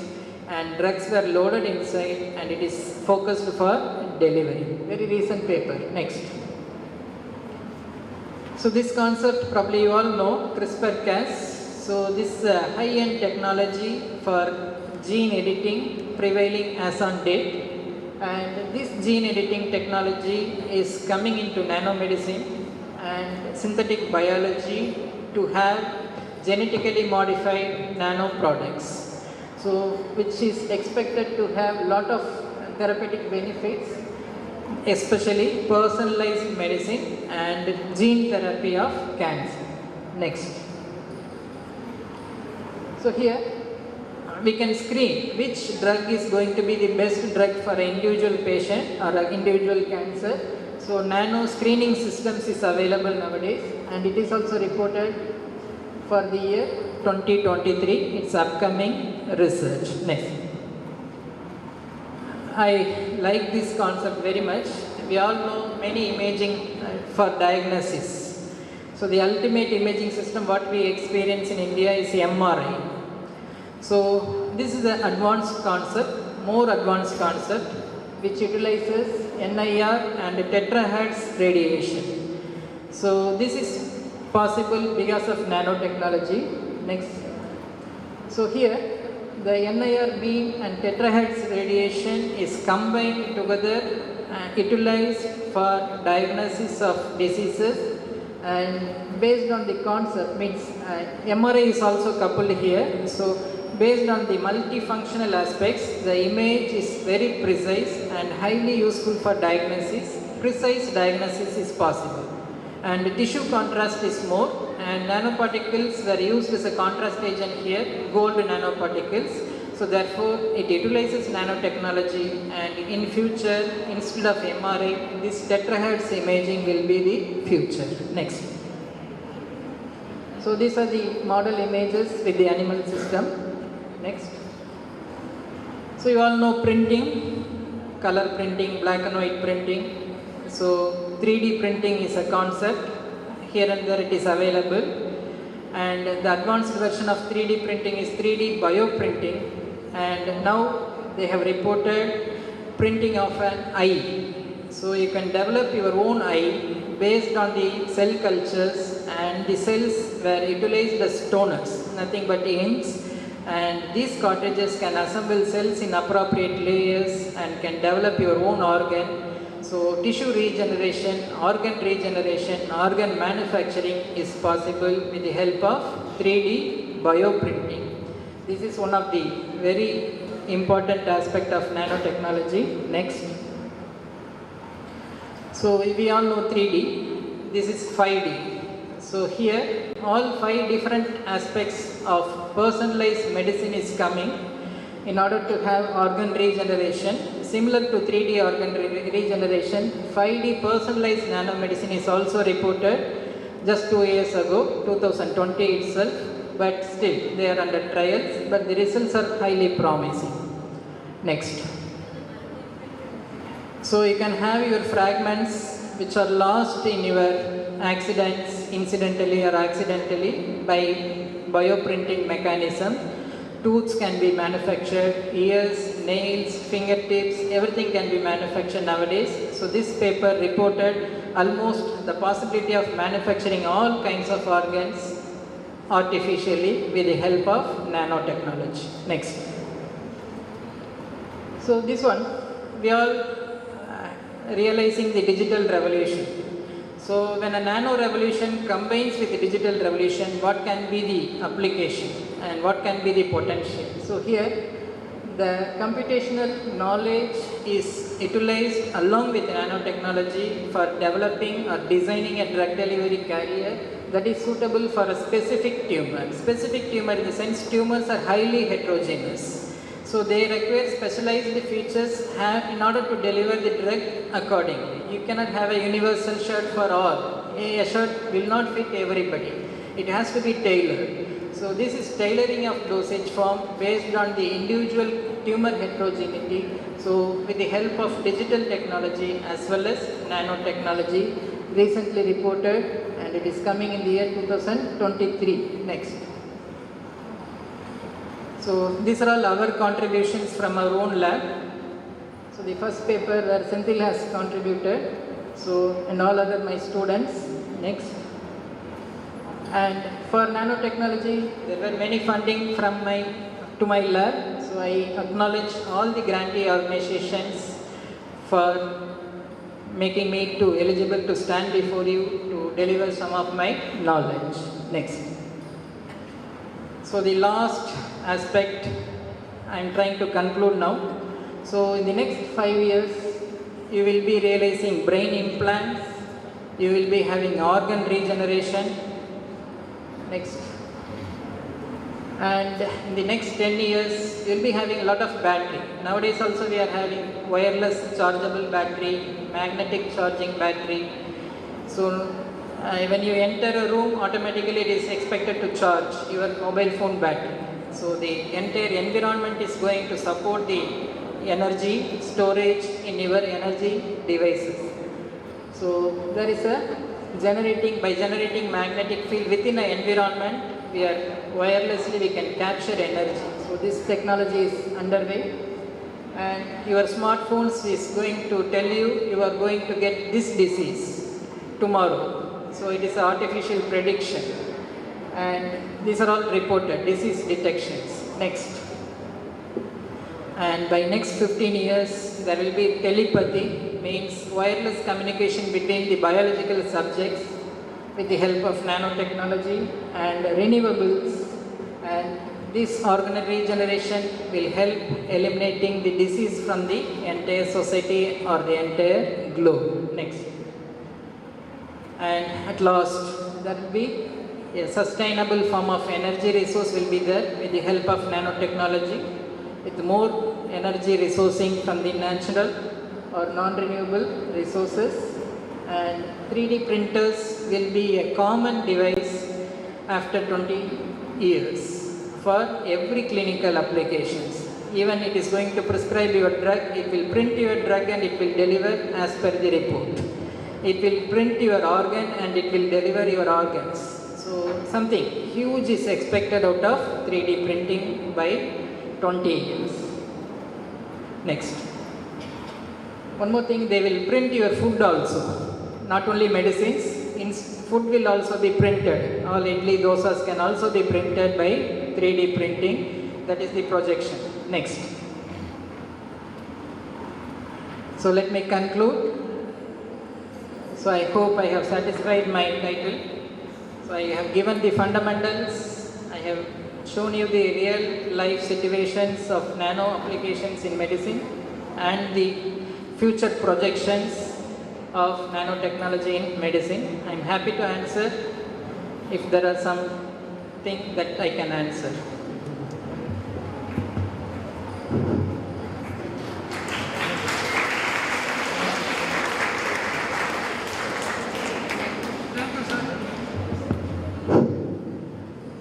and drugs were loaded inside, and it is focused for delivery. Very recent paper. Next. So this concept probably you all know, CRISPR-Cas. So this high-end technology for gene editing prevailing as on date, and this gene editing technology is coming into nanomedicine and synthetic biology to have genetically modified nano products. So which is expected to have lot of therapeutic benefits especially personalized medicine and gene therapy of cancer. Next. So here we can screen which drug is going to be the best drug for an individual patient or an individual cancer. So nano screening systems is available nowadays, and it is also reported for the year 2023. It's upcoming research. Next. I like this concept very much. We all know many imaging for diagnosis. So the ultimate imaging system what we experience in India is MRI. So this is an advanced concept, more advanced concept, which utilizes NIR and tetrahertz radiation. So this is possible because of nanotechnology. Next. So here the NIR beam and tetrahertz radiation is combined together and utilized for diagnosis of diseases, and based on the concept means MRI is also coupled here. So based on the multifunctional aspects, the image is very precise and highly useful for diagnosis. Precise diagnosis is possible, and tissue contrast is more, and nanoparticles were used as a contrast agent here, gold nanoparticles. So therefore it utilizes nanotechnology, and in future instead of MRI, this tetrahertz imaging will be the future. Next. So these are the model images with the animal system. Next. So you all know printing, color printing, black and white printing. So 3D printing is a concept. Here and there it is available. And the advanced version of 3D printing is 3D bioprinting. And now they have reported printing of an eye. So you can develop your own eye based on the cell cultures, and the cells were utilized as toners, nothing but inks. And these cartridges can assemble cells in appropriate layers and can develop your own organ. So tissue regeneration, organ manufacturing is possible with the help of 3D bioprinting. This is one of the very important aspect of nanotechnology. Next. So we all know 3D. This is 5D. So here all 5 different aspects of personalized medicine is coming in order to have organ regeneration. Similar to 3D organ regeneration, 5D personalized nanomedicine is also reported just 2 years ago, 2020 itself, but still they are under trials, but the results are highly promising. Next. So you can have your fragments which are lost in your accidents, incidentally or accidentally, by bioprinting mechanism. Tooths can be manufactured, ears, nails, fingertips, everything can be manufactured nowadays. So this paper reported almost the possibility of manufacturing all kinds of organs artificially with the help of nanotechnology. Next. So this one, we are realizing the digital revolution. So when a nano revolution combines with the digital revolution, what can be the application and what can be the potential? So here the computational knowledge is utilized along with nanotechnology for developing or designing a drug delivery carrier that is suitable for a specific tumor. Specific tumor in the sense tumors are highly heterogeneous. So they require specialized features in order to deliver the drug accordingly. You cannot have a universal shot for all. A shot will not fit everybody. It has to be tailored. So this is tailoring of dosage form based on the individual tumor heterogeneity. So with the help of digital technology as well as nanotechnology, recently reported, and it is coming in the year 2023. Next. So these are all our contributions from our own lab. So the first paper where Senthil has contributed, so and all other my students. Next. And for nanotechnology, there were many funding from my lab. So I acknowledge all the grantee organizations for making me eligible to stand before you to deliver some of my knowledge. Next. So the last aspect I am trying to conclude now. So in the next 5 years, you will be realizing brain implants, you will be having organ regeneration. Next. And in the next 10 years, you will be having a lot of battery. Nowadays also we are having wireless chargeable battery, magnetic charging battery. So when you enter a room, automatically it is expected to charge your mobile phone battery. So the entire environment is going to support the energy storage in your energy devices. So there is a by generating magnetic field within an environment, we are wirelessly we can capture energy. So this technology is underway, and your smartphones is going to tell you are going to get this disease tomorrow. So it is artificial prediction, and these are all reported disease detections. Next. And by next 15 years, there will be telepathy, means wireless communication between the biological subjects with the help of nanotechnology and renewables. And this organ regeneration will help eliminating the disease from the entire society or the entire globe. Next. And at last, there will be a sustainable form of energy resource will be there with the help of nanotechnology, with more energy resourcing from the natural or non-renewable resources. And 3D printers will be a common device after 20 years for every clinical applications. Even it is going to prescribe your drug, it will print your drug and it will deliver as per the report. It will print your organ and it will deliver your organs. So something huge is expected out of 3D printing by 20 years. Next. One more thing, they will print your food also. Not only medicines, food will also be printed. All idli dosas can also be printed by 3D printing. That is the projection. Next. So let me conclude. So I hope I have satisfied my title. So I have given the fundamentals. I have shown you the real life situations of nano applications in medicine and the future projections of nanotechnology in medicine. I am happy to answer if there are something that I can answer. Thank you, sir.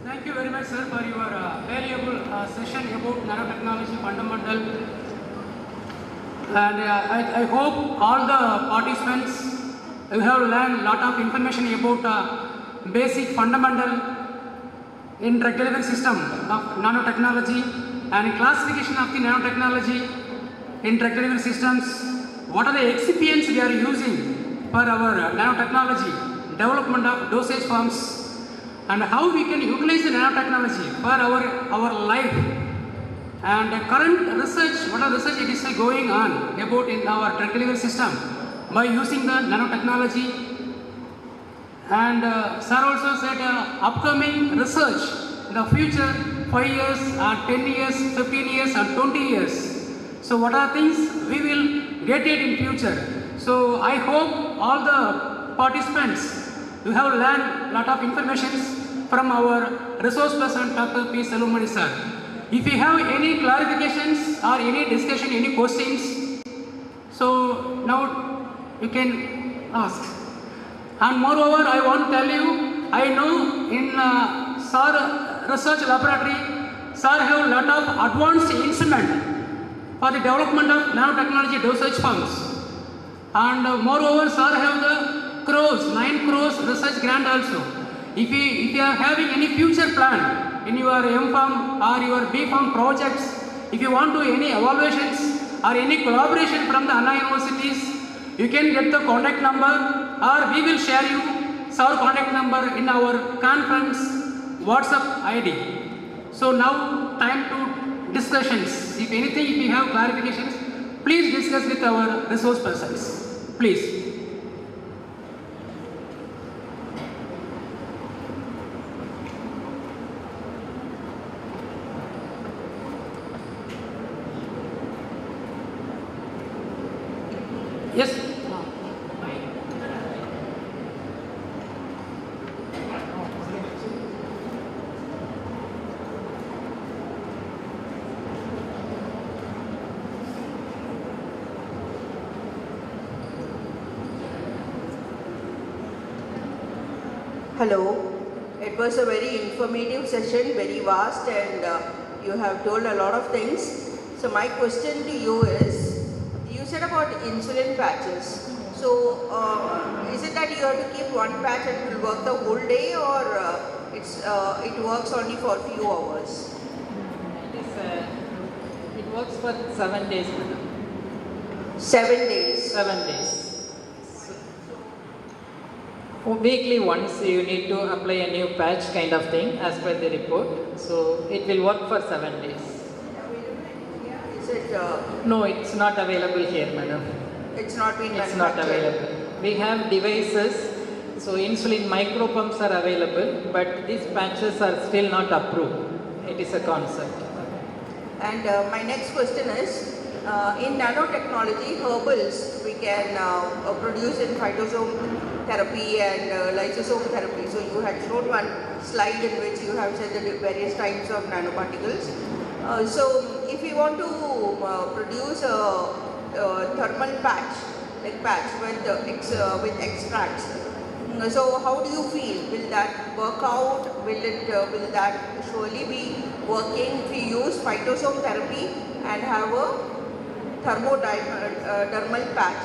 Thank you very much, sir, for your valuable session about nanotechnology fundamental. And I hope all the participants you have learned a lot of information about basic fundamental in drug delivery system of nanotechnology and classification of the nanotechnology in drug delivery systems. What are the excipients we are using for our nanotechnology, development of dosage forms, and how we can utilize the nanotechnology for our life. And current research, what are research it is going on about in our drug delivery system by using the nanotechnology. And sir also said upcoming research in the future 5 years, 10 years, 15 years and 20 years. So what are things we will get it in future. So I hope all the participants you have learned a lot of information from our resource person Dr. P. Salomani sir. If you have any clarifications or any discussion, any questions, so now you can ask. And moreover, I want to tell you, I know in SAR research laboratory, SAR have a lot of advanced instrument for the development of nanotechnology dosage forms. And moreover, SAR have the 9 crores research grant also. If you are having any future plan, in your M.Pharm or your B.Pharm projects, if you want to any evaluations or any collaboration from the Anna universities, you can get the contact number or we will share you our contact number in our conference WhatsApp ID. So now time to discussions. If anything, if you have clarifications, please discuss with our resource persons. Please. Yes. Hello. It was a very informative session, very vast, and you have told a lot of things. So my question to you is, you said about insulin patches. So is it that you have to keep one patch and it will work the whole day, or it works only for a few hours? It works for 7 days, madam. 7 days? 7 days. Weekly once you need to apply a new patch kind of thing as per the report. So it will work for 7 days. Is it? No, it's not available here, madam. It's not been It's manufactured? not available. We have devices, so insulin micro pumps are available, but these patches are still not approved. It is a concept. And my next question is, in nanotechnology, herbals we can produce in phytosome therapy and lysosome therapy. So you had shown one slide in which you have said the various types of nanoparticles. So if we want to produce a thermal patch, like patch with extracts, so how do you feel? Will that work out? Will that surely be working if we use phytosome therapy and have a thermal patch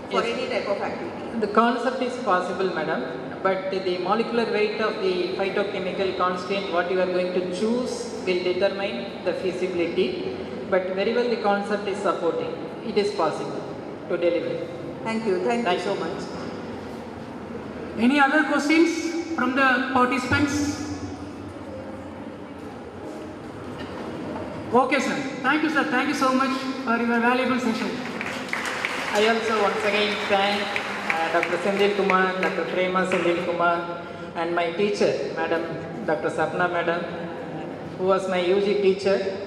for any type of activity? The concept is possible, madam, but the molecular weight of the phytochemical constant, what you are going to choose, will determine the feasibility. But very well, the concept is supporting. It is possible to deliver. Thank you. Thank you so much. Any other questions from the participants? Okay, sir. Thank you, sir. Thank you so much for your valuable session. I also once again thank Dr. Sendil Kumar, Dr. Prema Sendil Kumar, and my teacher, Madam Dr. Sapna Madam, who was my UG teacher,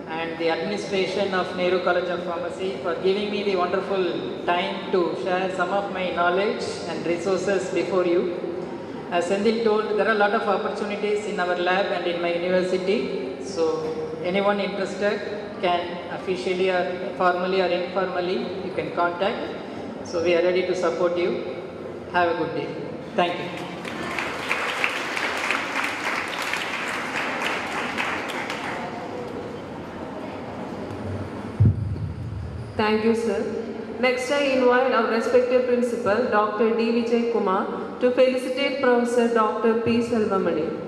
and the administration of Nehru College of Pharmacy for giving me the wonderful time to share some of my knowledge and resources before you. As Sendil told, there are a lot of opportunities in our lab and in my university. So anyone interested can officially or formally or informally, you can contact. So we are ready to support you. Have a good day. Thank you. Thank you, sir. Next, I invite our respected principal, Dr. D. Vijay Kumar, to felicitate Professor Dr. P. Selvamani.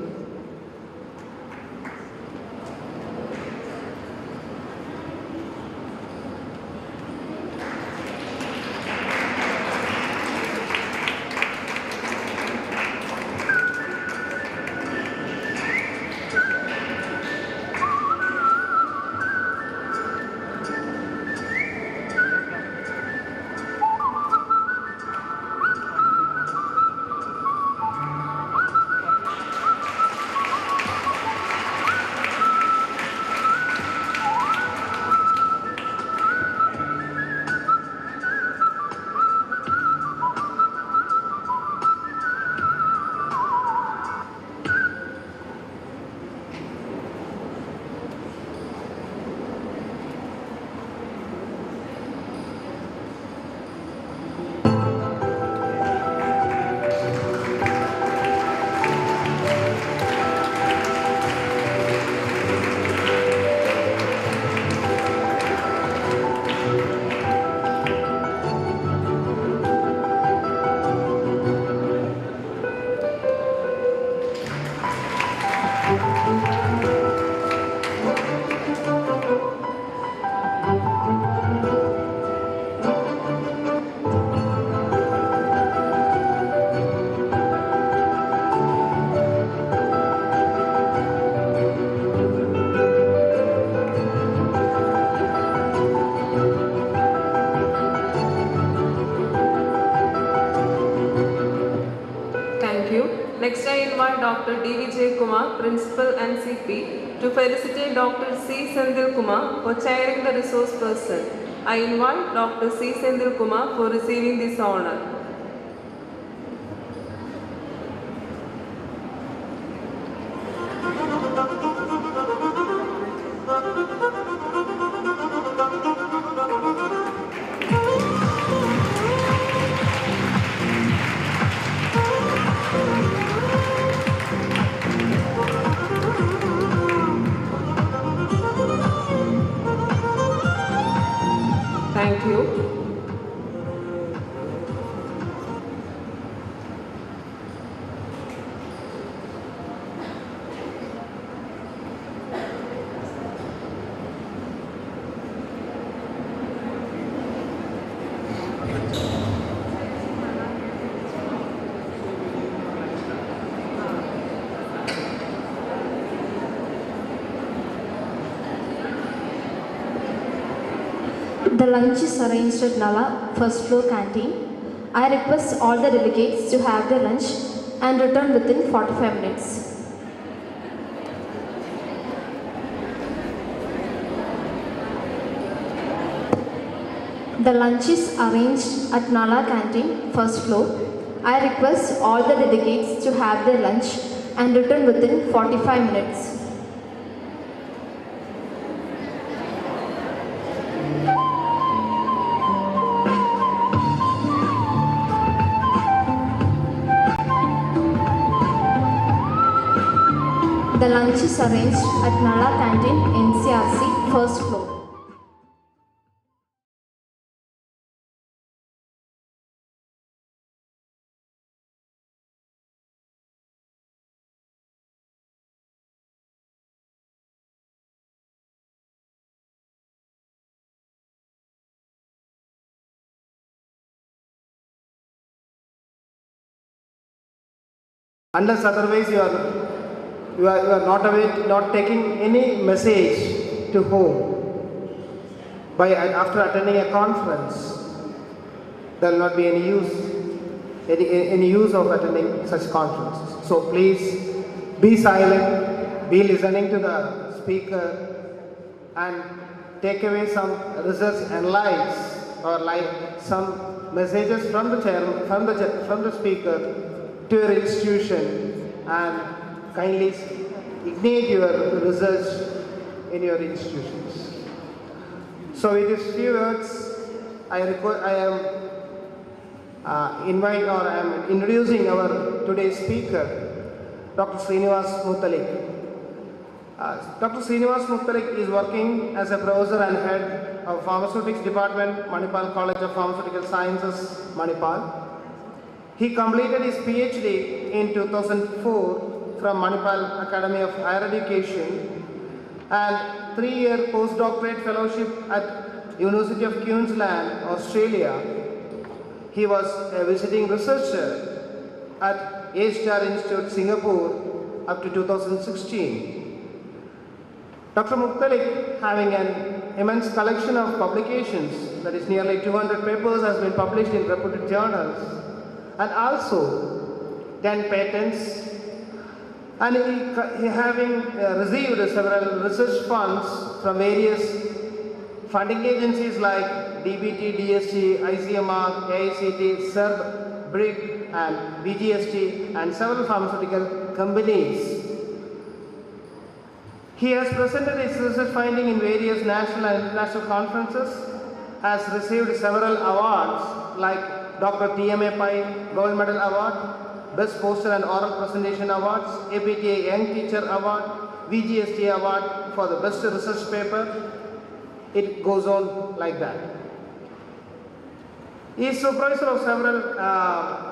Next, I invite Dr. D. Vijay Kumar, Principal and CP, to felicitate Dr. C. Sendil Kumar for chairing the resource person. I invite Dr. C. Senthil Kumar for receiving this honor. Thank you. The lunch is arranged at Nala first floor canteen. I request all the delegates to have their lunch and return within 45 minutes. The lunch is arranged at Nala canteen first floor. I request all the delegates to have their lunch and return within 45 minutes. The lunch is arranged at Nala Canteen, NCRC, first floor. Unless otherwise you are not taking any message to home after attending a conference, there will not be any use of attending such conferences. So please be silent, be listening to the speaker, and take away some results and lights or some messages from the chairman, from the speaker to your institution, and kindly ignite your research in your institutions. So with these few words, I am introducing our today's speaker, Dr. Srinivas Muttalik. Dr. Srinivas Muttalik is working as a professor and head of Pharmaceutics Department, Manipal College of Pharmaceutical Sciences, Manipal. He completed his PhD in 2004 from Manipal Academy of Higher Education and 3-year postdoctorate fellowship at University of Queensland, Australia. He was a visiting researcher at A-Star Institute, Singapore up to 2016. Dr. Muttalik, having an immense collection of publications, that is nearly 200 papers, has been published in reputed journals, and also 10 patents, and he having received several research funds from various funding agencies like DBT, DST, ICMR, AICT, SERB, BRIC, and BGST, and several pharmaceutical companies. He has presented his research finding in various national and international conferences, has received several awards like Dr. TMA Pai Gold Medal Award, Best Poster and Oral Presentation Awards, APTA Young Teacher Award, VGST Award for the Best Research Paper. It goes on like that. He is supervisor of several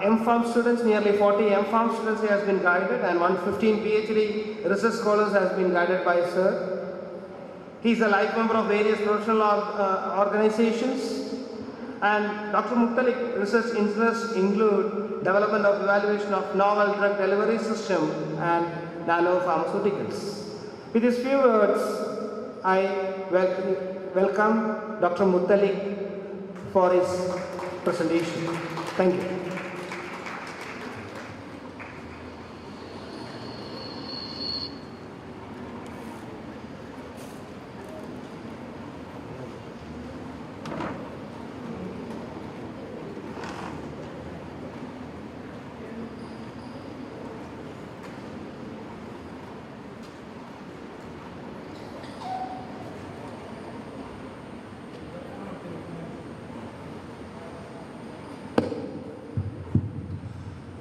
M.Pharm students, nearly 40 M.Pharm students he has been guided, and 115 PhD research scholars has been guided by Sir. He is a life member of various professional organizations. And Dr. Muttalik research interests include development of evaluation of novel drug delivery system and nanopharmaceuticals. With these few words, I welcome Dr. Muttalik for his presentation. Thank you.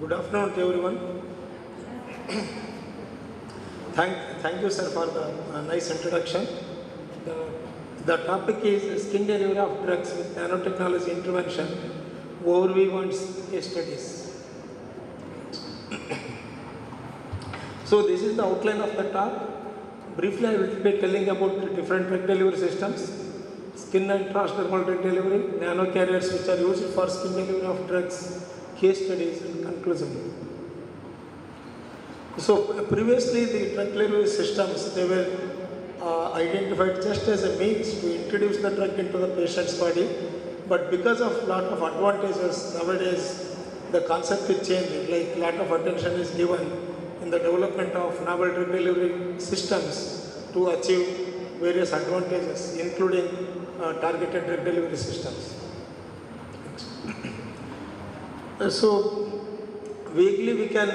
Good afternoon to everyone. Thank you, sir, for the nice introduction. The topic is skin delivery of drugs with nanotechnology intervention, overview and case studies. So this is the outline of the talk. Briefly, I will be telling about the different drug delivery systems, skin and transdermal drug delivery, nanocarriers which are used for skin delivery of drugs, case studies, and conclusion. So previously, the drug delivery systems, they were identified just as a means to introduce the drug into the patient's body, but because of lot of advantages nowadays, the concept is changing. Like lot of attention is given in the development of novel drug delivery systems to achieve various advantages, including targeted drug delivery systems. So vaguely we can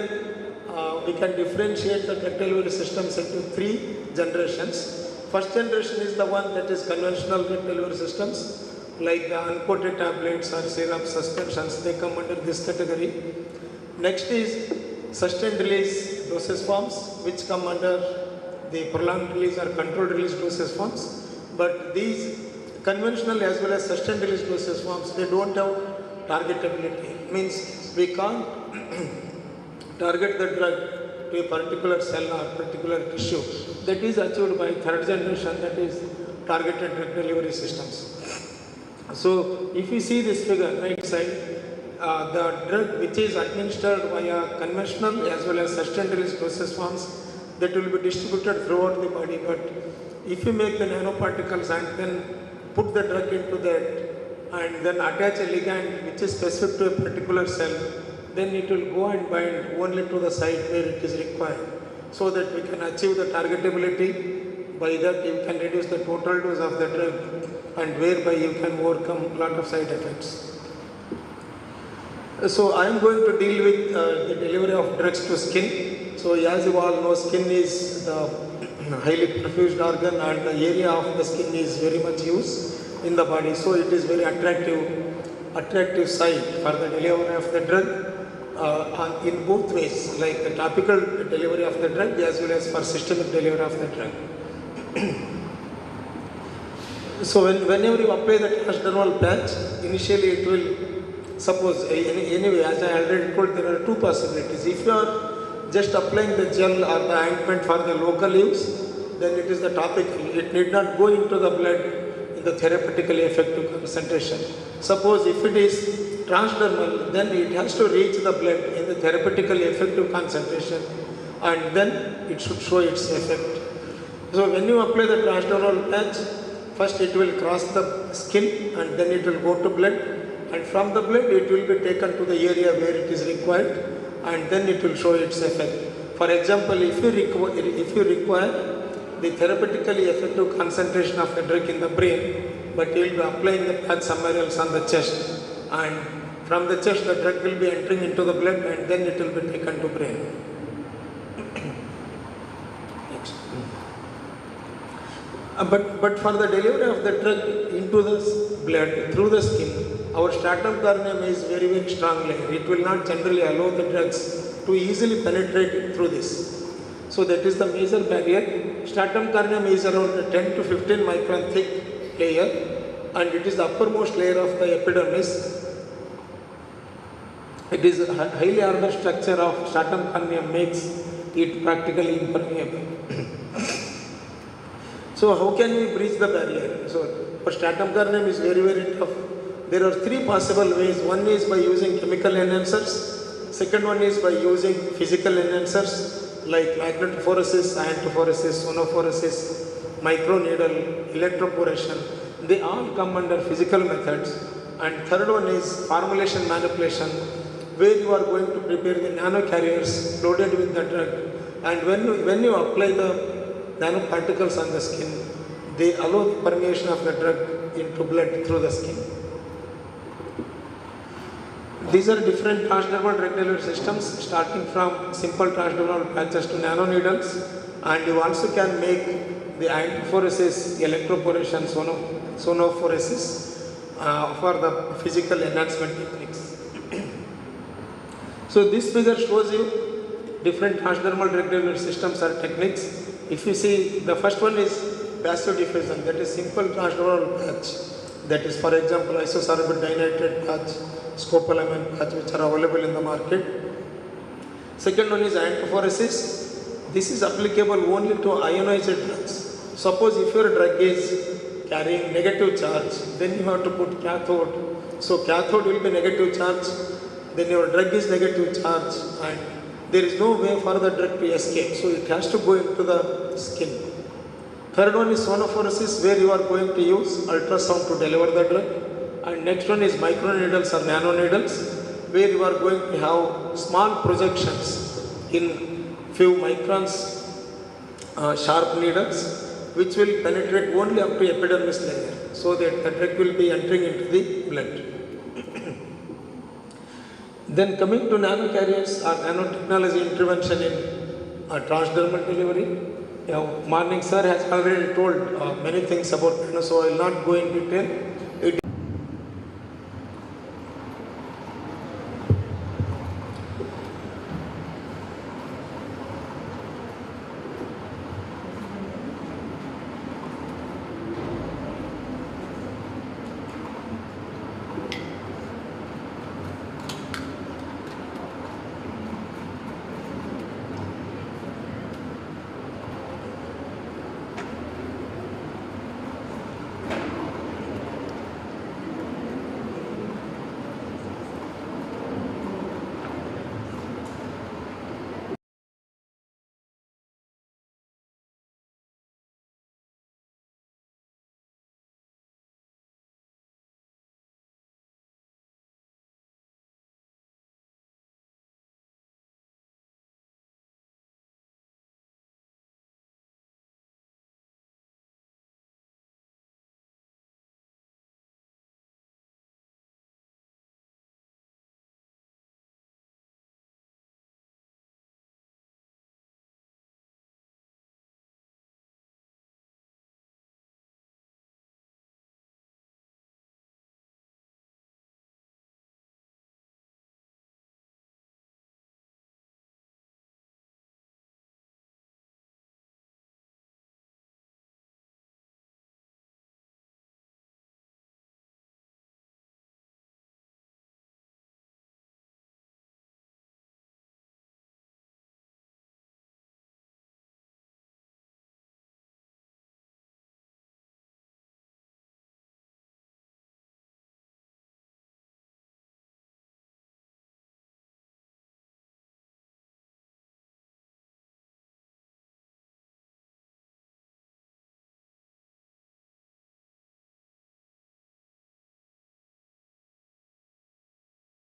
differentiate the drug delivery systems into 3 generations. First generation is the one that is conventional drug delivery systems, like the uncoated tablets or serum suspensions, they come under this category. Next is sustained release dosage forms, which come under the prolonged release or controlled release dosage forms. But these conventional as well as sustained release dosage forms, they don't have targetability. Means we can't target the drug to a particular cell or particular tissue. That is achieved by third generation, that is targeted drug delivery systems. So if you see this figure, right side, the drug which is administered via conventional as well as sustained release dosage forms, that will be distributed throughout the body. But if you make the nanoparticles and then put the drug into that and then attach a ligand which is specific to a particular cell, then it will go and bind only to the site where it is required, so that we can achieve the targetability. By that you can reduce the total dose of the drug, and whereby you can overcome a lot of side effects. So I am going to deal with the delivery of drugs to skin. So as you all know, skin is the highly perfused organ, and the area of the skin is very much used in the body. So it is very attractive site for the delivery of the drug in both ways, like the topical delivery of the drug as well as for systemic delivery of the drug. So whenever you apply the transdermal patch, initially it will, suppose anyway, as I already told, there are 2 possibilities. If you are just applying the gel or the ointment for the local use, then it is the topical. It need not go into the blood in the therapeutically effective concentration. Suppose if it is transdermal, then it has to reach the blood in the therapeutically effective concentration, and then it should show its effect. So when you apply the transdermal patch, first it will cross the skin and then it will go to blood, and from the blood it will be taken to the area where it is required, and then it will show its effect. For example, if you require the therapeutically effective concentration of the drug in the brain, but you will be applying the patch somewhere else on the chest, and from the chest the drug will be entering into the blood, and then it will be taken to brain. Next. But for the delivery of the drug into the blood through the skin, our stratum corneum is very, very strong layer. It will not generally allow the drugs to easily penetrate through this. So that is the major barrier. Stratum corneum is around 10 to 15 micron thick layer, and it is the uppermost layer of the epidermis. It is a highly ordered structure of stratum corneum makes it practically impermeable. So how can we breach the barrier? So for stratum corneum is very, very tough. There are 3 possible ways. One is by using chemical enhancers. Second one is by using physical enhancers like magnetophoresis, iontophoresis, sonophoresis, microneedle, electroporation. They all come under physical methods. And third one is formulation manipulation, where you are going to prepare the nanocarriers loaded with the drug. And when you apply the nanoparticles on the skin, they allow the permeation of the drug into blood through the skin. These are different transdermal drug delivery systems, starting from simple transdermal patches to nanoneedles, and you also can make the iontophoresis, electroporation, sonophoresis for the physical enhancement techniques. So this figure shows you different transdermal drug delivery systems or techniques. If you see, the first one is passive diffusion, that is simple transdermal patch. That is, for example, isosorbate dinitrate patch, scopolamine patch, which are available in the market. Second one is antiphoresis. This is applicable only to ionized drugs. Suppose if your drug is carrying negative charge, then you have to put cathode. So cathode will be negative charge, then your drug is negative charge, and there is no way for the drug to escape. So it has to go into the skin. Third one is sonophoresis, where you are going to use ultrasound to deliver the drug. And next one is microneedles or nanoneedles, where you are going to have small projections in few microns sharp needles, which will penetrate only up to epidermis layer, so that the drug will be entering into the blood. Then coming to nanocarriers or nanotechnology intervention in transdermal delivery. Morning sir has already told many things about nano, so I will not go in detail.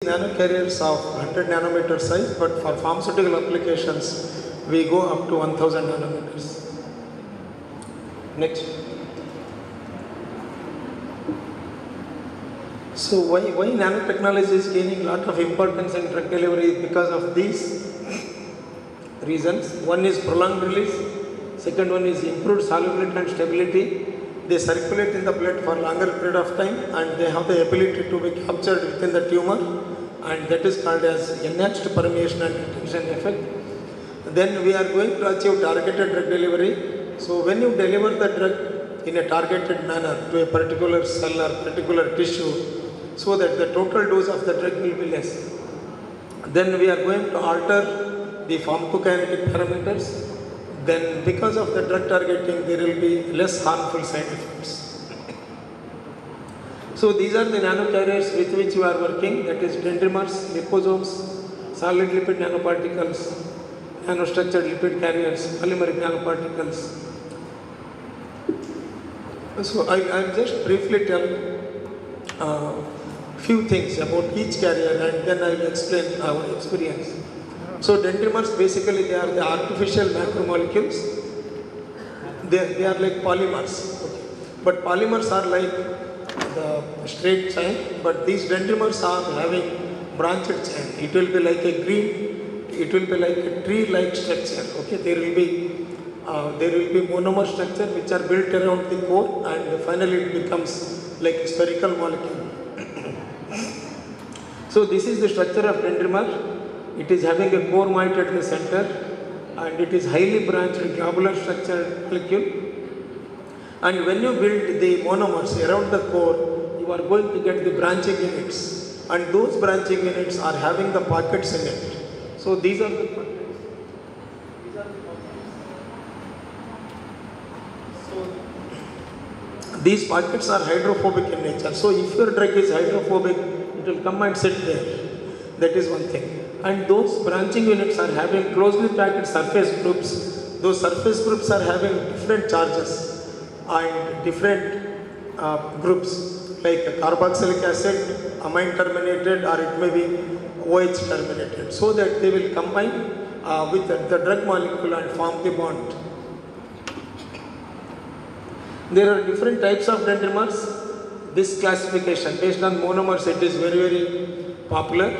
Nanocarriers of 100 nanometer size, but for pharmaceutical applications, we go up to 1000 nanometers. Next. So why nanotechnology is gaining a lot of importance in drug delivery? Because of these reasons. One is prolonged release, second one is improved solubility and stability. They circulate in the blood for longer period of time, and they have the ability to be captured within the tumor, and that is called as enhanced permeation and retention effect. Then we are going to achieve targeted drug delivery. So when you deliver the drug in a targeted manner to a particular cell or particular tissue, so that the total dose of the drug will be less. Then we are going to alter the pharmacokinetic parameters. Then because of the drug targeting, there will be less harmful side effects. So these are the nanocarriers with which we are working, that is dendrimers, liposomes, solid lipid nanoparticles, nanostructured lipid carriers, polymeric nanoparticles. So I'll just briefly tell few things about each carrier, and then I will explain our experience. So dendrimers, basically they are the artificial macromolecules. They are like polymers. Okay. But polymers are like the straight chain, but these dendrimers are having branched chain. It will be like a green, it will be like a tree-like structure. Okay, there will be monomer structure which are built around the core, and finally it becomes like a spherical molecule. So this is the structure of dendrimer. It is having a core mite at the center, and it is highly branched globular structured molecule. And when you build the monomers around the core, you are going to get the branching units, and those branching units are having the pockets in it. So these are the pockets. These pockets are hydrophobic in nature. So if your drug is hydrophobic, it will come and sit there. That is one thing. And those branching units are having closely packed surface groups. Those surface groups are having different charges and different groups like carboxylic acid, amine terminated, or it may be OH terminated, so that they will combine with the drug molecule and form the bond. There are different types of dendrimers. This classification based on monomers, it is very, very popular.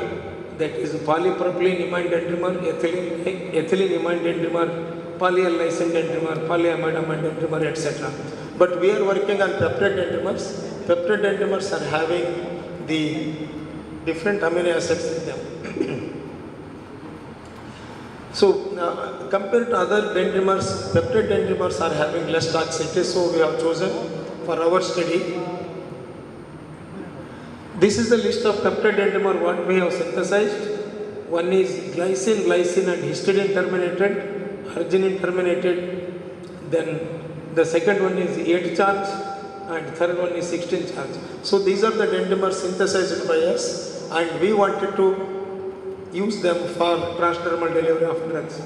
That is polypropylene imine dendrimer, ethylene imine dendrimer, polyallysin dendrimer, polyamide amine dendrimer, etc. But we are working on peptide dendrimers. Peptide dendrimers are having the different amino acids in them. So, compared to other dendrimers, peptide dendrimers are having less toxicity, so we have chosen for our study. This is the list of peptide dendrimer what we have synthesized. One is glycine, and histidine terminated, arginine terminated. Then the second one is 8 charge, and third one is 16 charge. So these are the dendrimers synthesized by us, and we wanted to use them for transdermal delivery of drugs.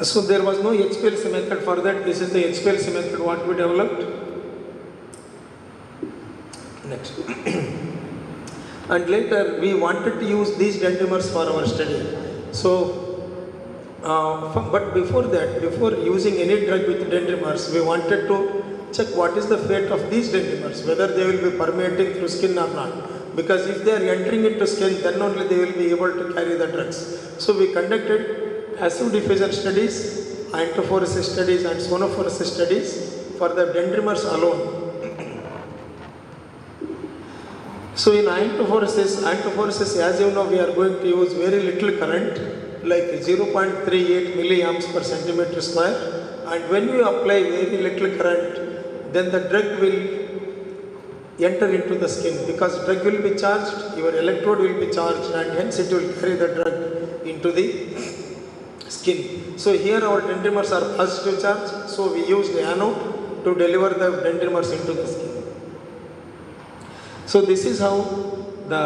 So there was no HPLC method for that. This is the HPLC method what we developed. Next. And later we wanted to use these dendrimers for our study. So, but before that, before using any drug with dendrimers, we wanted to check what is the fate of these dendrimers, whether they will be permeating through skin or not. Because if they are entering into skin, then only they will be able to carry the drugs. So we conducted passive diffusion studies, iontophoresis studies, and sonophoresis studies for the dendrimers alone. So in iontophoresis, as you know, we are going to use very little current, like 0.38 milliamps per centimeter square. And when you apply very little current, then the drug will enter into the skin, because drug will be charged, your electrode will be charged, and hence it will carry the drug into the skin. So here our dendrimers are positive charge, so we use the anode to deliver the dendrimers into the skin. So this is how the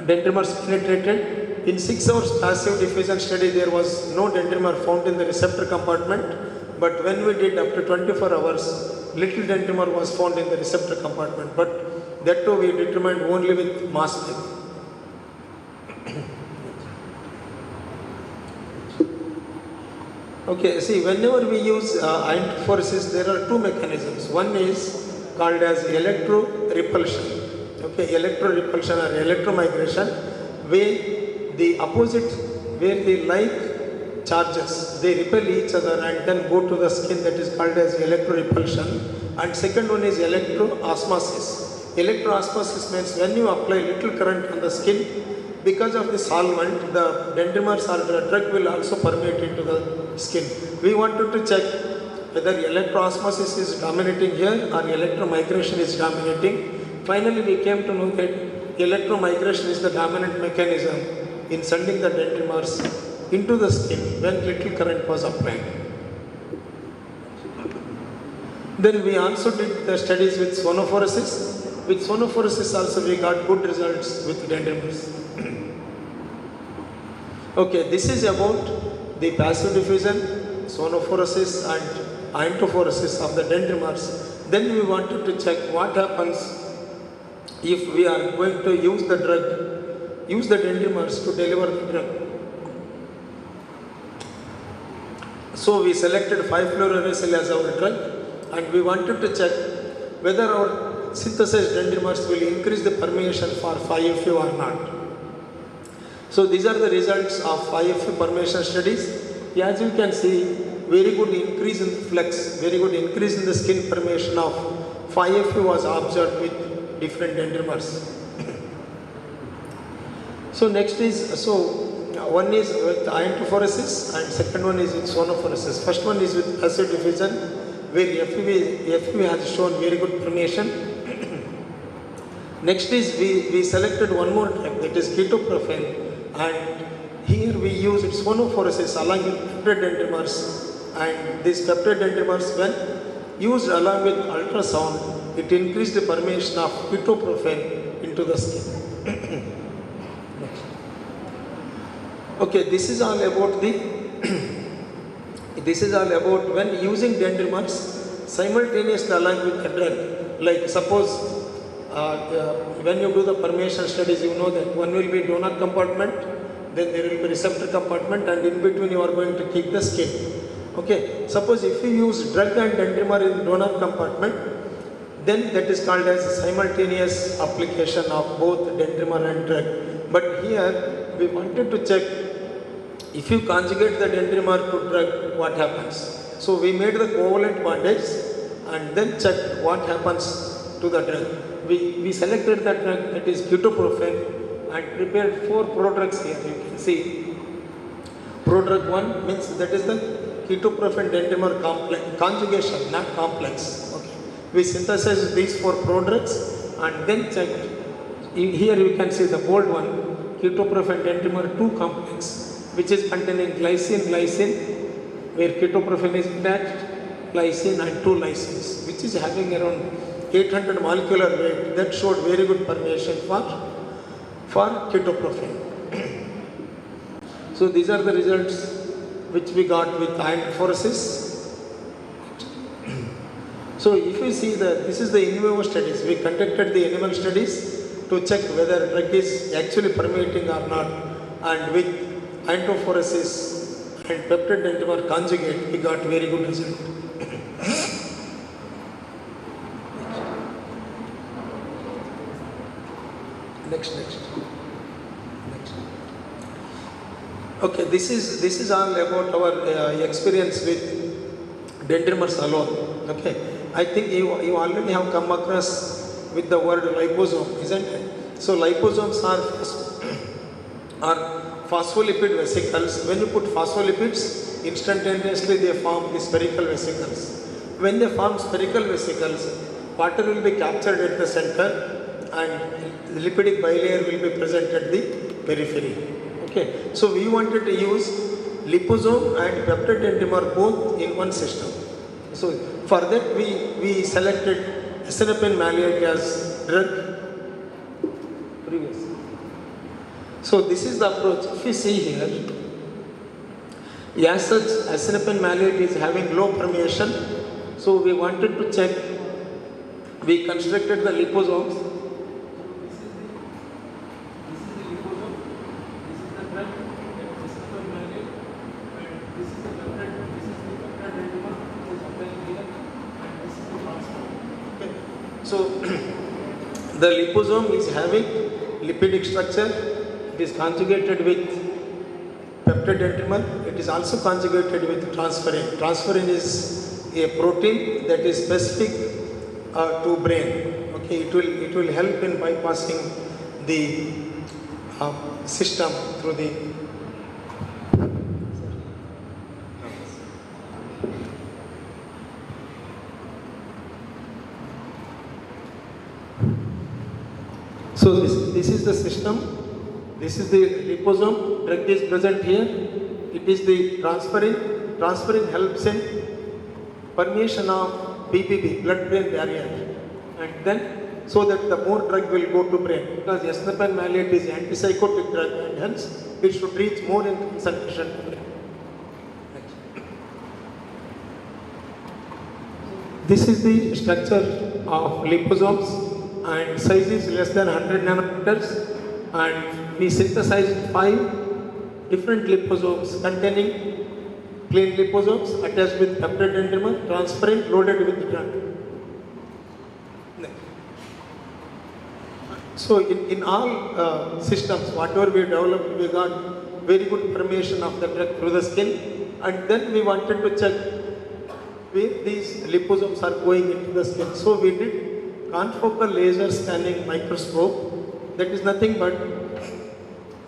dendrimers penetrated. In 6 hours passive diffusion study, there was no dendrimer found in the receptor compartment. But when we did up to 24 hours, little dendrimer was found in the receptor compartment. But that too we determined only with mass spec. Okay, see, whenever we use iontophoresis, there are two mechanisms. One is called as electro-repulsion. Okay, electro-repulsion or electromigration, where the opposite, where the like charges, they repel each other and then go to the skin, that is called as electro-repulsion. And second one is electro-osmosis. Electro-osmosis means when you apply little current on the skin, because of the solvent, the dendrimers or the drug will also permeate into the skin. We wanted to check whether electro-osmosis is dominating here or electromigration is dominating. Finally, we came to know that electromigration is the dominant mechanism in sending the dendrimers into the skin when little current was applied. Then we also did the studies with sonophoresis. With sonophoresis also we got good results with dendrimers. Okay, this is about the passive diffusion, sonophoresis and iontophoresis of the dendrimers. Then we wanted to check what happens if we are going to use the drug, use the dendrimers to deliver the drug. So we selected 5-fluorouracil as our drug, and we wanted to check whether our synthesized dendrimers will increase the permeation for 5-FU or not. So these are the results of 5-FU permeation studies. As you can see, very good increase in the flux, very good increase in the skin permeation of 5-FU was observed with different dendrimers. So next is, one is with iontophoresis and second one is with sonophoresis. First one is with acid diffusion, where FEV has shown very good permeation. Next is we selected one more drug, that is ketoprofen, and here we use its sonophoresis along with peptide dendrimers, and these peptide dendrimers, when used along with ultrasound, it increased the permeation of ketoprofen into the skin. Okay, this is all about when using dendrimers simultaneously along with the drug. Like suppose when you do the permeation studies, you know that one will be donor compartment, then there will be receptor compartment, and in between you are going to keep the skin. Okay, suppose if you use drug and dendrimer in donor compartment, then that is called as simultaneous application of both dendrimer and drug. But here we wanted to check if you conjugate the dendrimer to drug, what happens. So we made the covalent bondage and then checked what happens to the drug. We selected the drug, that is ketoprofen, and prepared 4 prodrugs here. You can see prodrug 1 means that is the ketoprofen dendrimer complex conjugation, not complex. Okay. We synthesized these 4 prodrugs and then checked. Here you can see the bold one, ketoprofen dendrimer 2 complex, which is containing glycine, where ketoprofen is attached, glycine and 2 lysines, which is having around 800 molecular weight. That showed very good permeation for ketoprofen. So these are the results which we got with iontophoresis. So if you see that this is the in vivo studies, we conducted the animal studies to check whether drug is actually permeating or not, and with iontophoresis and peptide dendrimer conjugate, we got very good result. Next. Okay, this is all about our experience with dendrimers alone. Okay, I think you already have come across with the word liposome, isn't it? So liposomes are phospholipid vesicles. When you put phospholipids, instantaneously they form the spherical vesicles. When they form spherical vesicles, water will be captured at the center and the lipidic bilayer will be present at the periphery. Okay, so we wanted to use liposome and peptide dendrimer both in one system. So for that we selected asenapine maleate as drug. So this is the approach. If you see here, as such asenapine maleate is having low permeation, so we wanted to check. We constructed the liposomes. So the liposome is having lipidic structure. It is conjugated with peptide dendrimer. It is also conjugated with transferrin. Transferrin is a protein that is specific to brain. Okay, it will help in bypassing the system through the So this is the system. This is the liposome. Drug is present here. It is the transferrin. Transferrin helps in permeation of BBB, blood-brain barrier, and then so that the more drug will go to brain, because asenapine maleate is antipsychotic drug and hence it should reach more in concentration to brain. This is the structure of liposomes. And size is less than 100 nanometers, and we synthesized 5 different liposomes containing plain liposomes attached with peptide dendrimer, transferrin loaded with the drug. So in all systems, whatever we developed, we got very good permeation of the drug through the skin, and then we wanted to check where these liposomes are going into the skin. So we did confocal laser scanning microscope. That is nothing but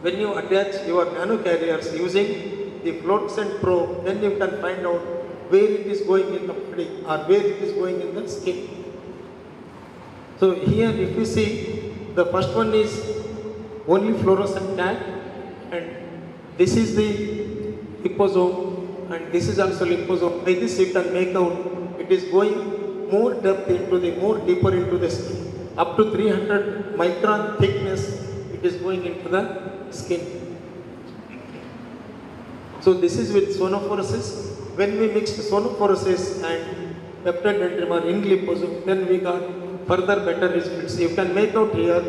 when you attach your nanocarriers using the fluorescent probe, then you can find out where it is going in the body or where it is going in the skin. So here if you see, the first one is only fluorescent tag, and this is the liposome, and this is also liposome. By this you can make out it is going more depth into the, more deeper into the skin. Up to 300 micron thickness, it is going into the skin. So this is with sonophoresis. When we mixed sonophoresis and peptide dendrimer in liposome, then we got further better results. You can make out here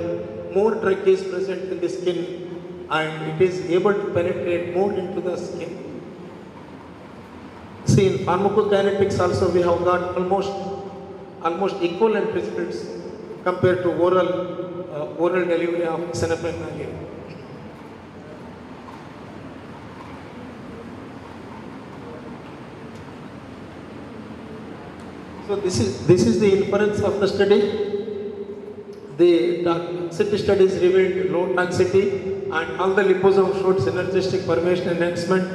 more drug is present in the skin and it is able to penetrate more into the skin. See, in pharmacokinetics also we have got almost equivalent results compared to oral delivery of xenophenolate. So this is the inference of the study. The toxicity studies revealed low toxicity and all the liposome showed synergistic formation enhancement,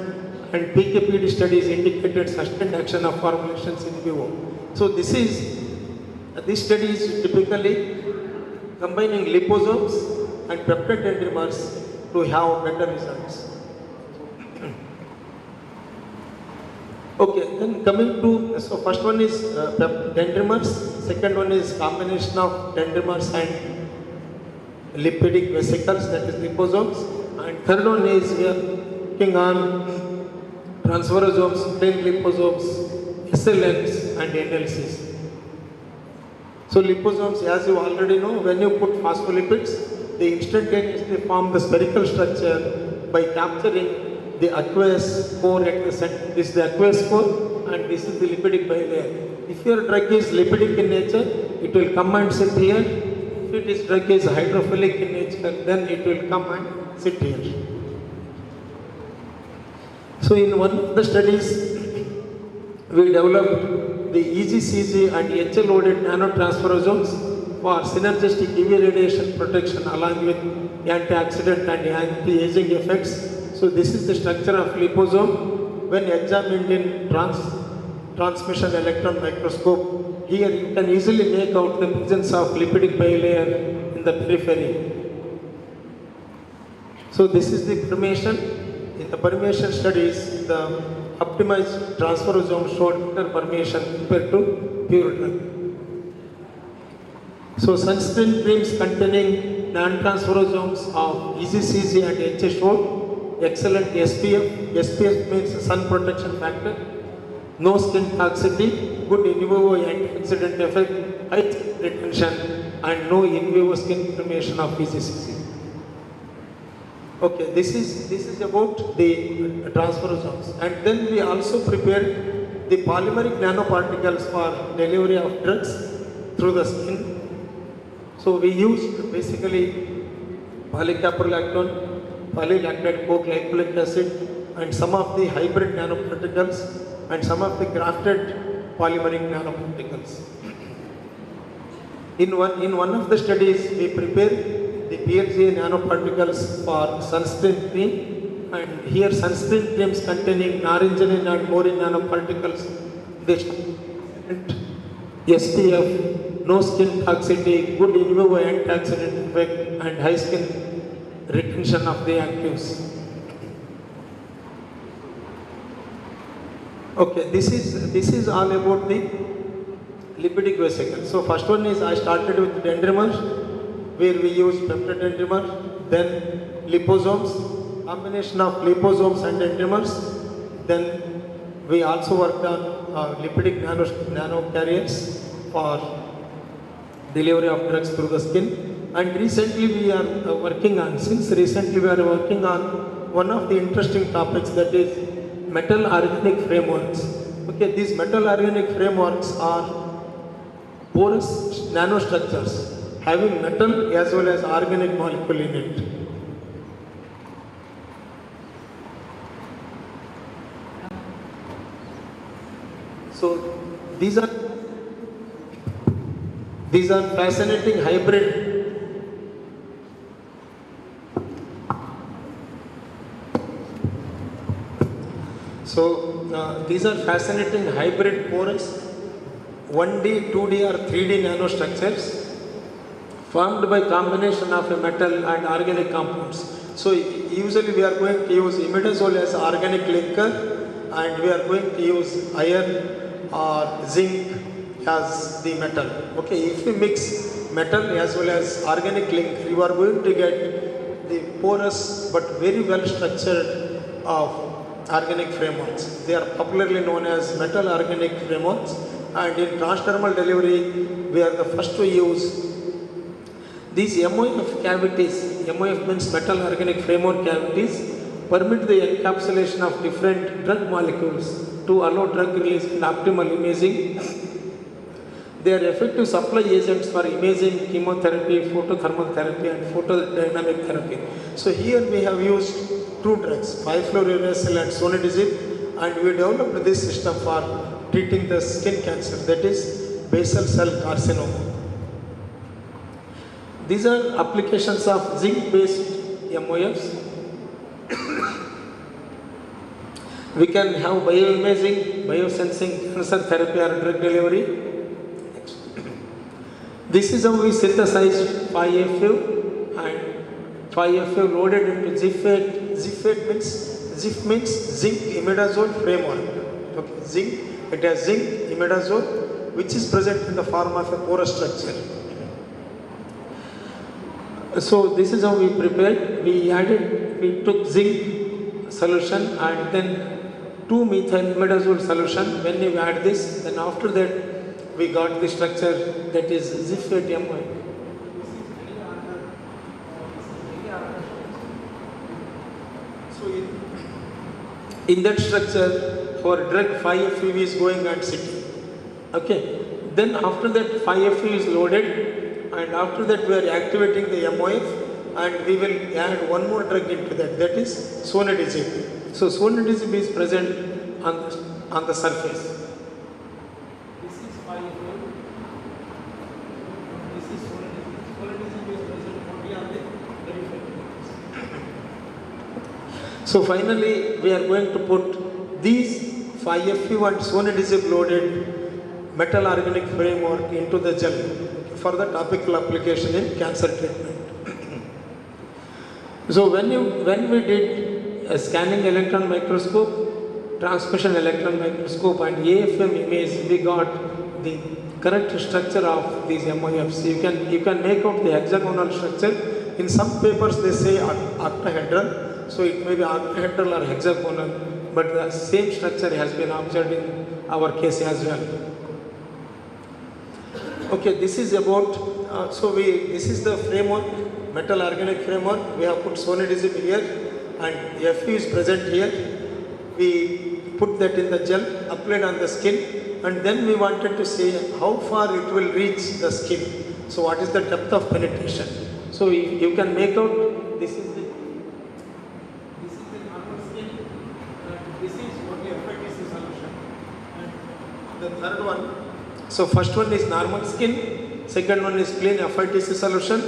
and PKPD studies indicated sustained action of formulations in vivo. So this study is typically combining liposomes and peptide dendrimers to have better results. Okay, then coming to, so first one is dendrimers, second one is combination of dendrimers and lipidic vesicles, that is liposomes, and third one is we are working on transferosomes, plain liposomes, SLNs and NLCs. So liposomes, as you already know, when you put phospholipids, they instantaneously form the spherical structure by capturing the aqueous core at the center. This is the aqueous core and this is the lipidic bilayer. If your drug is lipidic in nature, it will come and sit here. If it is drug is hydrophilic in nature, then it will come and sit here. So in one of the studies, we developed the EGCG and HL-loaded nanotransferosomes for synergistic UV radiation protection along with antioxidant and anti-aging effects. So this is the structure of liposome when examined in transmission electron microscope. Here you can easily make out the presence of lipidic bilayer in the periphery. So this is the permeation. In the permeation studies, the optimized transferosome showed better permeation compared to pure drug. So sunscreen creams containing non-transferosomes of EGCG and HA showed excellent SPF. SPF means sun protection factor, no skin toxicity, good in vivo antioxidant effect, high skin retention, and no in vivo skin inflammation of EGCG. Okay, this is about the transferosomes, and then we also prepared the polymeric nanoparticles for delivery of drugs through the skin. So we used basically polycaprolactone, polylactide co-glycolic acid, and some of the hybrid nanoparticles and some of the grafted polymeric nanoparticles. In one of the studies, we prepared the PLGA nanoparticles for sunscreen cream, and here sunscreen creams containing naringenin and morin nanoparticles, they SPF, no skin toxicity, good in vivo antioxidant effect, and high skin retention of the actives. Okay, this is all about the lipidic vesicles. So first one is I started with dendrimers, where we use peptide dendrimer, then liposomes, combination of liposomes and dendrimers. Then we also worked on lipidic nanocarriers for delivery of drugs through the skin. And recently we are working on one of the interesting topics, that is metal organic frameworks. Okay, these metal organic frameworks are porous nanostructures having metal as well as organic molecule in it. So these are These are fascinating hybrid. These are fascinating hybrid porous 1D, 2D or 3D nanostructures formed by combination of a metal and organic compounds. So usually we are going to use imidazole as organic linker, and we are going to use iron or zinc as the metal. Okay, if we mix metal as well as organic linker, you are going to get the porous but very well structured of organic frameworks. They are popularly known as metal organic frameworks, and in transdermal delivery we are the first to use these MOF cavities. MOF means metal organic framework cavities permit the encapsulation of different drug molecules to allow drug release and optimal imaging. They are effective supply agents for imaging, chemotherapy, photothermal therapy and photodynamic therapy. So here we have used two drugs, 5-fluorouracil and sonidazole, and we developed this system for treating the skin cancer, that is basal cell carcinoma. These are applications of zinc-based MOFs. We can have bioimaging, biosensing, cancer therapy or drug delivery. This is how we synthesized 5FU, and 5FU loaded into ZIF means zinc imidazole framework. Okay, zinc, it has zinc imidazole which is present in the form of a porous structure. So this is how we prepared. We took zinc solution and then 2-methyl imidazole solution. When you add this, then after that we got the structure that is ZIF-8 MOF. So in that structure, our drug 5FU is going and sitting. Okay. Then after that 5FU is loaded, and after that we are activating the MOF, and we will add one more drug into that. That is sonidazole. So sonidazole is present on the surface. So finally, we are going to put these 5FU and sonidazole loaded metal organic framework into the gel for the topical application in cancer treatment. So when we did a scanning electron microscope, transmission electron microscope and AFM image, we got the correct structure of these MOFs. You can make out the hexagonal structure. In some papers they say octahedral. So it may be octahedral or hexagonal, but the same structure has been observed in our case as well. Okay, this is about, this is the framework, metal organic framework. We have put sonidazole here and FU is present here. We put that in the gel, applied on the skin, and then we wanted to see how far it will reach the skin. So what is the depth of penetration? So you can make out, this is the normal skin, and this is only FITC solution. And the third one, so first one is normal skin, second one is plain FITC solution,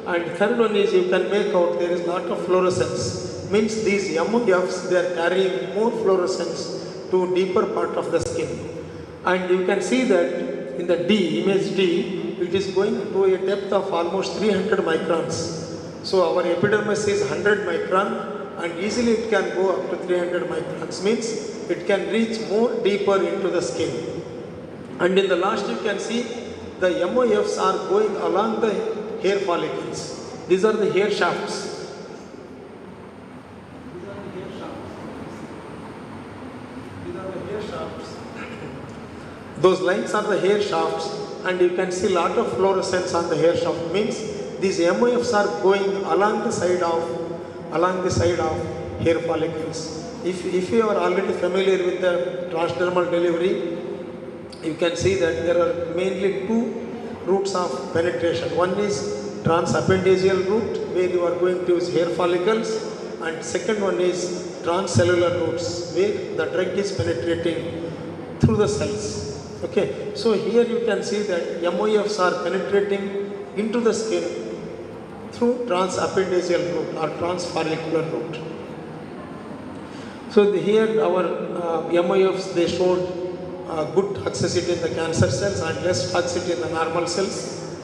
and third one is you can make out there is lot of fluorescence. Means these MOFs, they are carrying more fluorescence to deeper part of the skin. And you can see that in the D, image D, it is going to a depth of almost 300 microns. So our epidermis is 100 micron, and easily it can go up to 300 microns. Means it can reach more deeper into the skin. And in the last you can see the MOFs are going along the hair follicles. These are the hair shafts. Those lines are the hair shafts, and you can see lot of fluorescence on the hair shaft. Means these MOFs are going along the side of hair follicles. If you are already familiar with the transdermal delivery, you can see that there are mainly two routes of penetration. One is transappendigeal route, where you are going to use hair follicles, and second one is transcellular routes, where the drug is penetrating through the cells. Okay, so here you can see that MOFs are penetrating into the skin through transappendiceal route or transfollicular route. So here our MOFs, they showed good toxicity in the cancer cells and less toxicity in the normal cells,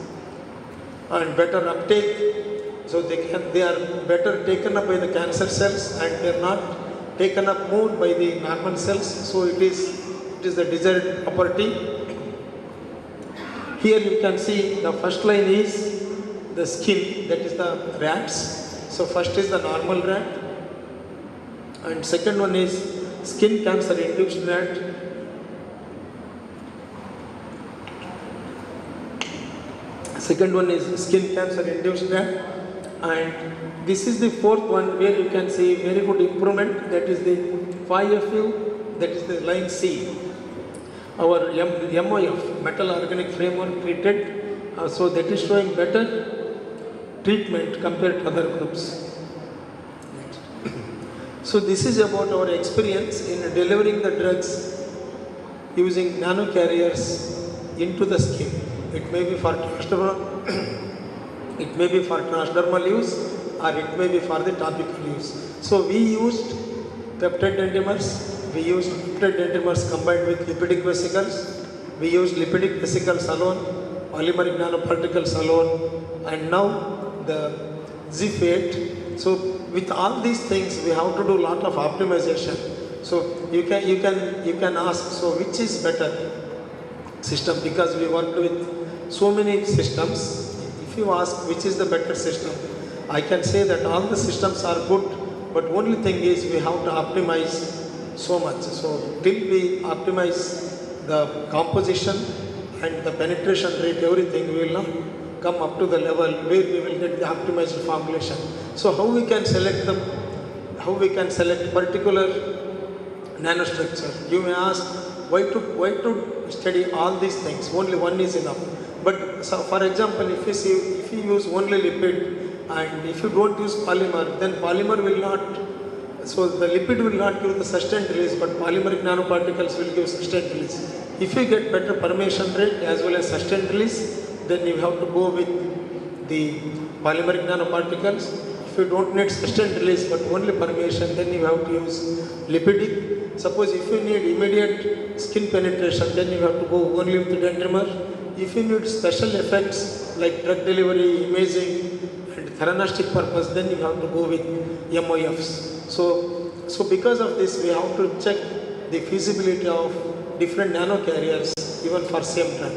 and better uptake. So they are better taken up by the cancer cells and they are not taken up more by the normal cells. So it is the desired property. Here you can see the first line is the skin, that is the rats. So first is the normal rat, and second one is skin cancer induced rat. Second one is skin cancer induced rat, and this is the fourth one where you can see very good improvement, that is the 5FU, that is the line C. Our MOF, metal organic framework treated, so that is showing better treatment compared to other groups. So this is about our experience in delivering the drugs using nanocarriers into the skin. It may be for transdermal, it may be for transdermal use, or it may be for the topical use. So we used peptide dentamers. We used peptide dentamers combined with lipidic vesicles. We used lipidic vesicles alone, polymeric nanoparticles alone, and now the Z8. So with all these things, we have to do a lot of optimization. So you can ask, so which is better system? Because we worked with so many systems. If you ask which is the better system, I can say that all the systems are good, but only thing is we have to optimize so much. So till we optimize the composition and the penetration rate, everything, we will not come up to the level where we will get the optimized formulation. So how we can select them? How we can select particular nanostructure? You may ask, why to study all these things? Only one is enough. But so for example, if you use only lipid and if you don't use polymer, then polymer will not. So the lipid will not give the sustained release, but polymeric nanoparticles will give sustained release. If you get better permeation rate as well as sustained release, then you have to go with the polymeric nanoparticles. If you don't need sustained release but only permeation, then you have to use lipidic. Suppose if you need immediate skin penetration, then you have to go only with the dendrimer. If you need special effects like drug delivery, imaging, and theranostic purpose, then you have to go with MOFs. So because of this, we have to check the feasibility of different nanocarriers even for same drug.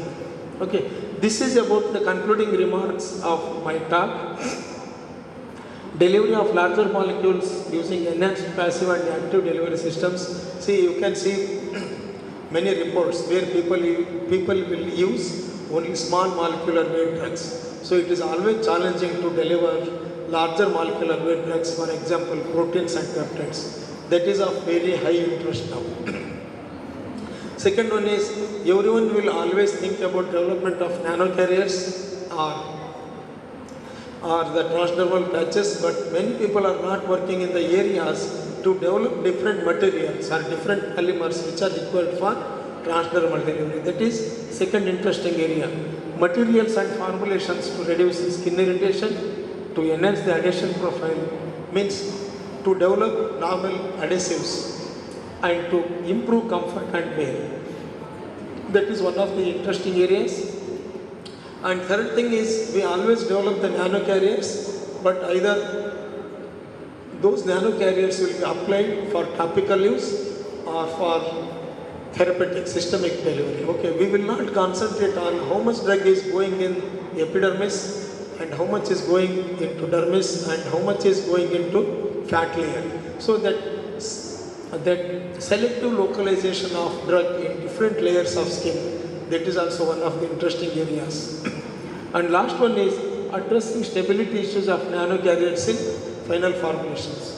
Okay, this is about the concluding remarks of my talk. Delivery of larger molecules using enhanced passive and active delivery systems. See, you can see many reports where people will use only small molecular weight drugs. So it is always challenging to deliver larger molecular weight drugs, for example, proteins and peptides. That is of very high interest now. Second one is, everyone will always think about development of nanocarriers or the transdermal patches, but many people are not working in the areas to develop different materials or different polymers which are required for transdermal delivery. That is second interesting area. Materials and formulations to reduce skin irritation, to enhance the adhesion profile, means to develop novel adhesives and to improve comfort and wear. That is one of the interesting areas. And third thing is, we always develop the nanocarriers, but either those nanocarriers will be applied for topical use or for therapeutic systemic delivery. Okay, we will not concentrate on how much drug is going in epidermis and how much is going into dermis and how much is going into fat layer. So that selective localization of drug in different layers of skin, that is also one of the interesting areas. And last one is addressing stability issues of nanocarriers in final formulations.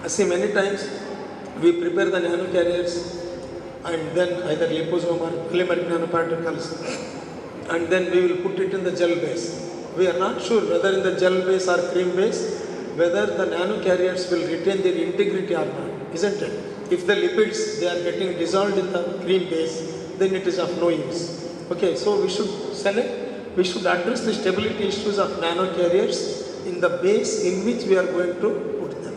I see many times we prepare the nanocarriers and then either liposome or polymeric nanoparticles, and then we will put it in the gel base. We are not sure whether in the gel base or cream base, whether the nano carriers will retain their integrity or not, isn't it? If the lipids they are getting dissolved in the green base, then it is of no use. Okay, so we should address the stability issues of nano carriers in the base in which we are going to put them.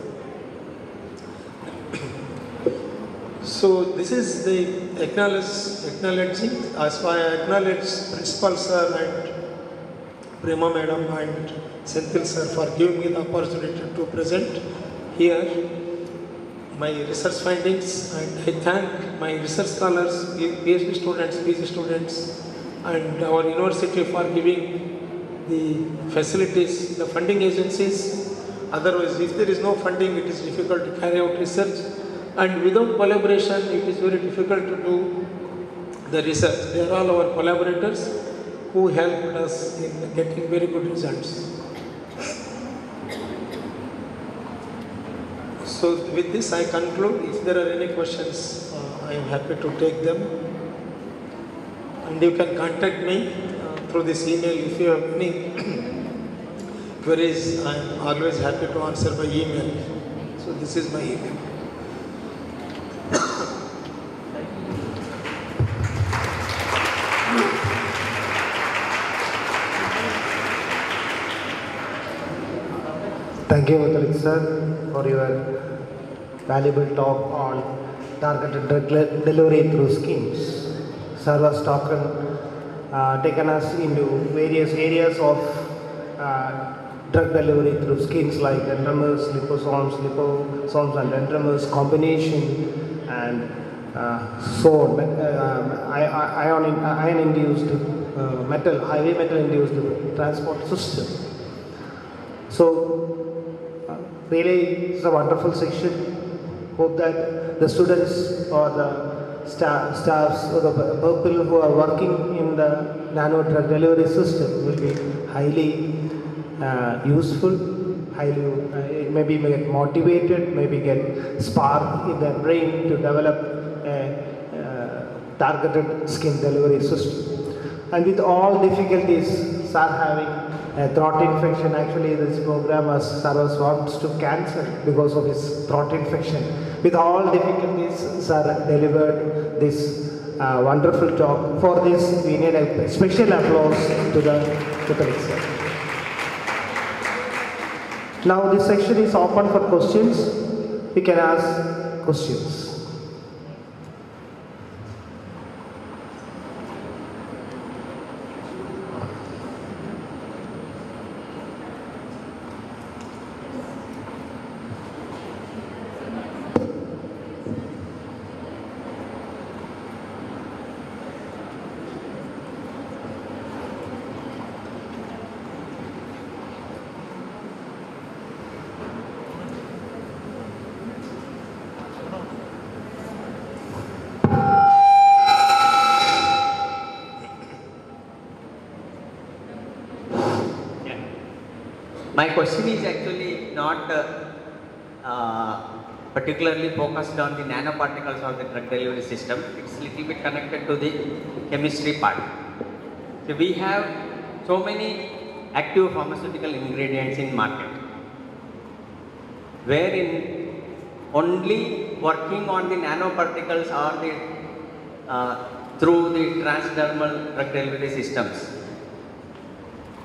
So this is the acknowledging, as I acknowledge Principal Sir and Prema Madam and Senthil Sir for giving me the opportunity to present here my research findings, and I thank my research scholars, PhD students, PG students, and our university for giving the facilities, the funding agencies. Otherwise, if there is no funding, it is difficult to carry out research, and without collaboration, it is very difficult to do the research. They are all our collaborators who helped us in getting very good results. So with this I conclude. If there are any questions, I am happy to take them. And you can contact me through this email if you have any queries. I am always happy to answer by email. So this is my email. Thank you, Mutalik sir, for your valuable talk on targeted drug delivery through schemes. Sir was taken us into various areas of drug delivery through schemes like endromers, liposomes and endromers combination, and so on, ion-induced highway metal-induced transport system. So, really, it's a wonderful section. Hope that the students or the staffs or the people who are working in the nano drug delivery system will be highly useful, maybe get motivated, maybe get spark in their brain to develop a targeted skin delivery system. And with all difficulties, sir having a throat infection, actually this program Sir wants to cancel because of his throat infection. With all difficulties, Sir delivered this wonderful talk. For this, we need a special applause to the sir. Now this section is open for questions. We can ask questions. My question is actually not particularly focused on the nanoparticles of the drug delivery system. It's a little bit connected to the chemistry part. So we have so many active pharmaceutical ingredients in market, wherein only working on the nanoparticles or the through the transdermal drug delivery systems,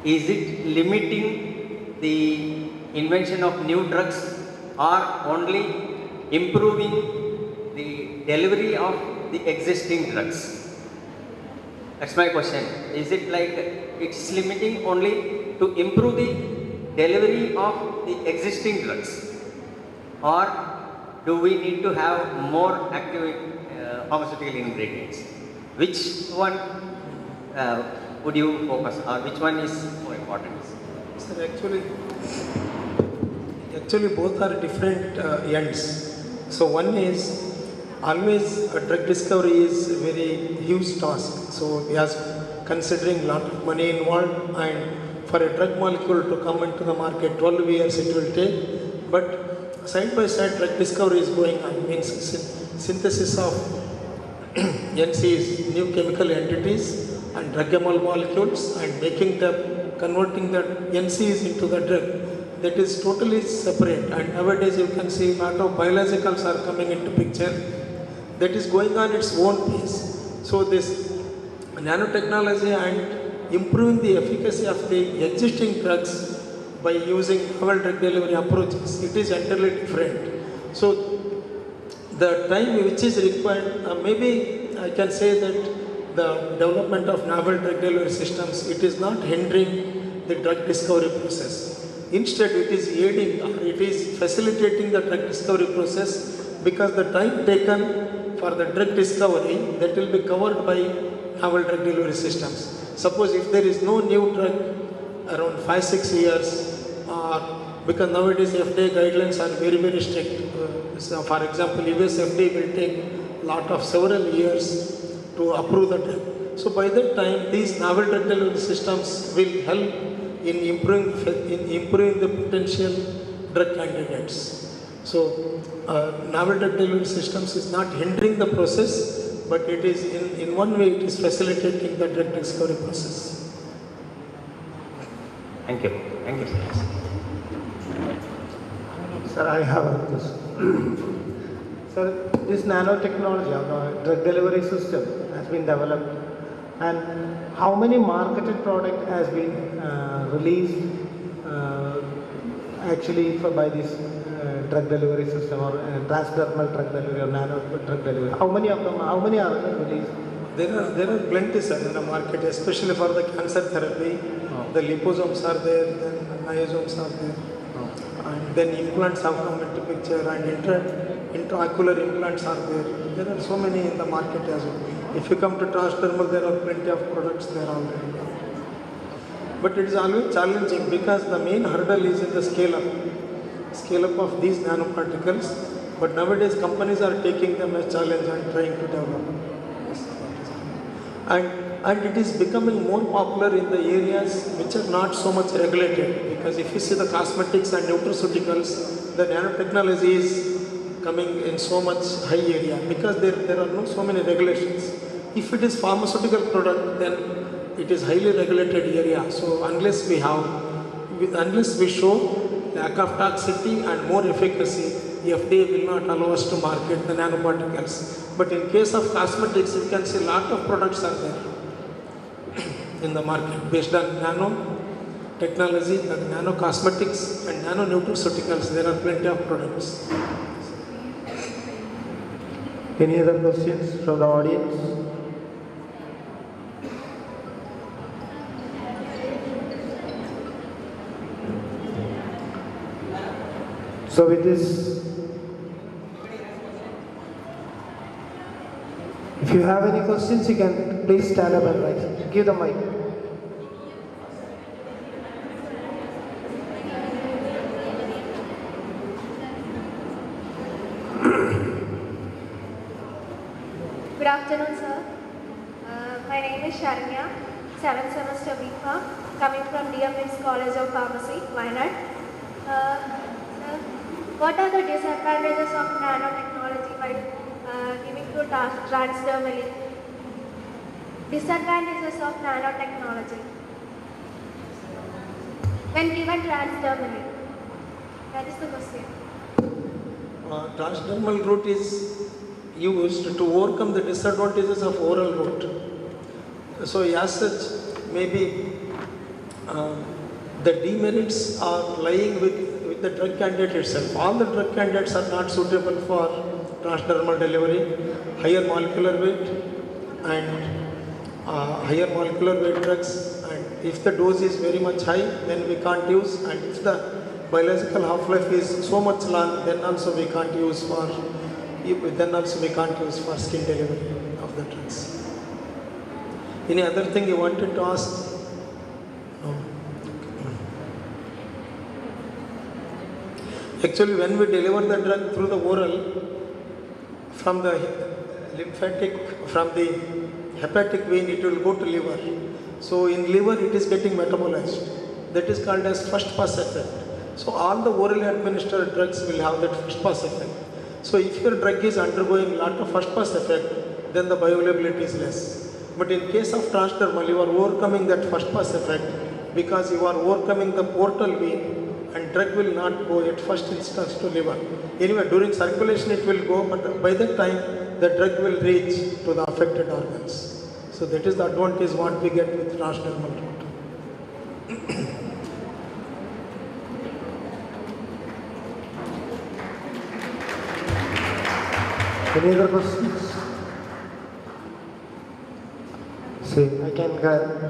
is it limiting the invention of new drugs or only improving the delivery of the existing drugs? That's my question. Is it like it's limiting only to improve the delivery of the existing drugs, or do we need to have more active pharmaceutical ingredients? Which one would you focus, or which one is more important? Sir, actually both are different ends. So one is always a drug discovery is a very huge task. So we are considering a lot of money involved, and for a drug molecule to come into the market, 12 years it will take. But side by side drug discovery is going on, means synthesis of NCs, new chemical entities, and druggable molecules, and making them, converting the NCs into the drug. that is totally separate. And nowadays you can see a lot of biologicals are coming into picture. That is going on its own pace. So this nanotechnology and improving the efficacy of the existing drugs by using novel drug delivery approaches, it is entirely different. So the time which is required, maybe I can say that the development of novel drug delivery systems, it is not hindering the drug discovery process. Instead, it is aiding or it is facilitating the drug discovery process, because the time taken for the drug discovery, that will be covered by novel drug delivery systems. Suppose if there is no new drug around 5-6 years, because nowadays FDA guidelines are very, very strict. So for example, US FDA will take several years to approve the drug. So by that time, these novel drug delivery systems will help in improving the potential drug candidates. So novel drug delivery systems is not hindering the process, but it is in one way it is facilitating the drug discovery process. Thank you. Thank you, sir. Sir, I have a question. Sir, this nanotechnology or drug delivery system has been developed, and how many marketed product has been released by this drug delivery system or transdermal drug delivery or nano drug delivery? How many of them? How many are released? There are plenty, sir, in the market, especially for the cancer therapy. The liposomes are there, then myosomes are there, and then implants have come into picture, and intraocular implants are there. There are so many in the market as well. If you come to transdermal, there are plenty of products there already. But it is always challenging, because the main hurdle is in the scale up of these nanoparticles. But nowadays companies are taking them as challenge and trying to develop. And it is becoming more popular in the areas which are not so much regulated, because if you see the cosmetics and nutraceuticals, the nanotechnology is coming in so much high area, because there are no so many regulations. If it is pharmaceutical product, then it is highly regulated area. So unless we show lack of toxicity and more efficacy, the FDA will not allow us to market the nanoparticles. But in case of cosmetics, you can see a lot of products are there in the market based on nano technology, nano cosmetics and nano nutraceuticals. There are plenty of products. Any other questions from the audience? So with this, if you have any questions, you can please stand up and write. Give the mic. Good afternoon, sir. My name is Sharanya, 7th semester B.Pharm, coming from DMS College of Pharmacy, Wayanad. What are the disadvantages of nanotechnology by giving to transdermally? Disadvantages of nanotechnology when given transdermally. That is the question. Transdermal route is used to overcome the disadvantages of oral route. So as such, maybe the demerits are lying with the drug candidate itself. All the drug candidates are not suitable for transdermal delivery. Higher molecular weight and higher molecular weight drugs, and if the dose is very much high, then we can't use, and if the biological half-life is so much long, then also we can't use for skin delivery of the drugs. Any other thing you wanted to ask? No. Actually, when we deliver the drug through the oral, from the hepatic vein, it will go to liver. So in liver, it is getting metabolized. That is called as first pass effect. So all the orally administered drugs will have that first pass effect. So if your drug is undergoing a lot of first pass effect, then the bioavailability is less. But in case of transdermal, you are overcoming that first pass effect because you are overcoming the portal vein and drug will not go at first instance to liver. Anyway, during circulation it will go, but by that time the drug will reach to the affected organs. So that is the advantage what we get with transdermal route. Any other questions?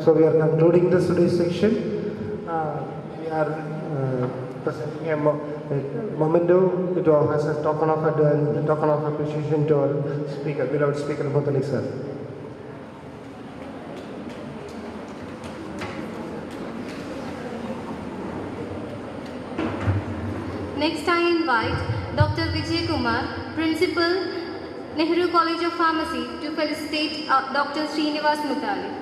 So we are concluding this today's section. We are presenting a memento as a token of appreciation to our speaker, beloved speaker Muthalik sir. Next I invite Dr. Vijay Kumar, Principal, Nehru College of Pharmacy, to felicitate Dr. Srinivas Muthalik.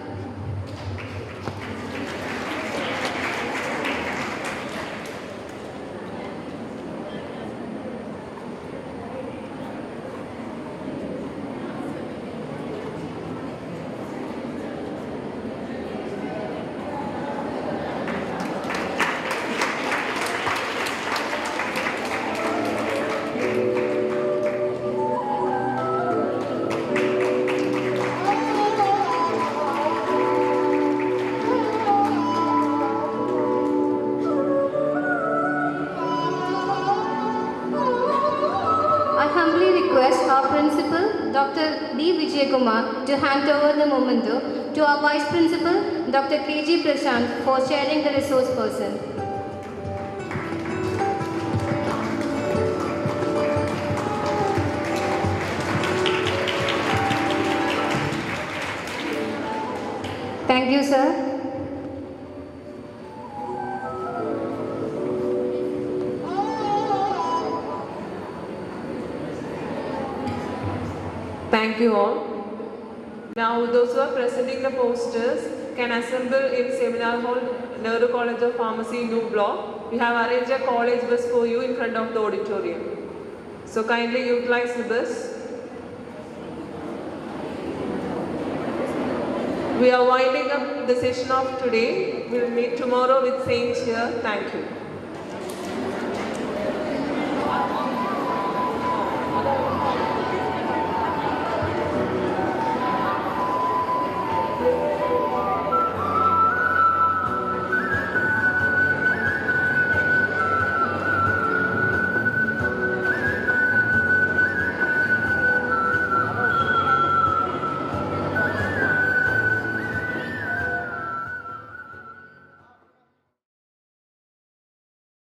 Dr. D. Vijay Kumar to hand over the memento to our Vice Principal, Dr. K.G. Prashant, for sharing the resource person. Thank you, sir. Thank you all. Now those who are presenting the posters can assemble in Seminar Hall, Nehru College of Pharmacy, new block. We have arranged a college bus for you in front of the auditorium. So kindly utilize the bus. We are winding up the session of today. We will meet tomorrow with same cheer. Thank you.